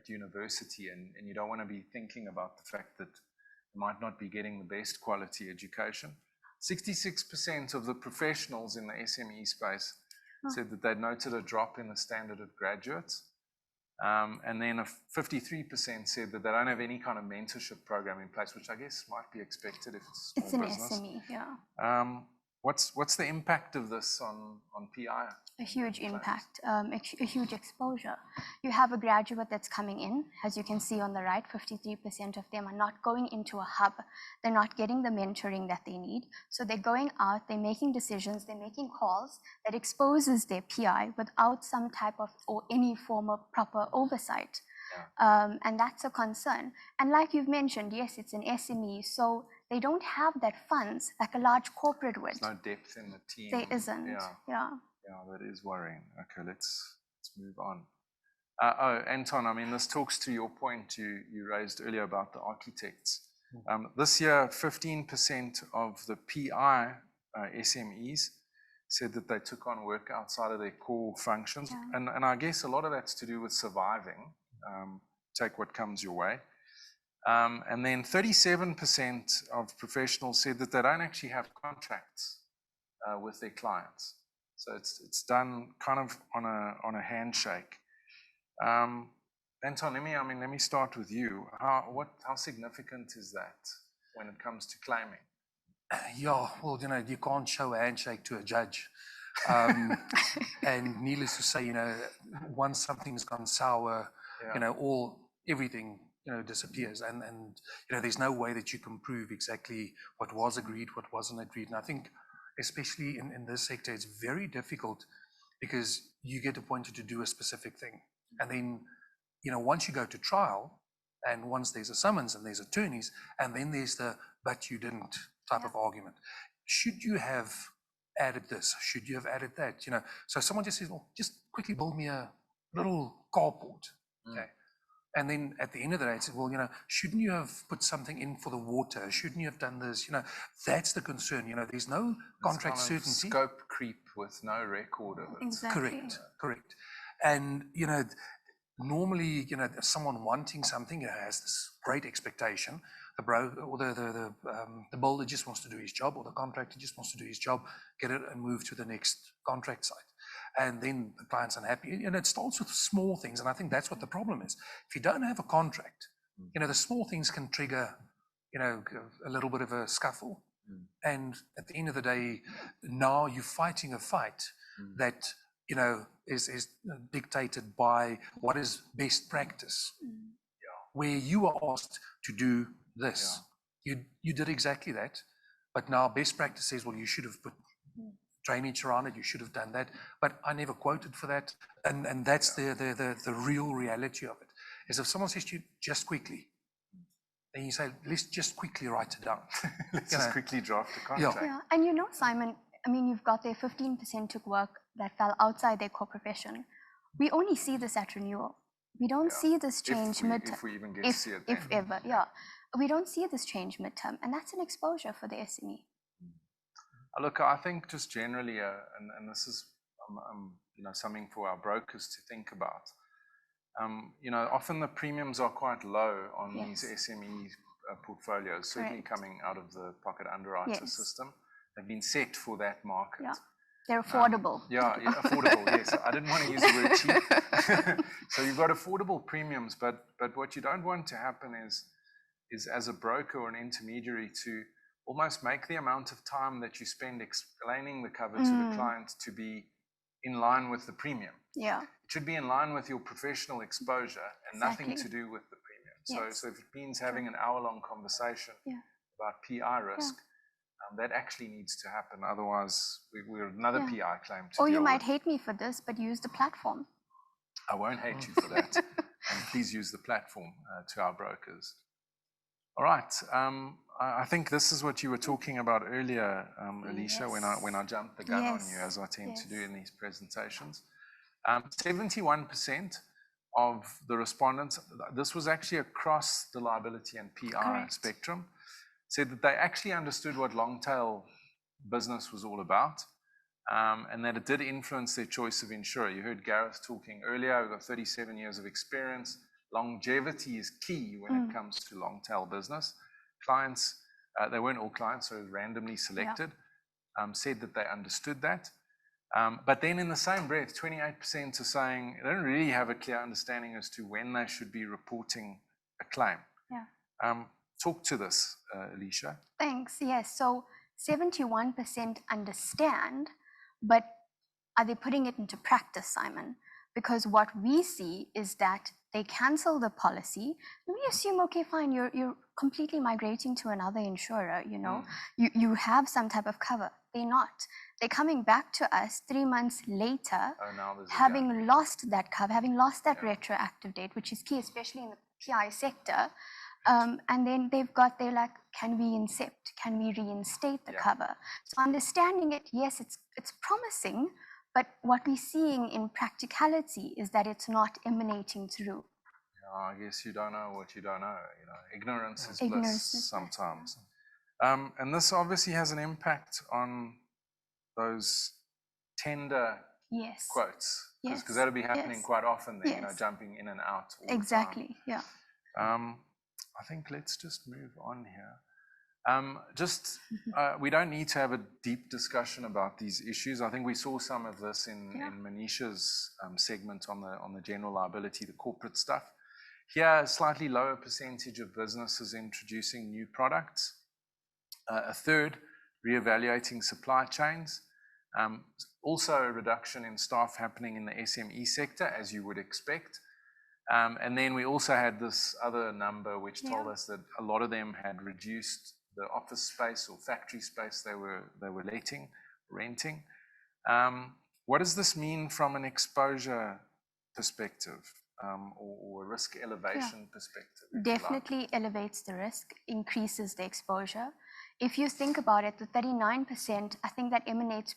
university, and you don't want to be thinking about the fact that you might not be getting the best quality education. 66% of the professionals in the SME space said that they'd noted a drop in the standard of graduates. And then 53% said that they don't have any kind of mentorship program in place, which I guess might be expected if it's a small business. It's an SME, What's the impact of this on PI? A huge impact, a huge exposure. You have a graduate that's coming in, as you can see on the right, 53% of them are not going into a hub. They're not getting the mentoring that they need. So they're going out, they're making decisions, they're making calls that exposes their PI without some type of or any form of proper oversight. And that's a concern. And like you've mentioned, yes, it's an SME, so they don't have that funds like a large corporate would. There's no depth in the team. There isn't, Yeah, that is worrying. Okay, let's move on. Anton, I mean, this talks to your point you raised earlier about the architects. This year, 15% of the PI SMEs said that they took on work outside of their core functions. And I guess a lot of that's to do with surviving. Take what comes your way. And then 37% of professionals said that they don't actually have contracts with their clients. So it's done kind of on a handshake. Anton, let me start with you. How significant is that when it comes to claiming? Yeah, well, you can't show a handshake to a judge. And needless to say, once something's gone sour, everything disappears, and there's no way that you can prove exactly what was agreed, what wasn't agreed. And I think especially in this sector, it's very difficult because you get appointed to do a specific thing, and then once you go to trial, and once there's a summons and there's attorneys, and then there's the "but you didn't" type of argument. Should you have added this? Should you have added that? So someone just says, well, just quickly build me a little carport. Okay. And then at the end of the day, it's, well, shouldn't you have put something in for the water? Shouldn't you have done this? That's the concern. There's no contract certainty. Scope creep with no record of it. Exactly. Correct. And, normally, someone wanting something has this great expectation. broker or the builder just wants to do his job, or the contractor just wants to do his job, get it and move to the next contract site. And then the client's unhappy. And it starts with small things. And I think that's what the problem is. If you don't have a contract, the small things can trigger, a little bit of a scuffle. And at the end of the day, now you're fighting a fight that, is dictated by what is best practice. Where you are asked to do this. You did exactly that. But now best practice says, well, you should have put drainage around it, you should have done that, but I never quoted for that, and that's the real reality of it. Is if someone says to you, just quickly, then you say, let's just quickly write it down. Let's just quickly draft a contract. Yeah, and Simon, I mean, you've got their 15% took work that fell outside their core profession. We only see this at renewal. We don't see this change midterm. If we even get to see it then. If ever, yeah. We don't see this change midterm, and that's an exposure for the SME. Look, I think just generally, and this is something for our brokers to think about. Often the premiums are quite low on these SME portfolios, certainly coming out of the pocket underwriter system. They've been set for that market. Yeah. They're affordable. Affordable, yes. I didn't want to use the word cheap. So you've got affordable premiums, but what you don't want to happen is as a broker or an intermediary to almost make the amount of time that you spend explaining the cover to the client to be in line with the premium. Yeah. It should be in line with your professional exposure and nothing to do with the premium. So if it means having an hour-long conversation about PI risk, that actually needs to happen. Otherwise, we're another PI claim to deal with. You might hate me for this, but use the platform. I won't hate you for that. And please use the platform to our brokers. All right. I think this is what you were talking about earlier, Alicia, when I jumped the gun on you, as I tend to do in these presentations. 71% of the respondents, this was actually across the liability and PI spectrum, said that they actually understood what long tail business was all about, and that it did influence their choice of insurer. You heard Gareth talking earlier, we've got 37 years of experience. Longevity is key when it comes to long tail business. Clients, they weren't all clients, so it was randomly selected, said that they understood that. But then in the same breath, 28% are saying they don't really have a clear understanding as to when they should be reporting a claim. Talk to this, Alicia. Thanks. Yes. So 71% understand, but are they putting it into practice, Simon? Because what we see is that they cancel the policy. And we assume, okay, fine, you're completely migrating to another insurer, you have some type of cover. They're not. They're coming back to us 3 months later, having lost that cover, having lost that retroactive date, which is key, especially in the PI sector. And then they're like, can we incept? Can we reinstate the cover? So understanding it, yes, it's promising, but what we're seeing in practicality is that it's not emanating through. I guess you don't know what you don't know. Ignorance is bliss sometimes. And this obviously has an impact on those tender quotes, because that'll be happening quite often then, jumping in and out all the time. I think let's just move on here. We don't need to have a deep discussion about these issues. I think we saw some of this in Manisha's segment on the general liability, the corporate stuff. Here, a slightly lower percentage of businesses introducing new products. A third, reevaluating supply chains. Also a reduction in staff happening in the SME sector, as you would expect. And then we also had this other number which told us that a lot of them had reduced the office space or factory space they were renting. What does this mean from an exposure perspective or a risk elevation perspective? Definitely elevates the risk, increases the exposure. If you think about it, the 39%, I think that emanates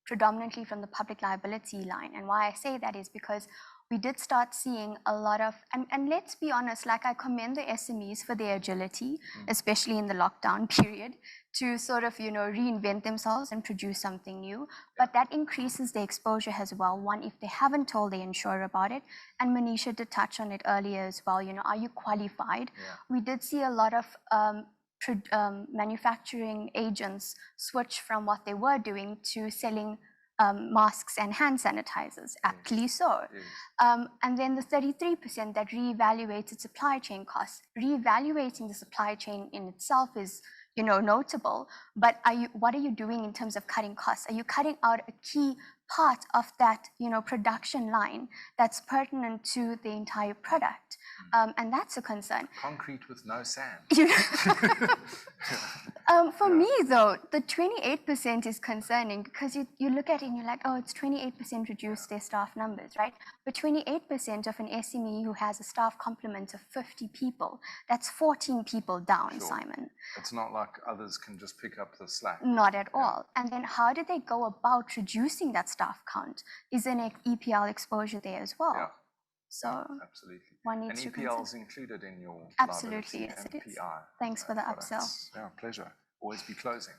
predominantly from the public liability line. And why I say that is because we did start seeing a lot of, and let's be honest, like I commend the SMEs for their agility, especially in the lockdown period, to sort of, reinvent themselves and produce something new. But that increases the exposure as well. One, if they haven't told the insurer about it, and Manisha did touch on it earlier as well, are you qualified? We did see a lot of manufacturing agents switch from what they were doing to selling masks and hand sanitizers, aptly so. And then the 33% that reevaluated supply chain costs. Reevaluating the supply chain in itself is, notable, but what are you doing in terms of cutting costs? Are you cutting out a key part of that, production line that's pertinent to the entire product? And that's a concern. Concrete with no sand. For me, though, the 28% is concerning because you look at it and you're like, oh, it's 28% reduced their staff numbers, right? But 28% of an SME who has a staff complement of 50 people, that's 14 people down, Simon. It's not like others can just pick up the slack. Not at all. And then how do they go about reducing that staff count? Is an EPL exposure there as well? Yeah. So absolutely. one needs and to EPL is consider. included in your Absolutely, liability yes, and it is. PI. Thanks for the products. upsell. Yeah, pleasure. Always be closing.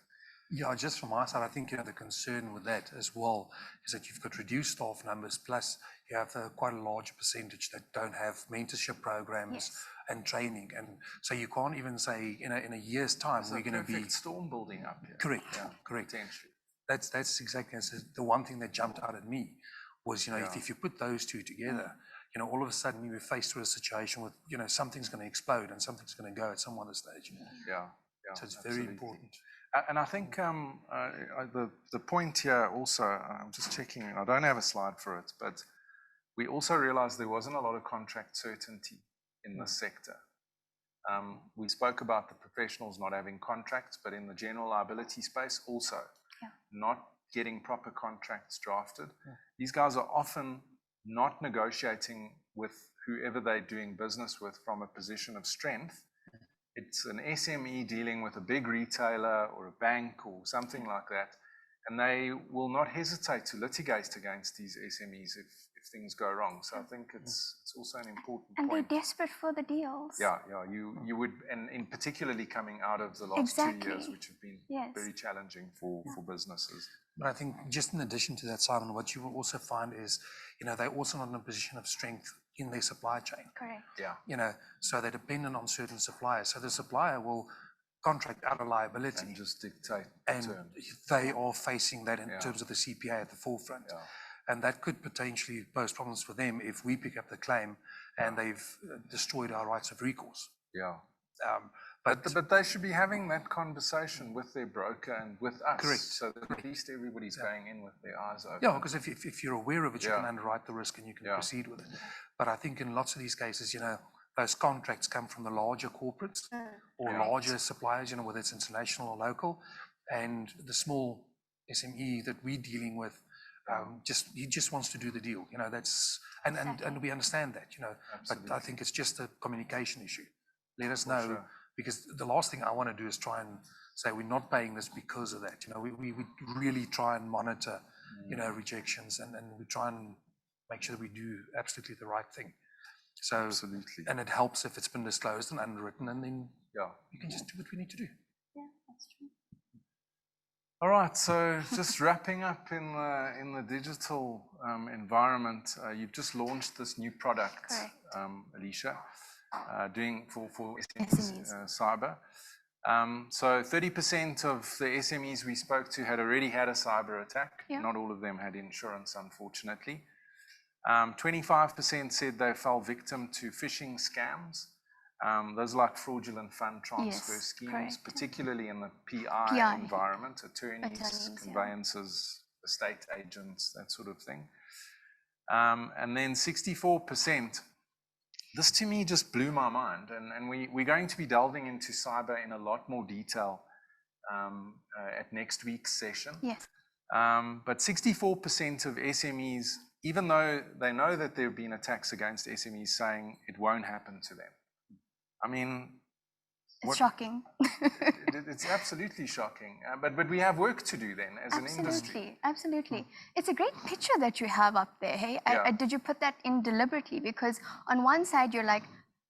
Yeah, just from my side, I think the concern with that as well is that you've got reduced staff numbers, plus you have quite a large percentage that don't have mentorship programs and training, and so you can't even say in a year's time we're going to be storm building up here. Correct, Yeah, correct. potentially. That's exactly the one thing that jumped out at me was if you put those two together, all of a sudden you were faced with a situation with something's going to explode and something's going to go at some other stage. Yeah. So it's very important. And I think the point here also, I'm just checking, I don't have a slide for it, but we also realized there wasn't a lot of contract certainty in this sector. We spoke about the professionals not having contracts, but in the general liability space also, not getting proper contracts drafted. These guys are often not negotiating with whoever they're doing business with from a position of strength. It's an SME dealing with a big retailer or a bank or something like that, and they will not hesitate to litigate against these SMEs if things go wrong. So I think it's also an important point. And they're desperate for the deals. Yeah, you would, and in particularly coming out of the last 2 years, which have been very challenging for businesses. But I think just in addition to that, Simon, what you will also find is, they're also not in a position of strength in their supply chain. Correct. Yeah. So they're dependent on certain suppliers. So the supplier will contract out a liability. And just dictate and terms. They are facing that in terms of the CPA at the forefront. Yeah. And that could potentially pose problems for them if we pick up the claim and they've destroyed our rights of recourse. Yeah. But they should be having that conversation with their broker and with us. Correct. So that at least everybody's going in with their eyes open. Yeah, because if you're aware of it, you can underwrite the risk and you can proceed with it. But I think in lots of these cases, those contracts come from the larger corporates or larger suppliers, whether it's international or local, and the small SME that we're dealing with, he just wants to do the deal. That's and we understand that, But I think it's just a communication issue. Let us know, because the last thing I want to do is try and say we're not paying this because of that. We really try and monitor, rejections, and we try and make sure that we do absolutely the right thing. So, absolutely. And it helps if it's been disclosed and underwritten, and then you can just do what we need to do. Yeah, that's true. All right, so just wrapping up in the digital environment, you've just launched this new product, Alicia, doing for SMEs, cyber. So 30% of the SMEs we spoke to had already had a cyber attack. Not all of them had insurance, unfortunately. 25% said they fell victim to phishing scams. Those are like fraudulent fund transfer schemes, particularly in the PI environment, attorneys, conveyancers, estate agents, that sort of thing. And then 64%, this to me just blew my mind. And we're going to be delving into cyber in a lot more detail at next week's session. Yes. But 64% of SMEs, even though they know that there have been attacks against SMEs, saying it won't happen to them. I mean, It's shocking. It's absolutely shocking. But we have work to do then as an industry. Absolutely. It's a great picture that you have up there. Hey, did you put that in deliberately? Because on one side, you're like,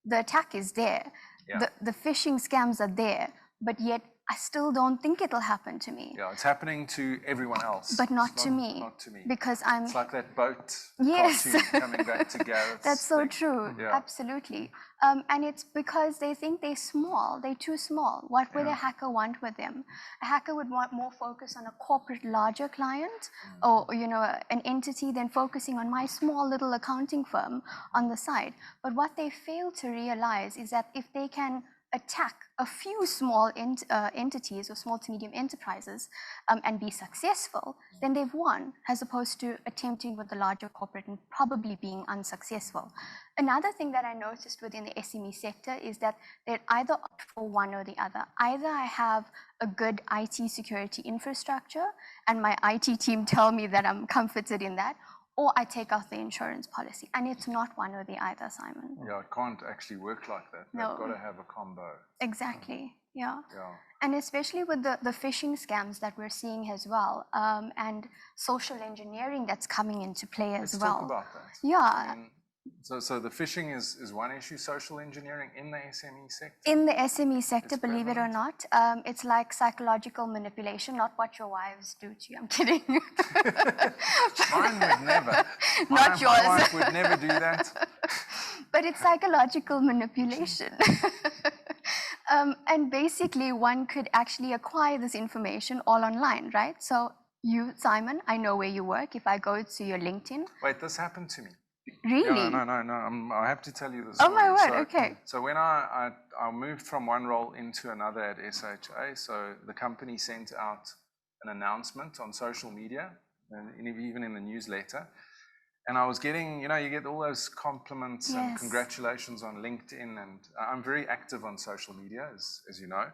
the attack is there. Yeah. The phishing scams are there. But yet, I still don't think it'll happen to me. Yeah, it's happening to everyone else. But not to me. Not to me. Because I'm... It's like that boat yes. cartoon coming back to Gareth's That's so thing. true. Yeah. Absolutely. And it's because they think they're small. They're too small. What would a hacker want with them? A hacker would want more focus on a corporate larger client or, you know, an entity than focusing on my small little accounting firm on the side. But what they fail to realize is that if they can attack a few small entities or small to medium enterprises and be successful, then they've won, as opposed to attempting with the larger corporate and probably being unsuccessful. Another thing that I noticed within the SME sector is that they either opt for one or the other. Either I have a good IT security infrastructure and my IT team tell me that I'm comforted in that, or I take out the insurance policy. And it's not one or the other, Simon. Yeah, it can't actually work like that. No. They've got to have a combo. Exactly, yeah. Yeah. And especially with the phishing scams that we're seeing as well, and social engineering that's coming into play as well. Let's talk about that. Yeah. I mean, so the phishing is one issue, social engineering in the SME sector? In the SME sector, It's believe it or prevalent. not, it's like psychological manipulation, not what your wives do to you. I'm kidding. Mine would never. Not yours. My wife would never do that. But it's psychological manipulation. And basically, one could actually acquire this information all online, right? So you, Simon, I know where you work. If I go to your LinkedIn. Wait, this happened to me. Really? Yeah, no. I have to tell you this. Oh my story. word, okay. So when I moved from one role into another at SHA, so the company sent out an announcement on social media, and even in the newsletter. And I was getting, you get all those compliments and congratulations on LinkedIn, and I'm very active on social media, as you know.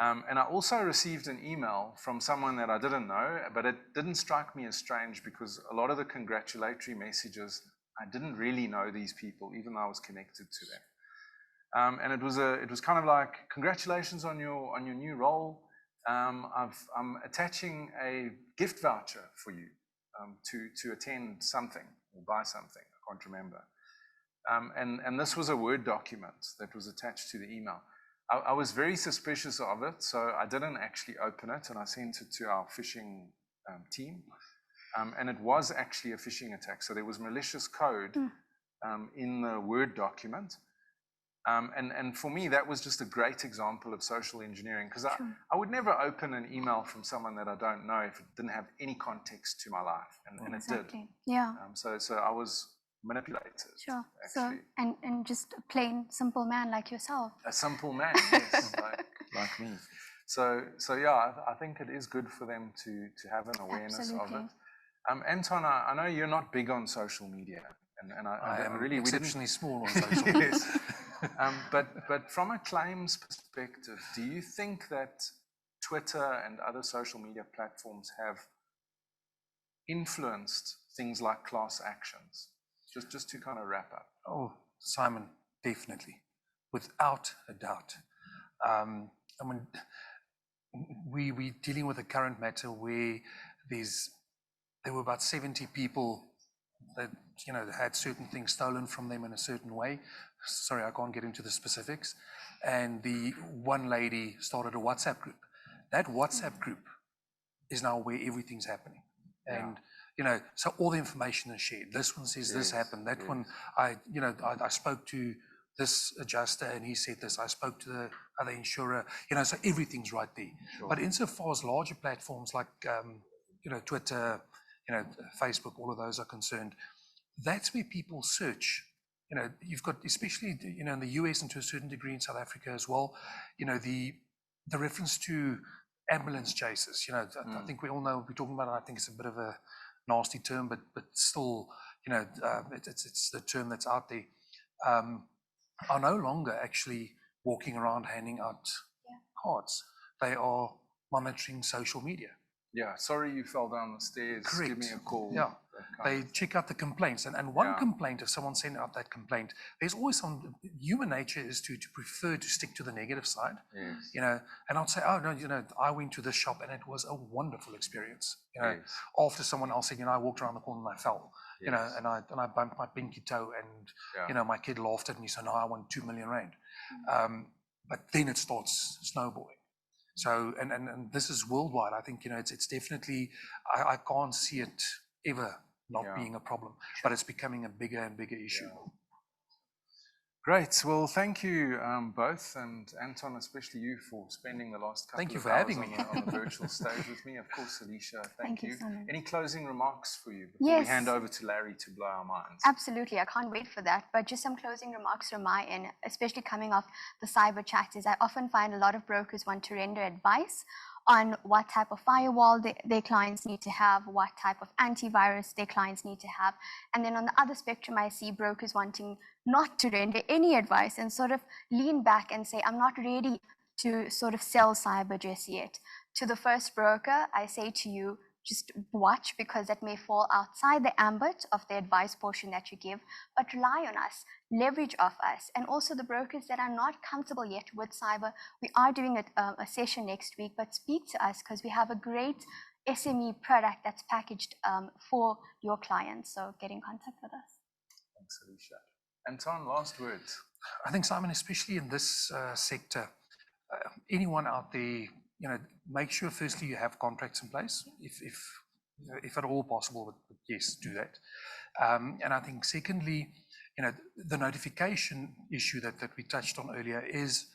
And I also received an email from someone that I didn't know, but it didn't strike me as strange because a lot of the congratulatory messages, I didn't really know these people, even though I was connected to them. And it was kind of like, congratulations on your new role. I'm attaching a gift voucher for you to attend something or buy something. I can't remember. And this was a Word document that was attached to the email. I was very suspicious of it, so I didn't actually open it, and I sent it to our phishing team. And it was actually a phishing attack. So there was malicious code in the Word document. And for me, that was just a great example of social engineering, because I would never open an email from someone that I don't know if it didn't have any context to my life, and it did. Yeah. So I was manipulated. Sure. Actually. So and just a plain simple man like yourself. A simple man, yes, like me. So yeah, I think it is good for them to have an awareness of it. Anton, I know you're not big on social media, and I am really exceptionally small on social media. yes. But from a claims perspective, do you think that Twitter and other social media platforms have influenced things like class actions? Just to kind of wrap up. Oh, Simon, definitely, without a doubt. I mean, we're dealing with a current matter where there were about 70 people that had certain things stolen from them in a certain way. Sorry, I can't get into the specifics. And the one lady started a WhatsApp group. That WhatsApp group is now where everything's happening. And so all the information is shared. This one says this happened. That one, I spoke to this adjuster and he said this. I spoke to the other insurer. So everything's right there. Sure. But insofar as larger platforms like Twitter, Facebook, all of those are concerned, that's where people search. You've got, especially in the US and to a certain degree in South Africa as well, the reference to ambulance chases. I think we all know what we're talking about. I think it's a bit of a nasty term, but still, it's the term that's out there. Are no longer actually walking around handing out cards. They are monitoring social media. Yeah, sorry you fell down the stairs. Correct. Give me a call. Yeah. They check out the complaints, and one complaint, if someone sent out that complaint, there's always some, human nature is to prefer to stick to the negative side, you know, and I'd say, oh no, you know, I went to this shop and it was a wonderful experience, you know, after someone else said, you know, I walked around the corner and I fell, you know, and I bumped my pinky toe and, you know, my kid laughed at me, so now I want 2 million rand. But then it starts snowballing. So, and this is worldwide. I think, you know, it's definitely, I can't see it ever not being a problem, but it's becoming a bigger and bigger issue. Great. Well, thank you both, and Anton, especially you, for spending the last couple of hours on the virtual stage with me. Of course, Alicia, thank you. Any closing remarks for you before we hand over to Larry to blow our minds? Absolutely. I can't wait for that. But just some closing remarks from my end, especially coming off the cyber chat, is I often find a lot of brokers want to render advice on what type of firewall their clients need to have, what type of antivirus their clients need to have. And then on the other spectrum, I see brokers wanting not to render any advice and sort of lean back and say, I'm not ready to sort of sell cyber just yet. To the first broker, I say to you, just watch, because that may fall outside the ambit of the advice portion that you give, but rely on us, leverage off us. And also the brokers that are not comfortable yet with cyber, we are doing a session next week, but speak to us because we have a great SME product that's packaged for your clients. So get in contact with us. Thanks, Alicia. Anton, last words. I think, Simon, especially in this sector, anyone out there, you know, make sure firstly you have contracts in place, if at all possible, but yes, do that. And I think secondly, you know, the notification issue that we touched on earlier is,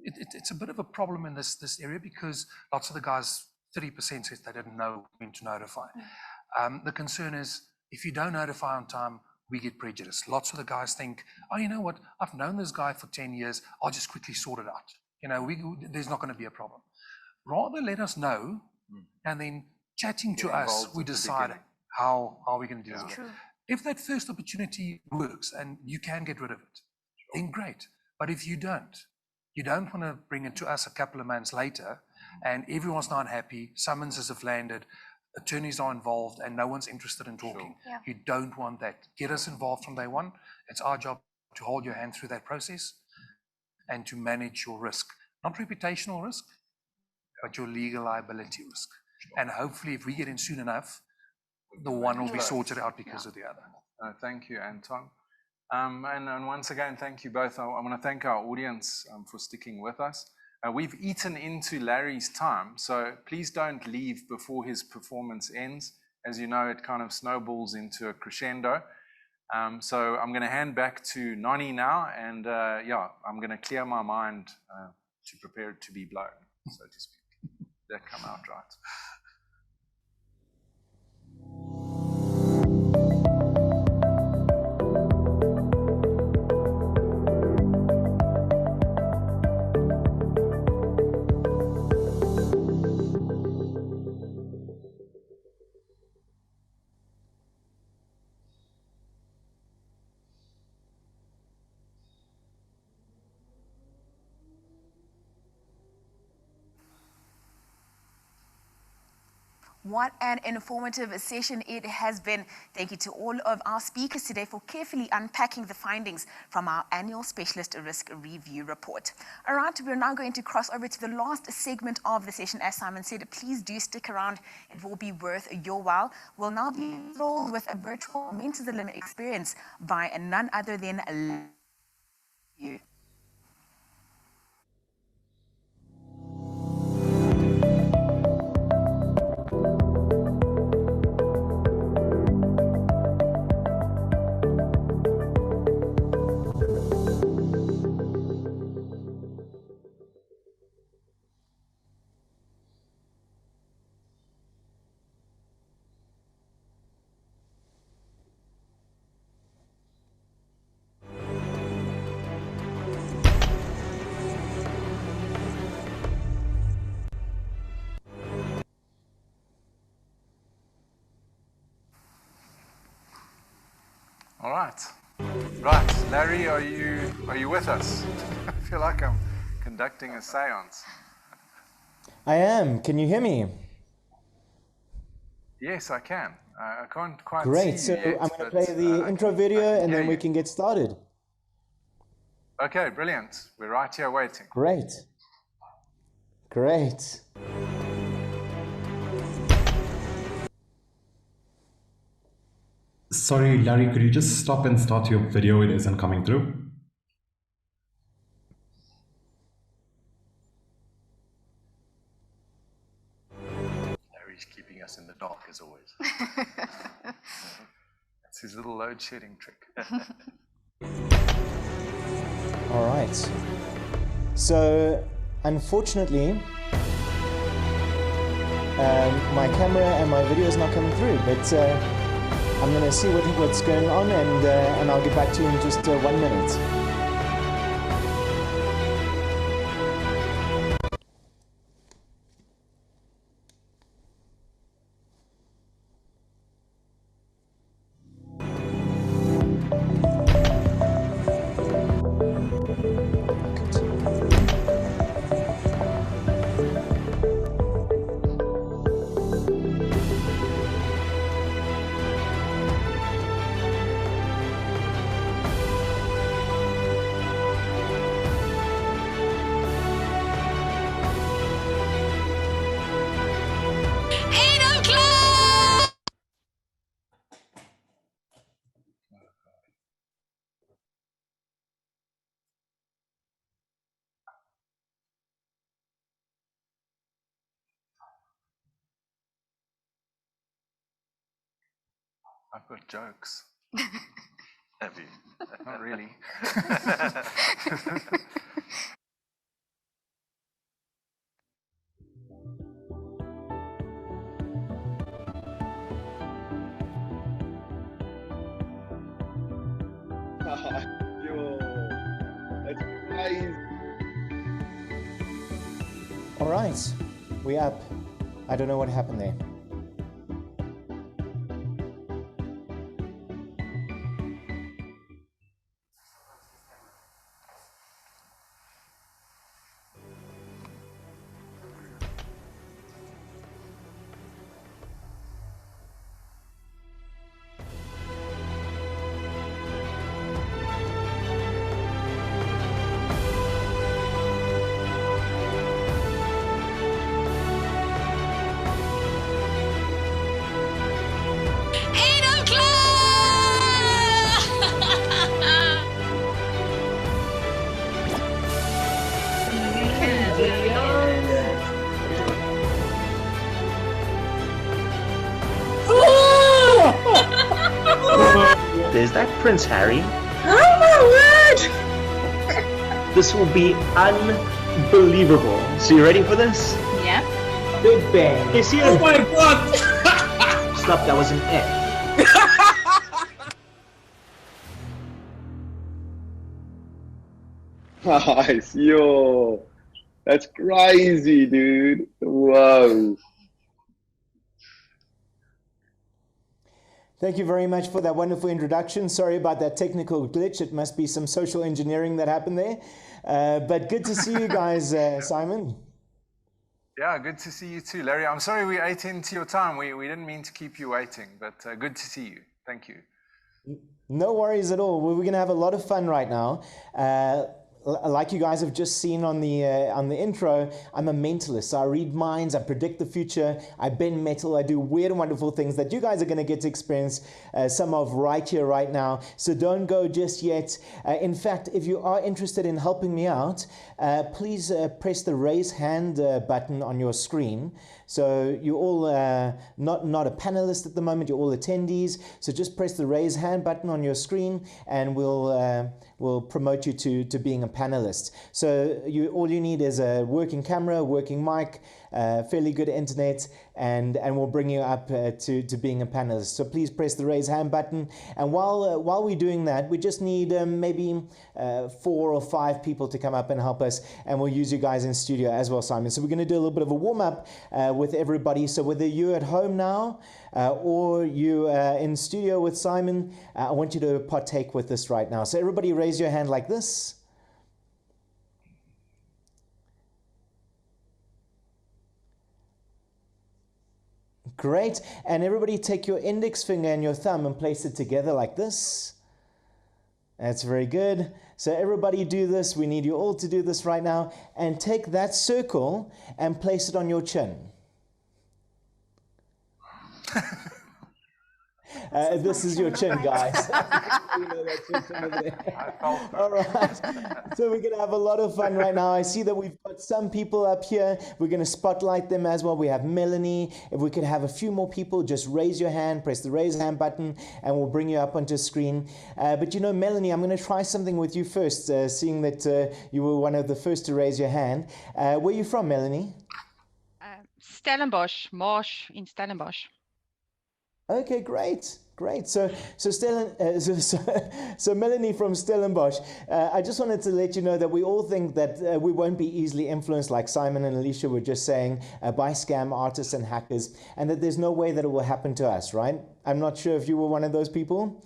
it's a bit of a problem in this area, because lots of the guys, 30% says they didn't know when to notify. The concern is, if you don't notify on time, we get prejudiced. Lots of the guys think, oh, you know what, I've known this guy for 10 years, I'll just quickly sort it out. You know, there's not going to be a problem. Rather let us know, and then chatting to us, we decide how we're going to deal with it. If that first opportunity works and you can get rid of it, then great. But if you don't want to bring it to us a couple of months later, and everyone's not happy, summonses have landed, attorneys are involved, and no one's interested in talking. You don't want that. Get us involved from day one. It's our job to hold your hand through that process and to manage your risk. Not reputational risk, but your legal liability risk. And hopefully, if we get in soon enough, the one will be sorted out because of the other. Thank you, Anton. And once again, thank you both. I want to thank our audience for sticking with us. We've eaten into Larry's time, so please don't leave before his performance ends. As you know, it kind of snowballs into a crescendo. So I'm going to hand back to Noni now, and I'm going to clear my mind to prepare it to be blown, so to speak. That come out right. What an informative session it has been. Thank you to all of our speakers today for carefully unpacking the findings from our annual Specialist Risk Review report. All right, we're now going to cross over to the last segment of the session. As Simon said, please do stick around. It will be worth your while. We'll now be enthralled with a virtual Mentalism experience by none other than you. All right. Right, Larry, are you with us? I feel like I'm conducting a seance. I am. Can you hear me? Yes, I can. I can't quite Great. see So you yet, I'm going to but, play the I intro can video and hear then we you. can get started. Okay, brilliant. We're right here waiting. Great. Great. Sorry, Larry, could you just stop and start your video? It isn't coming through. Larry's keeping us in the dark as always. That's his little load shedding trick. All right. So, unfortunately, my camera and my video is not coming through, but I'm going to see what's going on, and I'll get back to you in just 1 minute. I've got jokes. Have you? Not really. Yo, that's crazy. All right, we're up. I don't know what happened there. Is that Prince Harry? Oh my word! This will be unbelievable. So you ready for this? Yeah. Big Bang. You see Oh my god! Stop, that was an F. Nice, yo, that's crazy, dude. Whoa. Thank you very much for that wonderful introduction. Sorry about that technical glitch. It must be some social engineering that happened there. But good to see you guys, Simon. Yeah, good to see you too, Larry. I'm sorry we ate into your time. We didn't mean to keep you waiting, but good to see you. Thank you. No worries at all. We're going to have a lot of fun right now. Like you guys have just seen on the intro, I'm a mentalist. So I read minds, I predict the future, I bend metal, I do weird and wonderful things that you guys are going to get to experience some of right here, right now. So don't go just yet. In fact, if you are interested in helping me out, please press the raise hand button on your screen. So you're all not a panelist at the moment, you're all attendees. So just press the raise hand button on your screen and we'll promote you to being a panelist. So all you need is a working camera, working mic, fairly good internet, and we'll bring you up to being a panelist. So please press the raise hand button. And while we're doing that, we just need maybe 4 or 5 people to come up and help us, and we'll use you guys in studio as well, Simon. So we're going to do a little bit of a warm up with everybody. So whether you're at home now or you in studio with Simon, I want you to partake with this right now. So everybody raise your hand like this. Great. And everybody take your index finger and your thumb and place it together like this. That's very good. So everybody do this. We need you all to do this right now. And take that circle and place it on your chin. This is your chin, guys. All right. So we're going to have a lot of fun right now. I see that we've got some people up here. We're going to spotlight them as well. We have Melanie. If we could have a few more people, just raise your hand, press the raise hand button, and we'll bring you up onto screen. But you know, Melanie, I'm going to try something with you first, seeing that you were one of the first to raise your hand. Where are you from, Melanie? Stellenbosch, Marsh in Stellenbosch. Okay, great. So Melanie from Stellenbosch, I just wanted to let you know that we all think that we won't be easily influenced, like Simon and Alicia were just saying, by scam artists and hackers, and that there's no way that it will happen to us, right? I'm not sure if you were one of those people,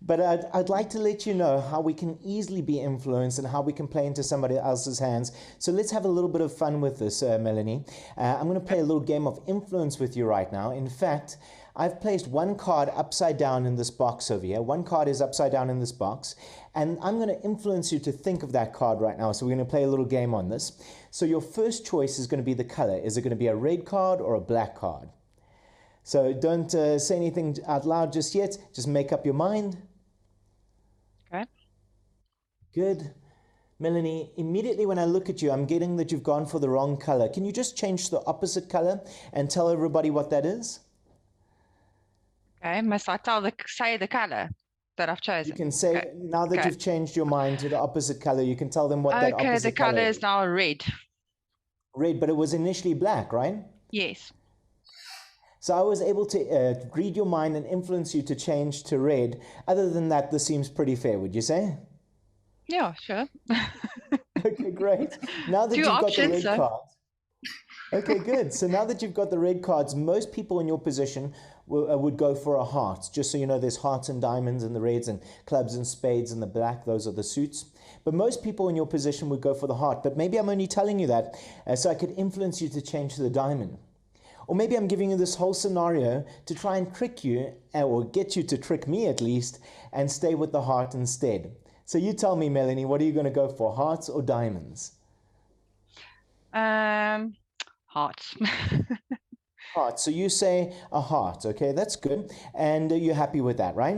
but I'd like to let you know how we can easily be influenced and how we can play into somebody else's hands. So let's have a little bit of fun with this, Melanie. I'm going to play a little game of influence with you right now. In fact, I've placed one card upside down in this box over here. One card is upside down in this box. And I'm going to influence you to think of that card right now. So we're going to play a little game on this. So your first choice is going to be the color. Is it going to be a red card or a black card? So don't say anything out loud just yet. Just make up your mind. Okay. Good. Melanie, immediately when I look at you, I'm getting that you've gone for the wrong color. Can you just change to the opposite color and tell everybody what that is? Okay, must I say the color that I've chosen? You can say, okay, now that you've changed your mind to the opposite color, you can tell them what that opposite color is. Okay, the color is now red. Red, but it was initially black, right? Yes. So I was able to read your mind and influence you to change to red. Other than that, this seems pretty fair, would you say? Yeah, sure. Okay, great. Now that you've got the red cards. Okay, good. So now that you've got the red cards, most people in your position would go for a heart. Just so you know, there's hearts and diamonds and the reds and clubs and spades and the black. Those are the suits. But most people in your position would go for the heart. But maybe I'm only telling you that so I could influence you to change to the diamond. Or maybe I'm giving you this whole scenario to try and trick you, or get you to trick me at least, and stay with the heart instead. So you tell me, Melanie, what are you going to go for, hearts or diamonds? Hearts. Heart. So you say a heart. Okay, that's good. And you're happy with that, right?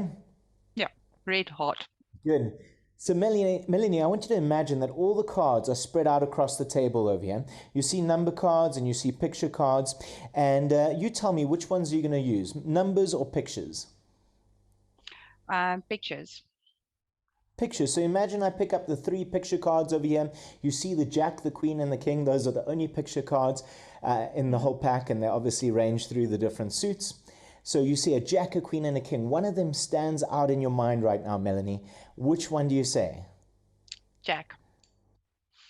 Yeah, red heart. Good. So Melanie, I want you to imagine that all the cards are spread out across the table over here. You see number cards and you see picture cards. And you tell me, which ones are you going to use? Numbers or pictures? Pictures. Pictures. So imagine I pick up the 3 picture cards over here. You see the Jack, the Queen, and the King. Those are the only picture cards in the whole pack, and they're obviously ranged through the different suits. So you see a Jack, a Queen, and a King. One of them stands out in your mind right now, Melanie. Which one do you say? Jack.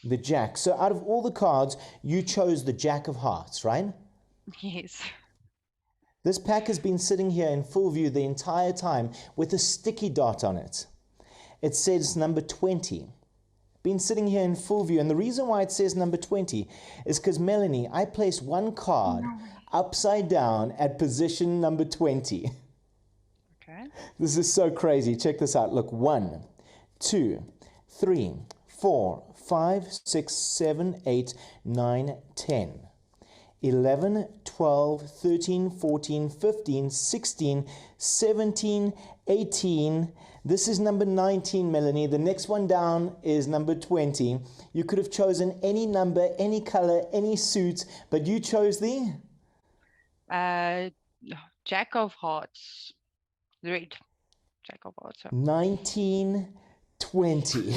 The Jack. So out of all the cards, you chose the Jack of Hearts, right? Yes. This pack has been sitting here in full view the entire time with a sticky dot on it. It says number 20. Been sitting here in full view. And the reason why it says number 20 is because, Melanie, I placed one card upside down at position number 20. Okay. This is so crazy. Check this out. Look, 1, 2, 3, 4, 5, 6, 7, 8, 9, 10. 11, 12, 13, 14, 15, 16, 17, 18. This is number 19, Melanie. The next one down is number 20. You could have chosen any number, any color, any suit, but you chose the? Jack of Hearts. Red. Jack of Hearts. 19, 20.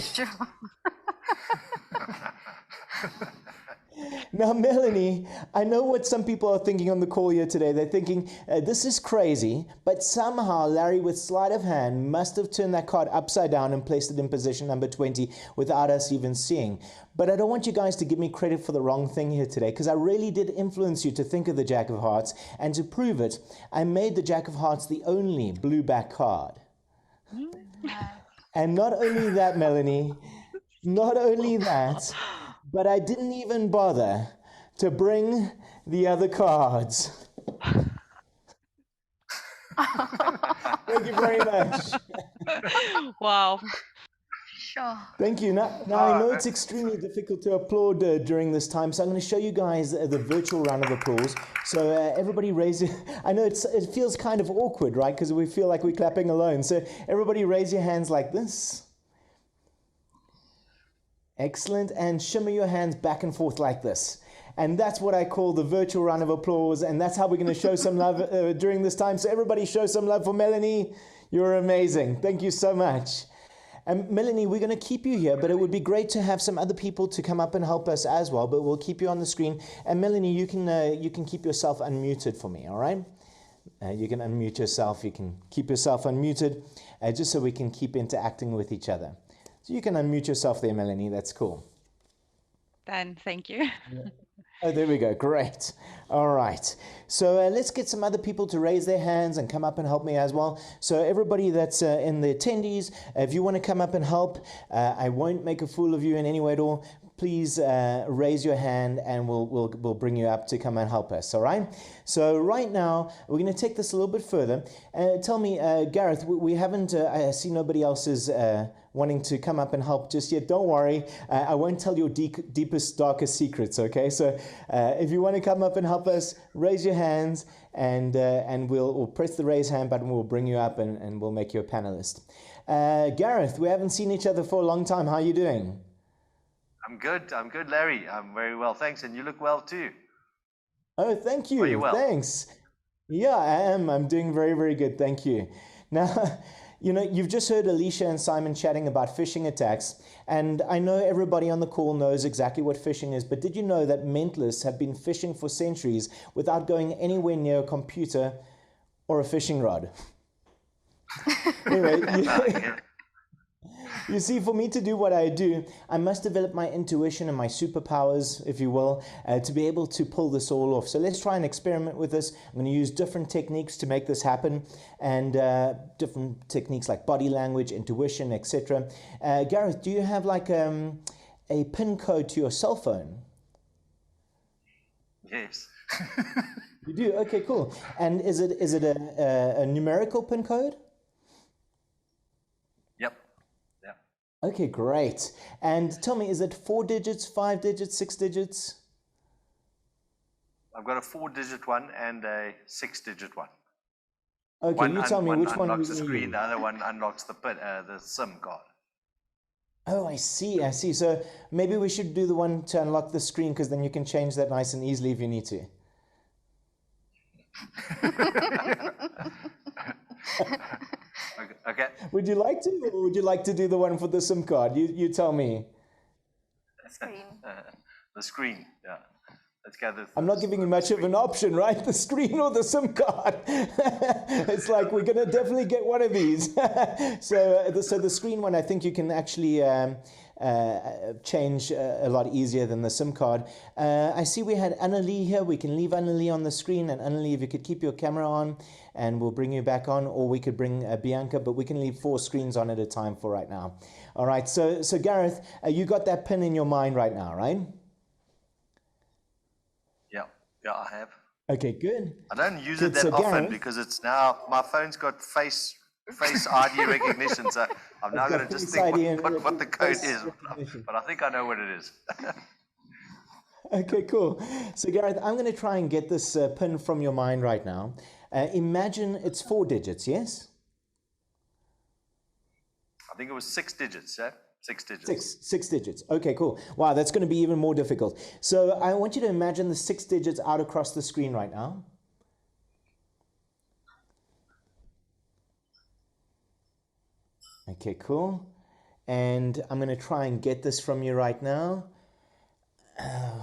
Now, Melanie, I know what some people are thinking on the call here today. They're thinking, this is crazy, but somehow Larry, with sleight of hand, must have turned that card upside down and placed it in position number 20 without us even seeing. But I don't want you guys to give me credit for the wrong thing here today, because I really did influence you to think of the Jack of Hearts, and to prove it, I made the Jack of Hearts the only blue back card. And not only that, Melanie, not only that, but I didn't even bother to bring the other cards. Thank you very much. Wow. Sure. Thank you. Now I know it's extremely difficult to applaud during this time, so I'm going to show you guys the virtual round of applause. So everybody raise your... I know it feels kind of awkward, right? Because we feel like we're clapping alone. So everybody raise your hands like this. Excellent. And shimmer your hands back and forth like this. And that's what I call the virtual round of applause. And that's how we're going to show some love during this time. So everybody show some love for Melanie. You're amazing. Thank you so much. And Melanie, we're going to keep you here, but it would be great to have some other people to come up and help us as well. But we'll keep you on the screen. And Melanie, you can keep yourself unmuted for me, all right? You can unmute yourself. You can keep yourself unmuted, just so we can keep interacting with each other. So you can unmute yourself there, Melanie. That's cool. Done. Thank you. Oh, there we go. Great. All right. So let's get some other people to raise their hands and come up and help me as well. So everybody that's in the attendees, if you want to come up and help, I won't make a fool of you in any way at all. Please raise your hand and we'll bring you up to come and help us. All right. So right now we're going to take this a little bit further. Tell me, Gareth, we haven't. I see nobody else is wanting to come up and help just yet. Don't worry. I won't tell your deepest, darkest secrets. Okay. So if you want to come up and help us, raise your hands and we'll press the raise hand button. We'll bring you up and we'll make you a panelist. Gareth, we haven't seen each other for a long time. How are you doing? I'm good, Larry. I'm very well, thanks. And you look well too. Oh, thank you. Are you well? Thanks. Yeah, I am. I'm doing very, very good. Thank you. Now, you know, you've just heard Alicia and Simon chatting about phishing attacks. And I know everybody on the call knows exactly what phishing is. But did you know that mentalists have been phishing for centuries without going anywhere near a computer or a fishing rod? Anyway, you see, for me to do what I do, I must develop my intuition and my superpowers, if you will, to be able to pull this all off. So let's try and experiment with this. I'm going to use different techniques to make this happen, and different techniques like body language, intuition, etc. Gareth, do you have like a PIN code to your cell phone? Yes. You do? Okay, cool. And is it a numerical PIN code? Yep. Okay, great. And tell me, is it 4 digits, 5 digits, 6 digits? I've got a 4-digit one and a 6-digit one. Okay, One you tell me which one unlocks you the screen, use. the other one unlocks the SIM card. Oh, I see, I see. So maybe we should do the one to unlock the screen, because then you can change that nice and easily if you need to. Okay. Would you like to, or would you like to do the one for the SIM card? You tell me. Screen. The screen, yeah. Let's gather. I'm not giving you much of an option, right? The screen or the SIM card. It's like, we're going to definitely get one of these. So the screen one, I think you can actually change a lot easier than the SIM card. I see we had Annalie here. We can leave Annalie on the screen. And Annalie, if you could keep your camera on, and we'll bring you back on, or we could bring Bianca, but we can leave 4 screens on at a time for right now. All right, so Gareth, you got that pin in your mind right now, right? Yeah, I have. Okay, good. I don't use Good. it that So, often Gareth, because it's now, my phone's got face ID recognition, so I'm now It's got going to just Face think ID and what the code face is, recognition. but I think I know what it is. Okay, cool. So Gareth, I'm going to try and get this pin from your mind right now. Imagine it's 4 digits, yes? I think it was 6 digits, yeah? 6 digits. Six digits. Okay, cool. Wow, that's going to be even more difficult. So I want you to imagine the 6 digits out across the screen right now. Okay, cool. And I'm going to try and get this from you right now. I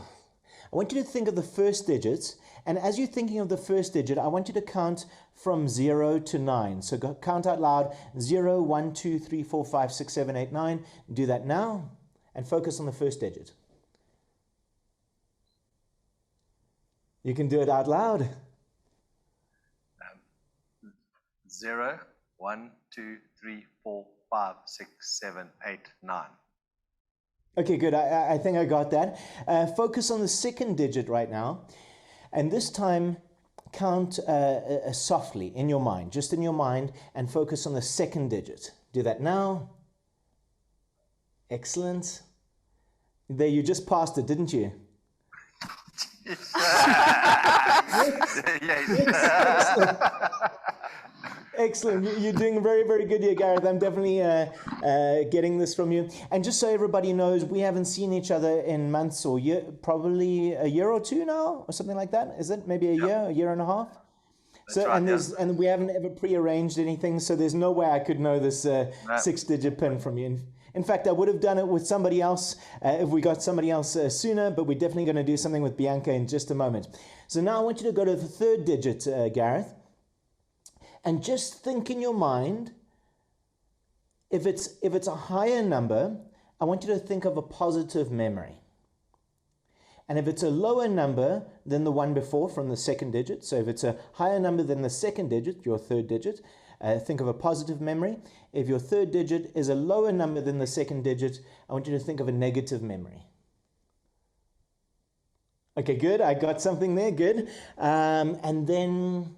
want you to think of the first digits. And as you're thinking of the first digit, I want you to count from 0 to 9. So count out loud, 0, 1, 2, 3, 4, 5, 6, 7, 8, 9. Do that now and focus on the first digit. You can do it out loud. 0, 1, 2, 3, 4, 5, 6, 7, 8, 9. Okay, good. I think I got that. Focus on the second digit right now. And this time, count softly in your mind, just in your mind, and focus on the second digit. Do that now. Excellent. There, you just passed it, didn't you? Excellent. You're doing very, very good here, Gareth. I'm definitely getting this from you. And just so everybody knows, we haven't seen each other in months or probably a year or two now, or something like that. Is it maybe a year and a half? That's right, and we haven't ever pre-arranged anything, so there's no way I could know this 6-digit PIN from you. In fact, I would have done it with somebody else if we got somebody else sooner, but we're definitely going to do something with Bianca in just a moment. So now I want you to go to the third digit, Gareth, and just think in your mind, if it's a higher number, I want you to think of a positive memory. And if it's a lower number than the one before from the second digit, so if it's a higher number than the second digit, your third digit, think of a positive memory. If your third digit is a lower number than the second digit, I want you to think of a negative memory. Okay, good. I got something there. Good. And then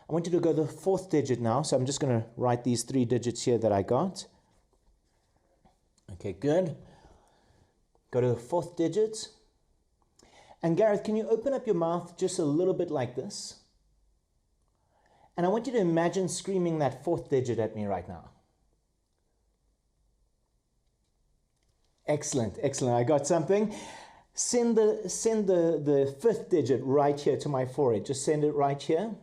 I want you to go to the fourth digit now. So I'm just going to write these 3 digits here that I got. Okay, good. Go to the fourth digit. And Gareth, can you open up your mouth just a little bit like this? And I want you to imagine screaming that fourth digit at me right now. Excellent, excellent. I got something. Send the fifth digit right here to my forehead. Just send it right here.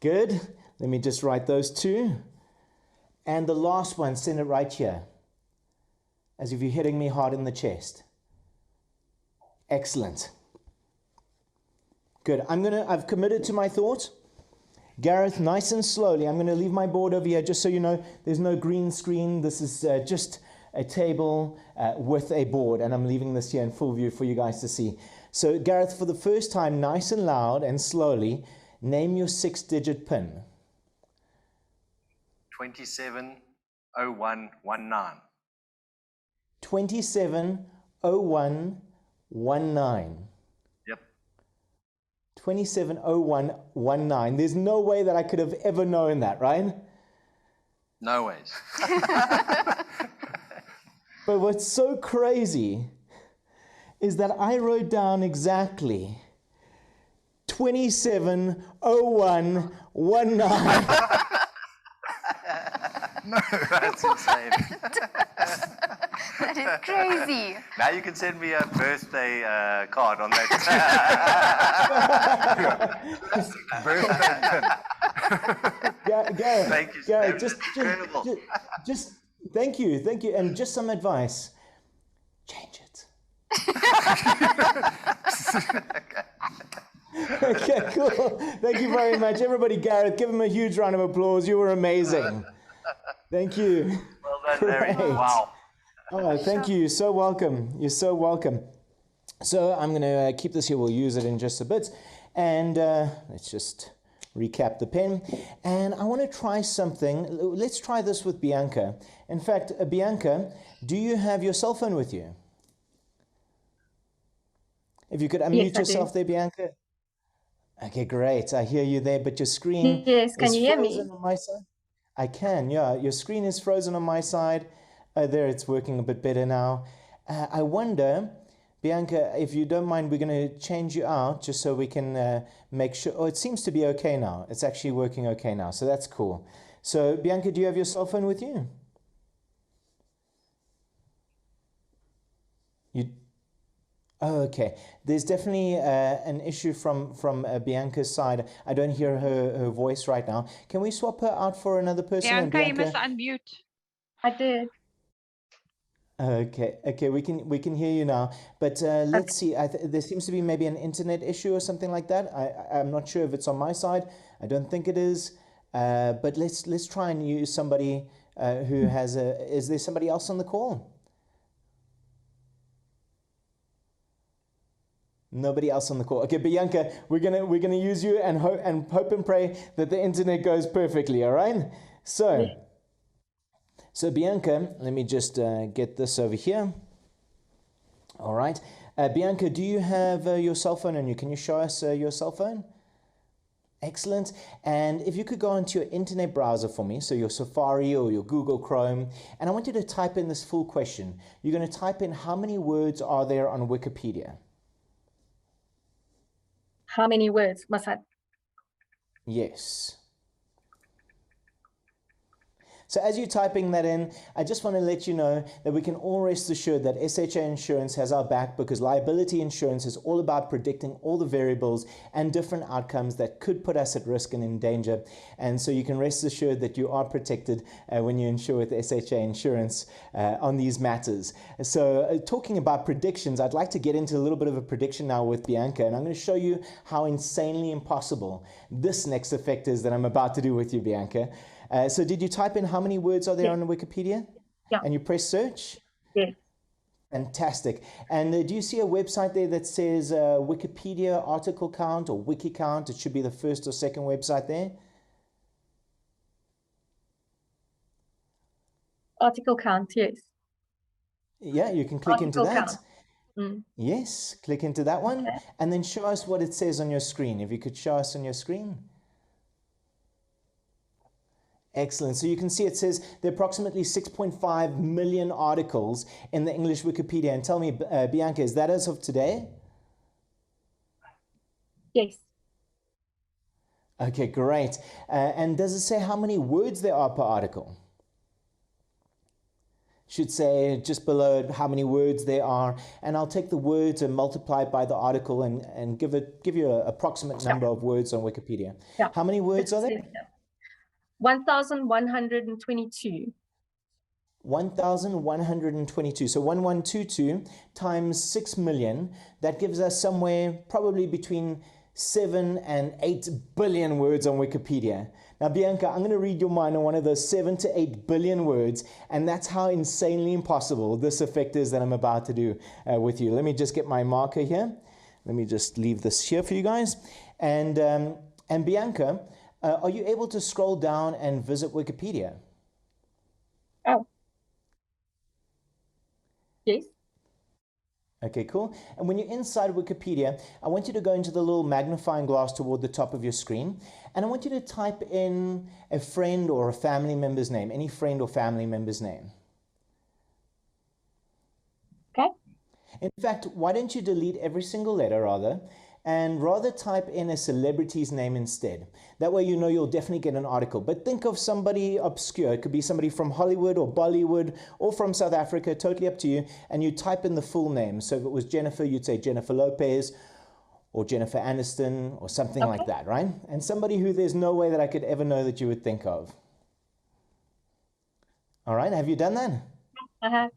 Good. Let me just write those 2. And the last one, send it right here, as if you're hitting me hard in the chest. Excellent. Good. I've committed to my thought. Gareth, nice and slowly. I'm going to leave my board over here just so you know there's no green screen. This is just a table with a board, and I'm leaving this here in full view for you guys to see. So Gareth, for the first time, nice and loud and slowly, name your 6-digit PIN. 270119. 270119. Yep. 270119. There's no way that I could have ever known that, right? No ways. But what's so crazy is that I wrote down exactly 270119. No, that's insane. That is crazy. Now you can send me a birthday card on that. Gareth, thank you. Gareth, just thank you, and just some advice. Change it. Okay, cool. Thank you very much, everybody. Gareth, give him a huge round of applause. You were amazing. Thank you. Well done, Larry. Wow. Oh, thank you. You're so welcome. You're so welcome. So I'm going to keep this here. We'll use it in just a bit. And let's just recap the pen. And I want to try something. Let's try this with Bianca. In fact, Bianca, do you have your cell phone with you? If you could unmute yourself there, Bianca. Okay, great. I hear you there, but your screen Yes, can is you hear me? frozen on my side. I can, yeah. Your screen is frozen on my side. There, it's working a bit better now. I wonder, Bianca, if you don't mind, we're going to change you out just so we can make sure. Oh, it seems to be okay now. It's actually working okay now, so that's cool. So, Bianca, do you have your cell phone with you? Oh, okay. There's definitely an issue from Bianca's side. I don't hear her voice right now. Can we swap her out for another person? Bianca, you must unmute. I did. Okay, we can hear you now. But let's see. There seems to be maybe an internet issue or something like that. I'm not sure if it's on my side. I don't think it is. But let's try and use somebody who has a. Is there somebody else on the call? Nobody else on the call. Okay, Bianca, we're gonna use you and hope and pray that the internet goes perfectly. All right. So Bianca, let me just get this over here. All right. Bianca, do you have your cell phone on you? Can you show us your cell phone? Excellent. And if you could go onto your internet browser for me, so your Safari or your Google Chrome, and I want you to type in this full question. You're going to type in how many words are there on Wikipedia? How many words must I? Yes. So as you're typing that in, I just want to let you know that we can all rest assured that SHA Insurance has our back, because liability insurance is all about predicting all the variables and different outcomes that could put us at risk and in danger. And so you can rest assured that you are protected when you insure with SHA Insurance on these matters. So talking about predictions, I'd like to get into a little bit of a prediction now with Bianca, and I'm going to show you how insanely impossible this next effect is that I'm about to do with you, Bianca. So did you type in how many words are there on Wikipedia? Yeah. And you press search? Yes. Fantastic. And do you see a website there that says Wikipedia article count or wiki count? It should be the first or second website there. Article count, yes. Yeah, you can click into Article that. count. Yes, click into that one. Okay. And then show us what it says on your screen. If you could show us on your screen. Excellent. So you can see it says there are approximately 6.5 million articles in the English Wikipedia. And tell me, Bianca, is that as of today? Yes. Okay, great. And does it say how many words there are per article? Should say just below how many words there are. And I'll take the words and multiply it by the article and give you an approximate number of words on Wikipedia. Yeah. How many words are there? 1,122. 1,122. So 1122 times 6 million, that gives us somewhere probably between 7 and 8 billion words on Wikipedia. Now, Bianca, I'm going to read your mind on one of those 7 to 8 billion words, and that's how insanely impossible this effect is that I'm about to do with you. Let me just get my marker here. Let me just leave this here for you guys. And Bianca, are you able to scroll down and visit Wikipedia? Oh. Yes. Okay, cool. And when you're inside Wikipedia, I want you to go into the little magnifying glass toward the top of your screen, and I want you to type in a friend or a family member's name, any friend or family member's name. Okay. In fact, why don't you delete every single letter rather, and rather type in a celebrity's name instead. That way you know you'll definitely get an article. But think of somebody obscure. It could be somebody from Hollywood or Bollywood or from South Africa, totally up to you, and you type in the full name. So if it was Jennifer, you'd say Jennifer Lopez or Jennifer Aniston or something like that, right? And somebody who there's no way that I could ever know that you would think of. All right, have you done that? Uh-huh.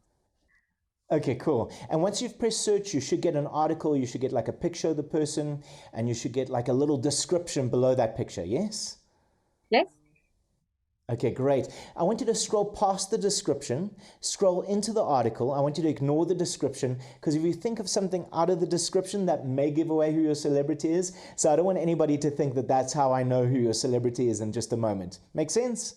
Okay, cool. And once you've pressed search, you should get an article, you should get like a picture of the person, and you should get like a little description below that picture, yes? Yes. Okay, great. I want you to scroll past the description, scroll into the article. I want you to ignore the description, because if you think of something out of the description, that may give away who your celebrity is. So I don't want anybody to think that that's how I know who your celebrity is in just a moment. Make sense?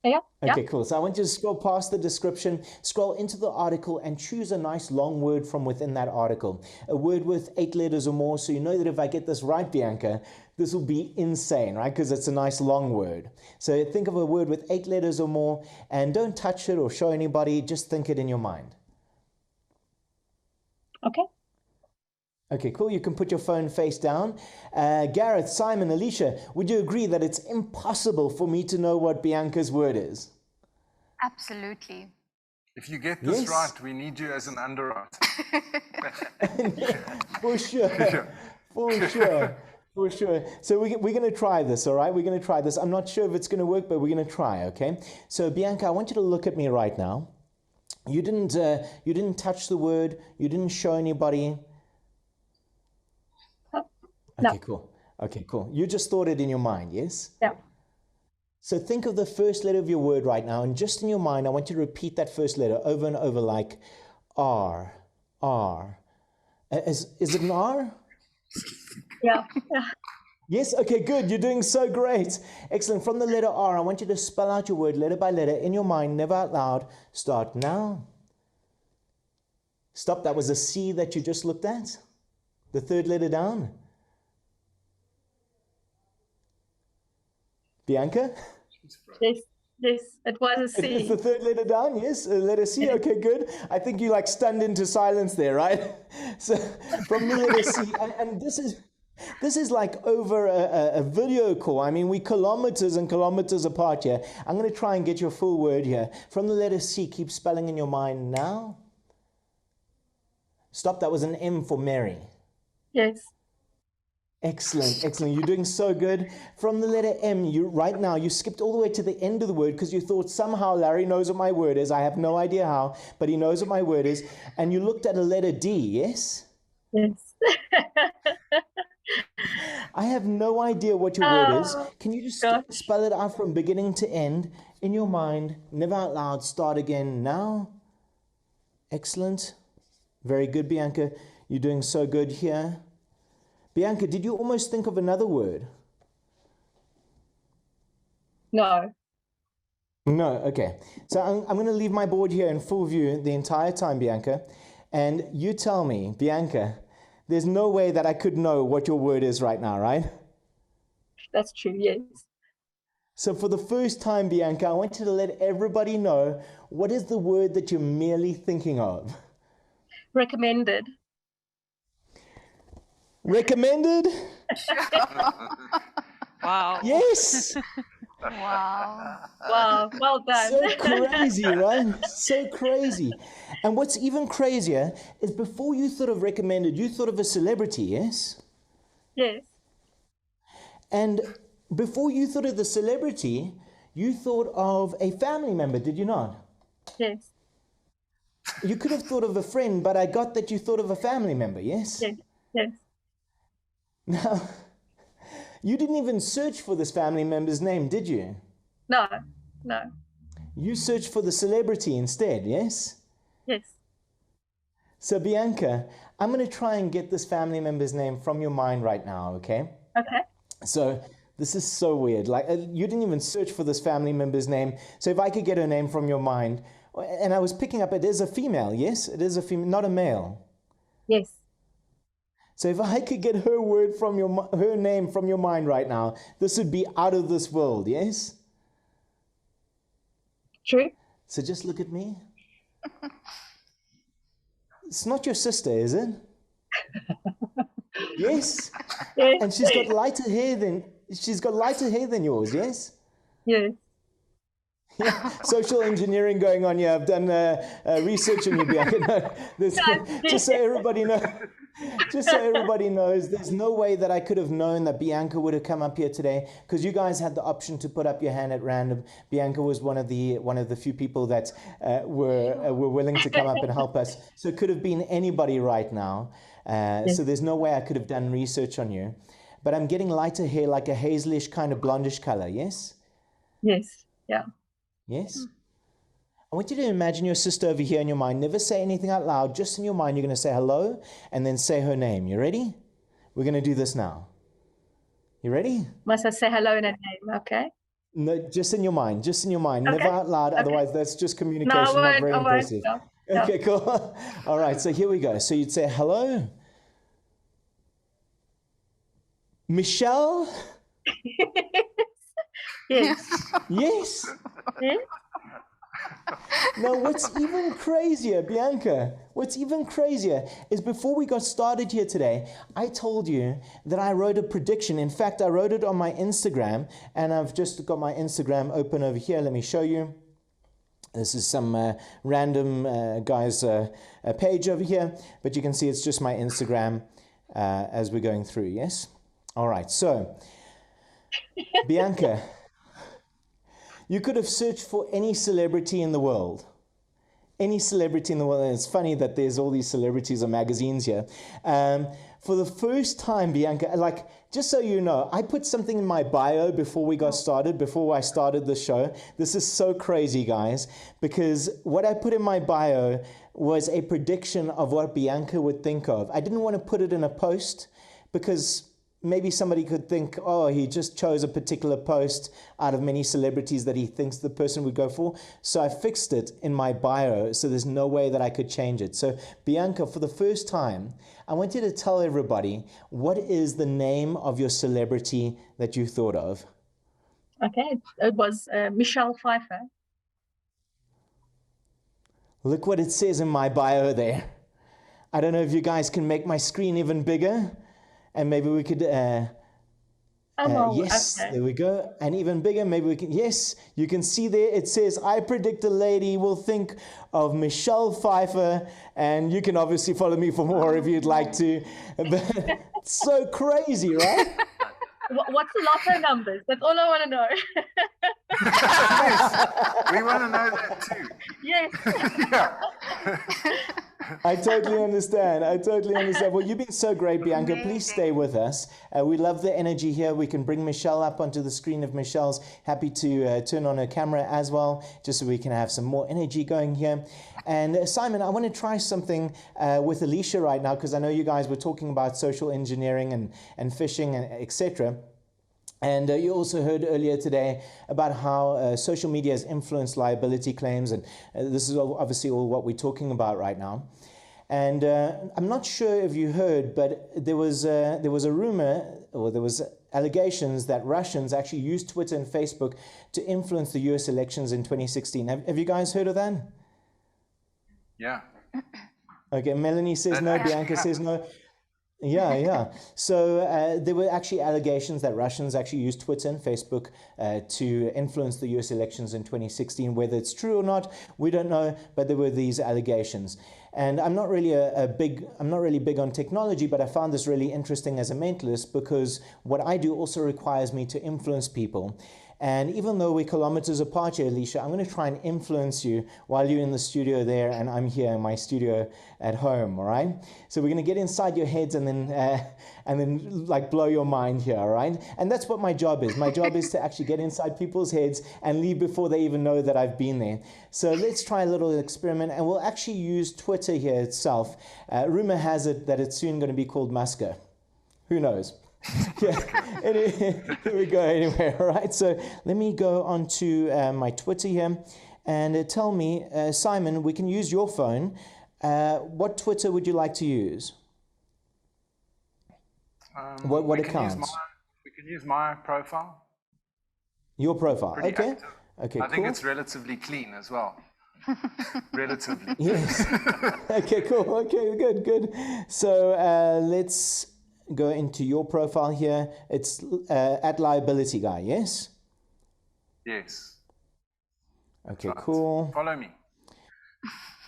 Yeah. Okay, cool. So I want you to scroll past the description, scroll into the article, and choose a nice long word from within that article. A word with 8 letters or more, so you know that if I get this right, Bianca, this will be insane, right? Because it's a nice long word. So think of a word with 8 letters or more, and don't touch it or show anybody, just think it in your mind. Okay. Okay, cool. You can put your phone face down. Gareth, Simon, Alicia, would you agree that it's impossible for me to know what Bianca's word is? Absolutely. If you get this Yes. right, we need you as an underwriter. For sure. For sure. For sure. So we're going to try this, all right? We're going to try this. I'm not sure if it's going to work, but we're going to try, okay? So Bianca, I want you to look at me right now. You didn't touch the word. You didn't show anybody. No. Okay, cool. Okay, cool. You just thought it in your mind, yes? Yeah. So think of the first letter of your word right now, and just in your mind, I want you to repeat that first letter over and over, like R, R. Is it an R? Yeah. Yeah. Yes? Okay, good. You're doing so great. Excellent. From the letter R, I want you to spell out your word letter by letter in your mind, never out loud. Start now. Stop, that was a C that you just looked at. The third letter down. Bianca? Yes, yes, it was a C. It's the third letter down, yes? Letter C, okay, good. I think you like stunned into silence there, right? So from the letter C, and this is like over a video call. I mean, we're kilometers and kilometers apart here. I'm going to try and get your full word here. From the letter C, keep spelling in your mind now. Stop, that was an M for Mary. Yes. Excellent, excellent. You're doing so good. From the letter M, right now, you skipped all the way to the end of the word because you thought somehow Larry knows what my word is. I have no idea how, but he knows what my word is. And you looked at a letter D, yes? Yes. I have no idea what your word is. Can you just spell it out from beginning to end in your mind? Never out loud. Start again now. Excellent. Very good, Bianca. You're doing so good here. Bianca, did you almost think of another word? No. No, okay. So I'm going to leave my board here in full view the entire time, Bianca. And you tell me, Bianca, there's no way that I could know what your word is right now, right? That's true, yes. So for the first time, Bianca, I want you to let everybody know what is the word that you're merely thinking of? Recommended. Recommended? Wow. Yes. Wow. Wow, well done. So crazy, right? So crazy. And what's even crazier is before you thought of recommended, you thought of a celebrity, yes? Yes. And before you thought of the celebrity, you thought of a family member, did you not? Yes. You could have thought of a friend, but I got that you thought of a family member, yes? Yes. Yes. Now, you didn't even search for this family member's name, did you? No. No. You searched for the celebrity instead, yes? Yes. So, Bianca, I'm going to try and get this family member's name from your mind right now, okay? Okay. So, this is so weird. Like, you didn't even search for this family member's name. So, if I could get her name from your mind, and I was picking up, it is a female, yes? It is a female, not a male. Yes. So if I could get her name from your mind right now, this would be out of this world, yes? True. So just look at me. It's not your sister, is it? Yes? Yes. And she's got lighter hair than yours, yes? Yes. Yeah, social engineering going on here. I've done research on you, Bianca. No, just so everybody knows, there's no way that I could have known that Bianca would have come up here today because you guys had the option to put up your hand at random. Bianca was one of the few people that were willing to come up and help us. So it could have been anybody right now. So there's no way I could have done research on you. But I'm getting lighter hair, like a hazelish kind of blondish color. Yes. Yes. Yeah. Yes? I want you to imagine your sister over here in your mind. Never say anything out loud. Just in your mind, you're going to say hello and then say her name. You ready? We're going to do this now. You ready? Must I say hello in a name? Okay. No, just in your mind. Just in your mind. Okay. Never out loud. Okay. Otherwise, that's just communication. No, Not very impressive. No. Okay, cool. All right, so here we go. So you'd say hello. Michelle? Yes. Yes. Yes. Now, what's even crazier, Bianca, what's even crazier is before we got started here today, I told you that I wrote a prediction. In fact, I wrote it on my Instagram, and I've just got my Instagram open over here. Let me show you. This is some random guy's page over here, but you can see it's just my Instagram as we're going through, yes? All right, so, Bianca, you could have searched for any celebrity in the world. Any celebrity in the world. And it's funny that there's all these celebrities or magazines here. For the first time, Bianca, like, just so you know, I put something in my bio before we got started, before I started the show. This is so crazy, guys, because what I put in my bio was a prediction of what Bianca would think of. I didn't want to put it in a post because maybe somebody could think, oh, he just chose a particular post out of many celebrities that he thinks the person would go for. So I fixed it in my bio, so there's no way that I could change it. So Bianca, for the first time, I want you to tell everybody, what is the name of your celebrity that you thought of? Okay, it was Michelle Pfeiffer. Look what it says in my bio there. I don't know if you guys can make my screen even bigger. And maybe we could, yes, okay. There we go. And even bigger, maybe we can, yes, you can see there, it says, I predict a lady will think of Michelle Pfeiffer. And you can obviously follow me for more if you'd like to. But it's so crazy, right? What's the lotto numbers? That's all I want to know. Yes, we want to know that too. Yes. Yeah. I totally understand. I totally understand. Well, you've been so great, Bianca. Please stay with us. We love the energy here. We can bring Michelle up onto the screen if Michelle's happy to turn on her camera as well, just so we can have some more energy going here. And Simon, I want to try something with Alicia right now, because I know you guys were talking about social engineering and phishing and etc. And you also heard earlier today about how social media has influenced liability claims, and this is obviously all what we're talking about right now. And I'm not sure if you heard, but there was a rumor, or there was allegations that Russians actually used Twitter and Facebook to influence the US elections in 2016. Have you guys heard of that? Yeah. Okay, Melanie says no, Bianca says no. Yeah. So there were actually allegations that Russians actually used Twitter and Facebook to influence the US elections in 2016. Whether it's true or not, we don't know, but there were these allegations. And I'm not really big on technology, but I found this really interesting as a mentalist, because what I do also requires me to influence people. And even though we're kilometers apart here, Alicia, I'm going to try and influence you while you're in the studio there and I'm here in my studio at home, all right? So we're going to get inside your heads and then like blow your mind here, all right? And that's what my job is. My job is to actually get inside people's heads and leave before they even know that I've been there. So let's try a little experiment, and we'll actually use Twitter here itself. Rumor has it that it's soon going to be called Musker. Who knows? Yeah, here we go anyway, all right? So let me go on to my Twitter here and tell me, Simon, we can use your phone. What Twitter would you like to use? What accounts? We can use my profile. Your profile, Pretty okay. active. Okay, I cool. think it's relatively clean as well. Relatively. Yes. Okay, cool. Okay, good. So let's go into your profile here. It's at Liability Guy, yes? Yes. Okay, cool. Follow me.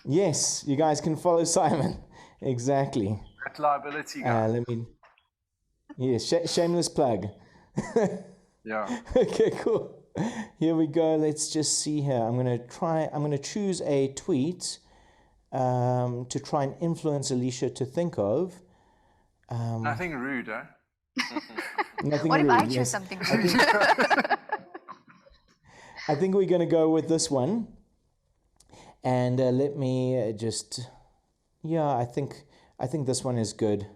Yes, you guys can follow Simon. Exactly. At Liability Guy. Yes, shameless plug. Yeah. Okay, cool. Here we go. Let's just see here. I'm going to choose a tweet to try and influence Alicia to think of. Nothing rude, eh? Nothing what rude, if I choose yes. something rude? I think we're going to go with this one. And let me just, yeah, I think this one is good.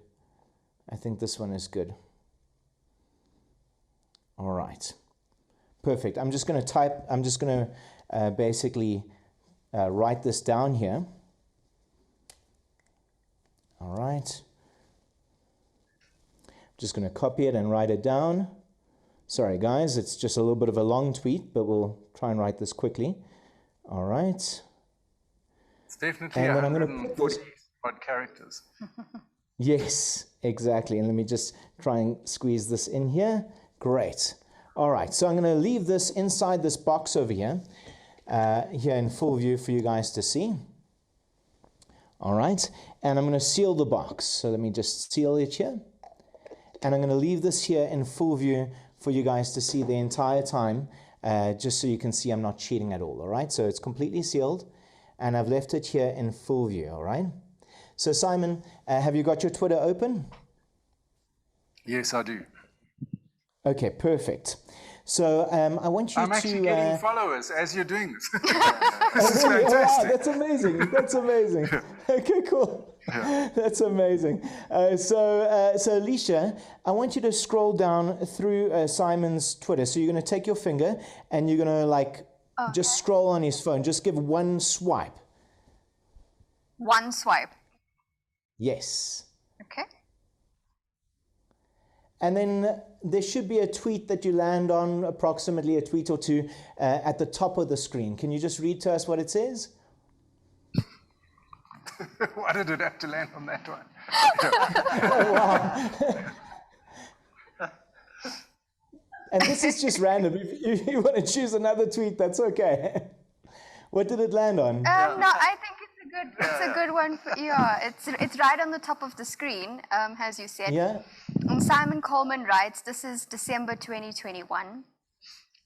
I think this one is good. All right. Perfect. I'm just going to basically write this down here. All right. Just going to copy it and write it down. Sorry, guys, it's just a little bit of a long tweet, but we'll try and write this quickly. All right. It's definitely And then I'm 140 odd characters. Yes, exactly. And let me just try and squeeze this in here. Great. All right, so I'm going to leave this inside this box over here, here in full view for you guys to see. All right, and I'm going to seal the box. So let me just seal it here. And I'm going to leave this here in full view for you guys to see the entire time, just so you can see I'm not cheating at all, all right? So it's completely sealed, and I've left it here in full view, all right? So Simon, have you got your Twitter open? Yes, I do. Okay, perfect. So I want you I'm actually getting followers as you're doing this. This is really? fantastic. Wow, that's amazing. That's amazing. Okay, cool. That's amazing. So Alicia, I want you to scroll down through Simon's Twitter. So you're going to take your finger and you're going to just scroll on his phone. Just give one swipe. One swipe. Yes. Okay. And then there should be a tweet that you land on, approximately a tweet or two, at the top of the screen. Can you just read to us what it says? Why did it have to land on that one? Oh, wow. And this is just random. If you want to choose another tweet, that's okay. What did it land on? No, I think it's a good one for it's right on the top of the screen, as you said. Yeah. And Simon Coleman writes, this is December 2021.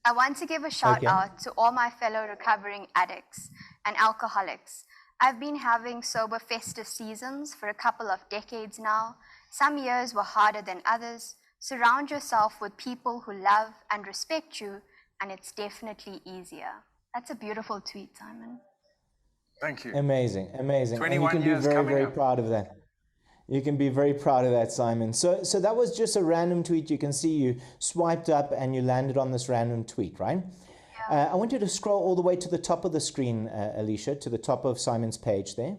I want to give a shout out to all my fellow recovering addicts and alcoholics. I've been having sober festive seasons for a couple of decades now. Some years were harder than others. Surround yourself with people who love and respect you, and it's definitely easier. That's a beautiful tweet, Simon. Thank you. Amazing, amazing. 21 and you can be years very, very up. proud of that. You can be very proud of that, Simon. So that was just a random tweet. You can see you swiped up and you landed on this random tweet, right? Yeah. I want you to scroll all the way to the top of the screen, Alicia, to the top of Simon's page there.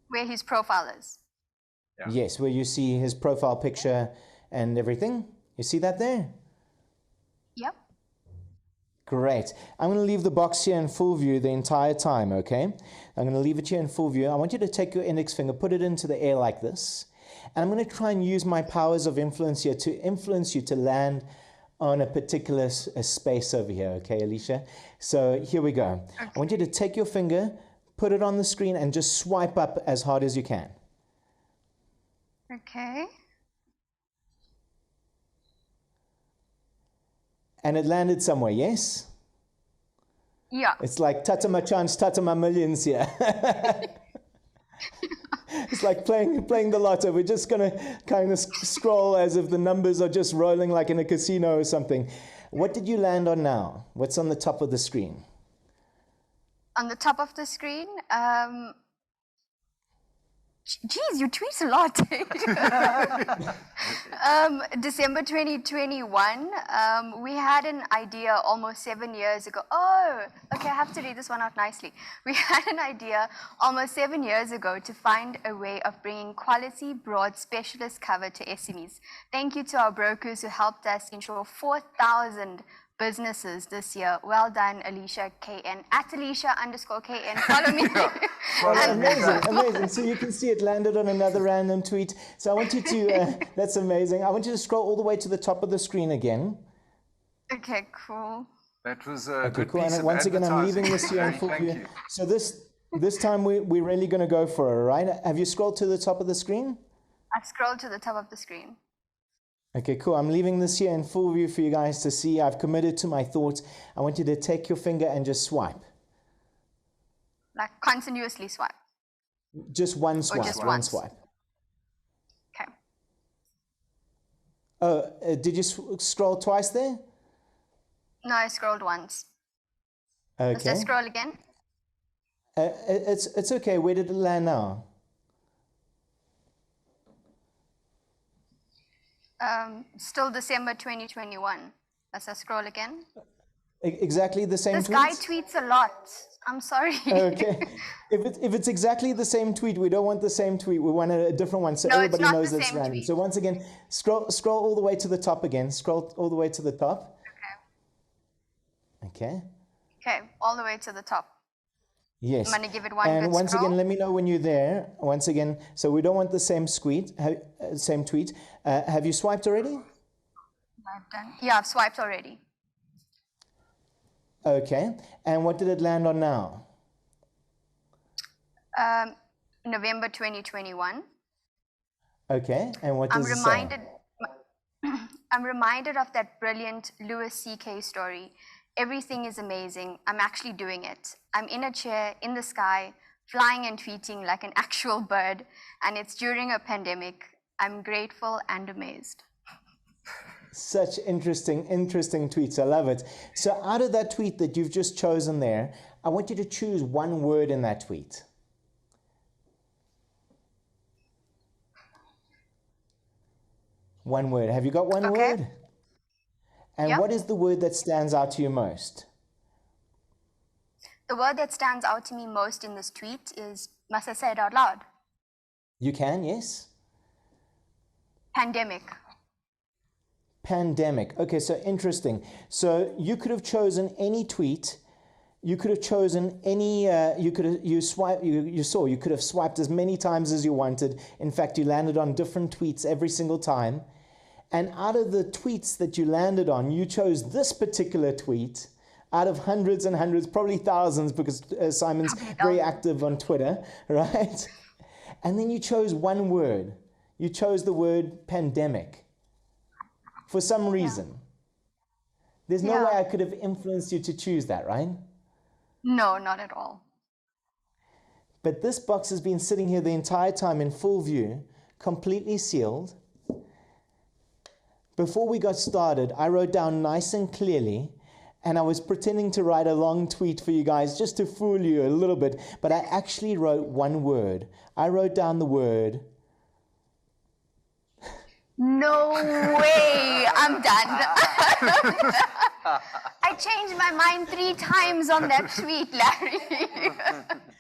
Where his profile is. Yeah. Yes, where you see his profile picture and everything. You see that there? Yep. Great. I'm going to leave the box here in full view the entire time, okay? I'm going to leave it here in full view. I want you to take your index finger, put it into the air like this, and I'm going to try and use my powers of influence here to influence you to land on a particular space over here, okay, Alicia? So here we go. Okay. I want you to take your finger, put it on the screen, and just swipe up as hard as you can. Okay. And it landed somewhere, yes? Yeah. It's like tata my chance, tata my millions here. It's like playing the lotto. We're just going to kind of scroll as if the numbers are just rolling like in a casino or something. What did you land on now? What's on the top of the screen? On the top of the screen? Geez, you tweet a lot. December 2021, we had an idea almost 7 years ago. Oh, okay, I have to read this one out nicely. We had an idea almost 7 years ago to find a way of bringing quality, broad, specialist cover to SMEs. Thank you to our brokers who helped us insure 4,000 businesses this year. Well done, Alicia KN. At Alicia_KN. Follow me. Amazing. So you can see it landed on another random tweet. So I want you to, that's amazing. I want you to scroll all the way to the top of the screen again. Okay, cool. That was a good cool. piece And of once again, I'm leaving advertising. this here in full Thank view. you. So this time we're really going to go for it, right? Have you scrolled to the top of the screen? I've scrolled to the top of the screen. Okay, cool. I'm leaving this here in full view for you guys to see. I've committed to my thoughts. I want you to take your finger and just swipe. Like continuously swipe. Just one swipe. Or just one once. swipe. Okay. Oh, did you scroll twice there? No, I scrolled once. Okay. Let's just scroll again. It's okay. Where did it land now? Still December 2021. Let's just scroll again. Exactly the same This tweet? guy tweets a lot. I'm sorry. Okay. If it's exactly the same tweet, we don't want the same tweet. We want a different one so No, it's everybody not knows the it's same random. tweet. So once again, scroll all the way to the top again. Scroll all the way to the top. Okay. Okay, all the way to the top. Yes. I'm going to give it one And good once scroll. again, let me know when you're there. Once again, so we don't want the same tweet. Same tweet. Have you swiped already? I've done. Yeah, I've swiped already. Okay. And what did it land on now? November 2021. Okay. And what does it say? I'm reminded of that brilliant Louis C.K. story. Everything is amazing. I'm actually doing it. I'm in a chair in the sky, flying and tweeting like an actual bird, and it's during a pandemic. I'm grateful and amazed. Such interesting tweets. I love it. So out of that tweet that you've just chosen there, I want you to choose one word in that tweet. One word. Have you got one word? And what is the word that stands out to you most? The word that stands out to me most in this tweet is, must I say it out loud? You can, yes. Pandemic. Pandemic. Okay, so interesting. So you could have chosen any tweet. You could have chosen any. You could have swiped as many times as you wanted. In fact, you landed on different tweets every single time. And out of the tweets that you landed on, you chose this particular tweet out of hundreds and hundreds, probably thousands, because Simon's very active on Twitter, right? And then you chose one word. You chose the word pandemic for some reason. There's no way I could have influenced you to choose that, right? No, not at all. But this box has been sitting here the entire time in full view, completely sealed. Before we got started, I wrote down nice and clearly, and I was pretending to write a long tweet for you guys just to fool you a little bit, but I actually wrote one word. I wrote down the word. No way, I'm done. I changed my mind 3 times on that tweet, Larry.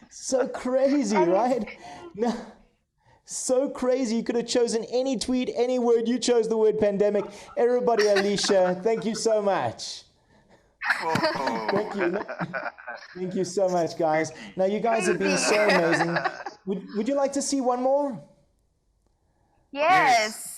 So crazy, right? No. So crazy. You could have chosen any tweet, any word. You chose the word pandemic. Everybody, Alicia, thank you so much. Thank you. Thank you so much, guys. Now, you guys have been so amazing. Would you like to see one more? Yes.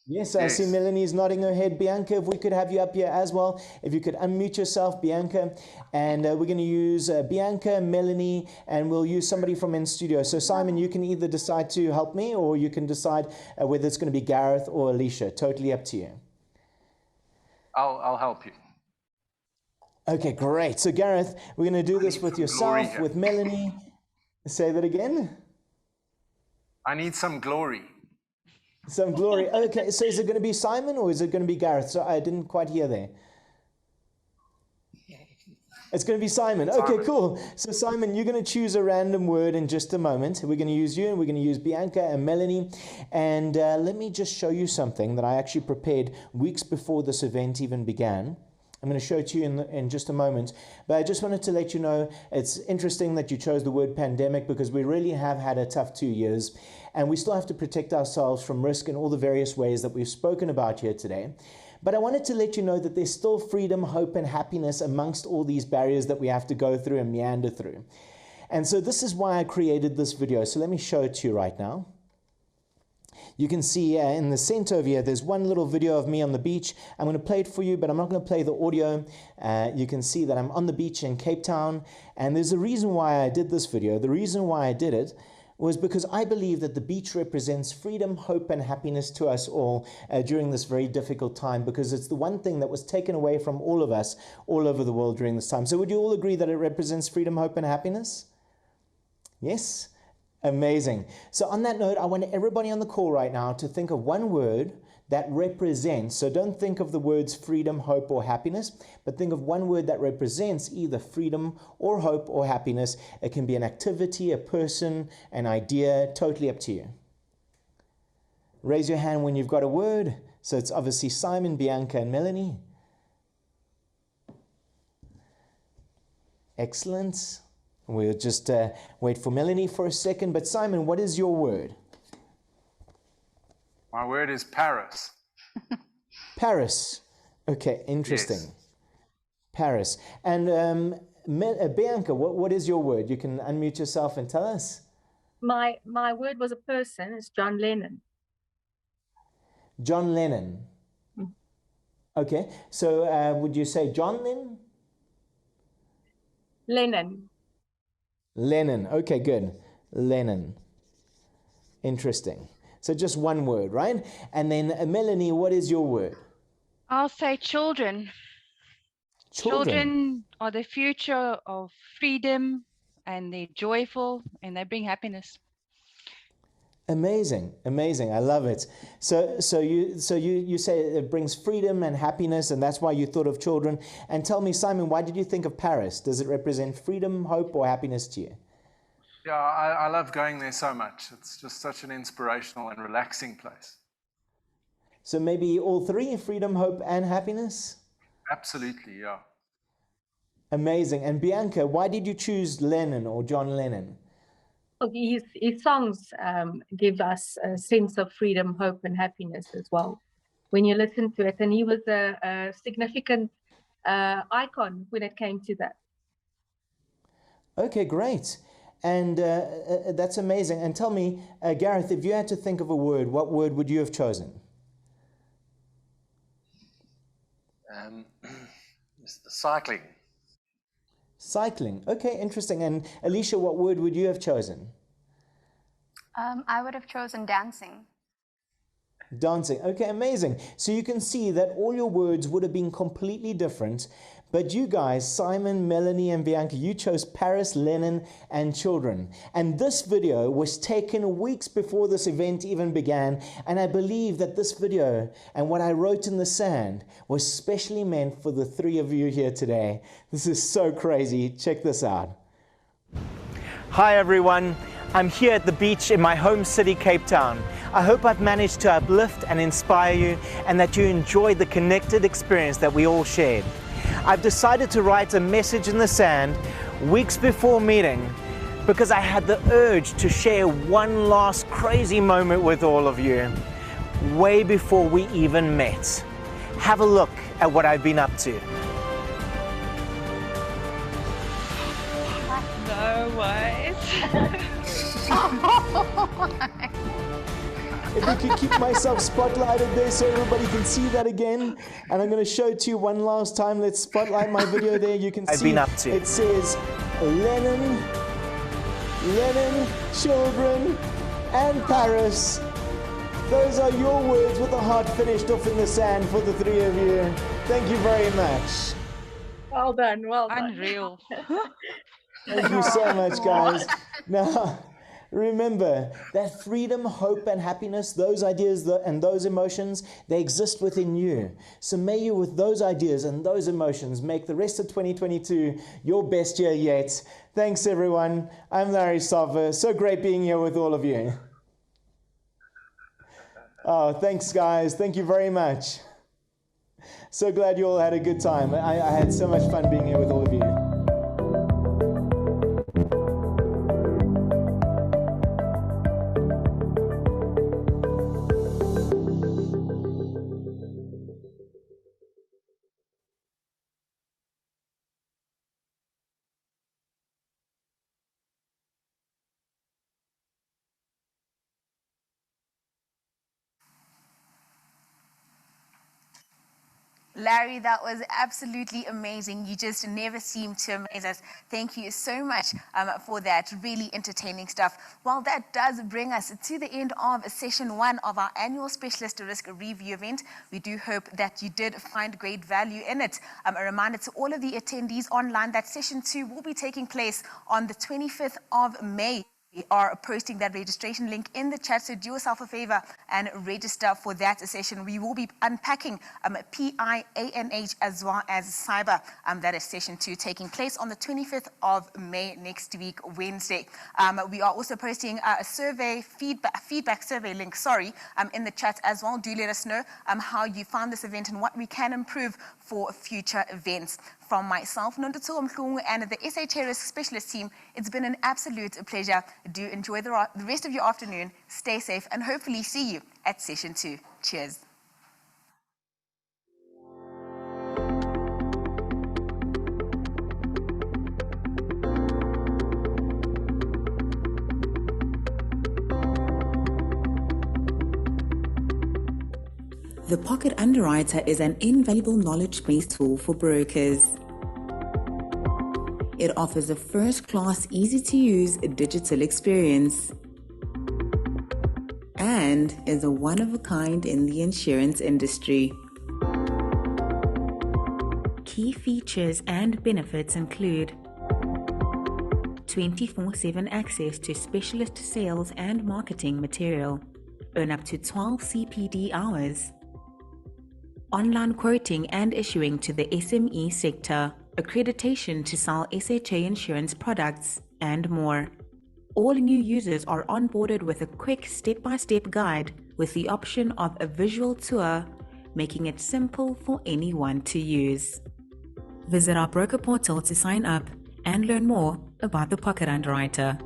Yes, I see Melanie's nodding her head. Bianca, if we could have you up here as well. If you could unmute yourself, Bianca. And we're going to use Bianca, Melanie, and we'll use somebody from in studio. So Simon, you can either decide to help me, or you can decide whether it's going to be Gareth or Alicia. Totally up to you. I'll help you. Okay, great. So Gareth, we're going to do this with yourself, with Melanie. Say that again. I need some glory. Some glory. Okay, so is it going to be Simon or is it going to be Gareth? So I didn't quite hear there. It's going to be Simon. Okay, cool. So Simon, you're going to choose a random word in just a moment. We're going to use you, and we're going to use Bianca and Melanie. And let me just show you something that I actually prepared weeks before this event even began. I'm going to show it to you in just a moment. But I just wanted to let you know, it's interesting that you chose the word pandemic, because we really have had a tough 2 years. And we still have to protect ourselves from risk in all the various ways that we've spoken about here today. But I wanted to let you know that there's still freedom, hope, and happiness amongst all these barriers that we have to go through and meander through. And so this is why I created this video. So let me show it to you right now. You can see in the center over here, there's one little video of me on the beach. I'm going to play it for you, but I'm not going to play the audio. You can see that I'm on the beach in Cape Town. And there's a reason why I did this video. The reason why I did it was because I believe that the beach represents freedom, hope, and happiness to us all during this very difficult time, because it's the one thing that was taken away from all of us all over the world during this time. So would you all agree that it represents freedom, hope, and happiness? Yes? Amazing. So on that note, I want everybody on the call right now to think of one word that represents, so don't think of the words freedom, hope, or happiness, but think of one word that represents either freedom or hope or happiness. It can be an activity, a person, an idea, totally up to you. Raise your hand when you've got a word. So it's obviously Simon, Bianca, and Melanie. Excellent. We'll just wait for Melanie for a second. But Simon, what is your word? My word is Paris. Paris. Okay, interesting. Yes. Paris. And Bianca, what is your word? You can unmute yourself and tell us. My word was a person. It's John Lennon. John Lennon. Okay, so would you say John then? Lennon. Lennon. Okay, good. Lennon. Interesting. So just one word, right? And then Melanie, what is your word? I'll say children. Children are the future of freedom, and they're joyful, and they bring happiness. Amazing, amazing. I love it. So you say it brings freedom and happiness, and that's why you thought of children. And tell me, Simon, why did you think of Paris? Does it represent freedom, hope, or happiness to you? Yeah, I love going there so much. It's just such an inspirational and relaxing place. So maybe all three, freedom, hope, and happiness? Absolutely, yeah. Amazing. And Bianca, why did you choose Lennon or John Lennon? Okay, his songs give us a sense of freedom, hope, and happiness as well. When you listen to it, and he was a significant icon when it came to that. Okay, great. And that's amazing. And tell me, Gareth, if you had to think of a word, what word would you have chosen? Cycling. Cycling. Okay, interesting. And Alicia, what word would you have chosen? I would have chosen dancing. Dancing. Okay, amazing. So you can see that all your words would have been completely different, but you guys, Simon, Melanie, and Bianca, you chose Paris, Lennon, and children. And this video was taken weeks before this event even began, and I believe that this video and what I wrote in the sand was specially meant for the three of you here today. This is so crazy. Check this out. Hi everyone. I'm here at the beach in my home city, Cape Town. I hope I've managed to uplift and inspire you and that you enjoyed the connected experience that we all shared. I've decided to write a message in the sand weeks before meeting because I had the urge to share one last crazy moment with all of you way before we even met. Have a look at what I've been up to. No way. If I could keep myself spotlighted there so everybody can see that again. And I'm going to show it to you one last time. Let's spotlight my video there. You can see it says Lennon, children, and Paris. Those are your words with the heart finished off in the sand for the three of you. Thank you very much. Well done, well done. Unreal. Thank you so much, guys. Now, remember that freedom, hope, and happiness, those ideas and those emotions, they exist within you. So may you, with those ideas and those emotions, make the rest of 2022 your best year yet. Thanks, everyone. I'm Larry Soffer. So great being here with all of you. Oh, thanks, guys. Thank you very much. So glad you all had a good time. I had so much fun being here with all of you. Larry, that was absolutely amazing. You just never seem to amaze us. Thank you so much for that really entertaining stuff. Well, that does bring us to the end of session 1 of our annual Specialist Risk Review event. We do hope that you did find great value in it. A reminder to all of the attendees online that session 2 will be taking place on the 25th of May. We are posting that registration link in the chat, so do yourself a favor and register for that session. We will be unpacking PIANH as well as cyber. That is session 2 taking place on the 25th of May next week, Wednesday. We are also posting a survey, feedback survey link, in the chat as well. Do let us know how you found this event and what we can improve for future events. From myself, Nontutuko Mhlungu, and the SHA Risk Specialist team, it's been an absolute pleasure. Do enjoy the rest of your afternoon, stay safe, and hopefully see you at session 2. Cheers. The Pocket Underwriter is an invaluable knowledge-based tool for brokers. It offers a first-class, easy-to-use digital experience and is a one-of-a-kind in the insurance industry. Key features and benefits include 24/7 access to specialist sales and marketing material, earn up to 12 CPD hours, online quoting and issuing to the SME sector, accreditation to sell SHA insurance products, and more. All new users are onboarded with a quick step-by-step guide with the option of a visual tour, making it simple for anyone to use. Visit our broker portal to sign up and learn more about the Pocket Underwriter.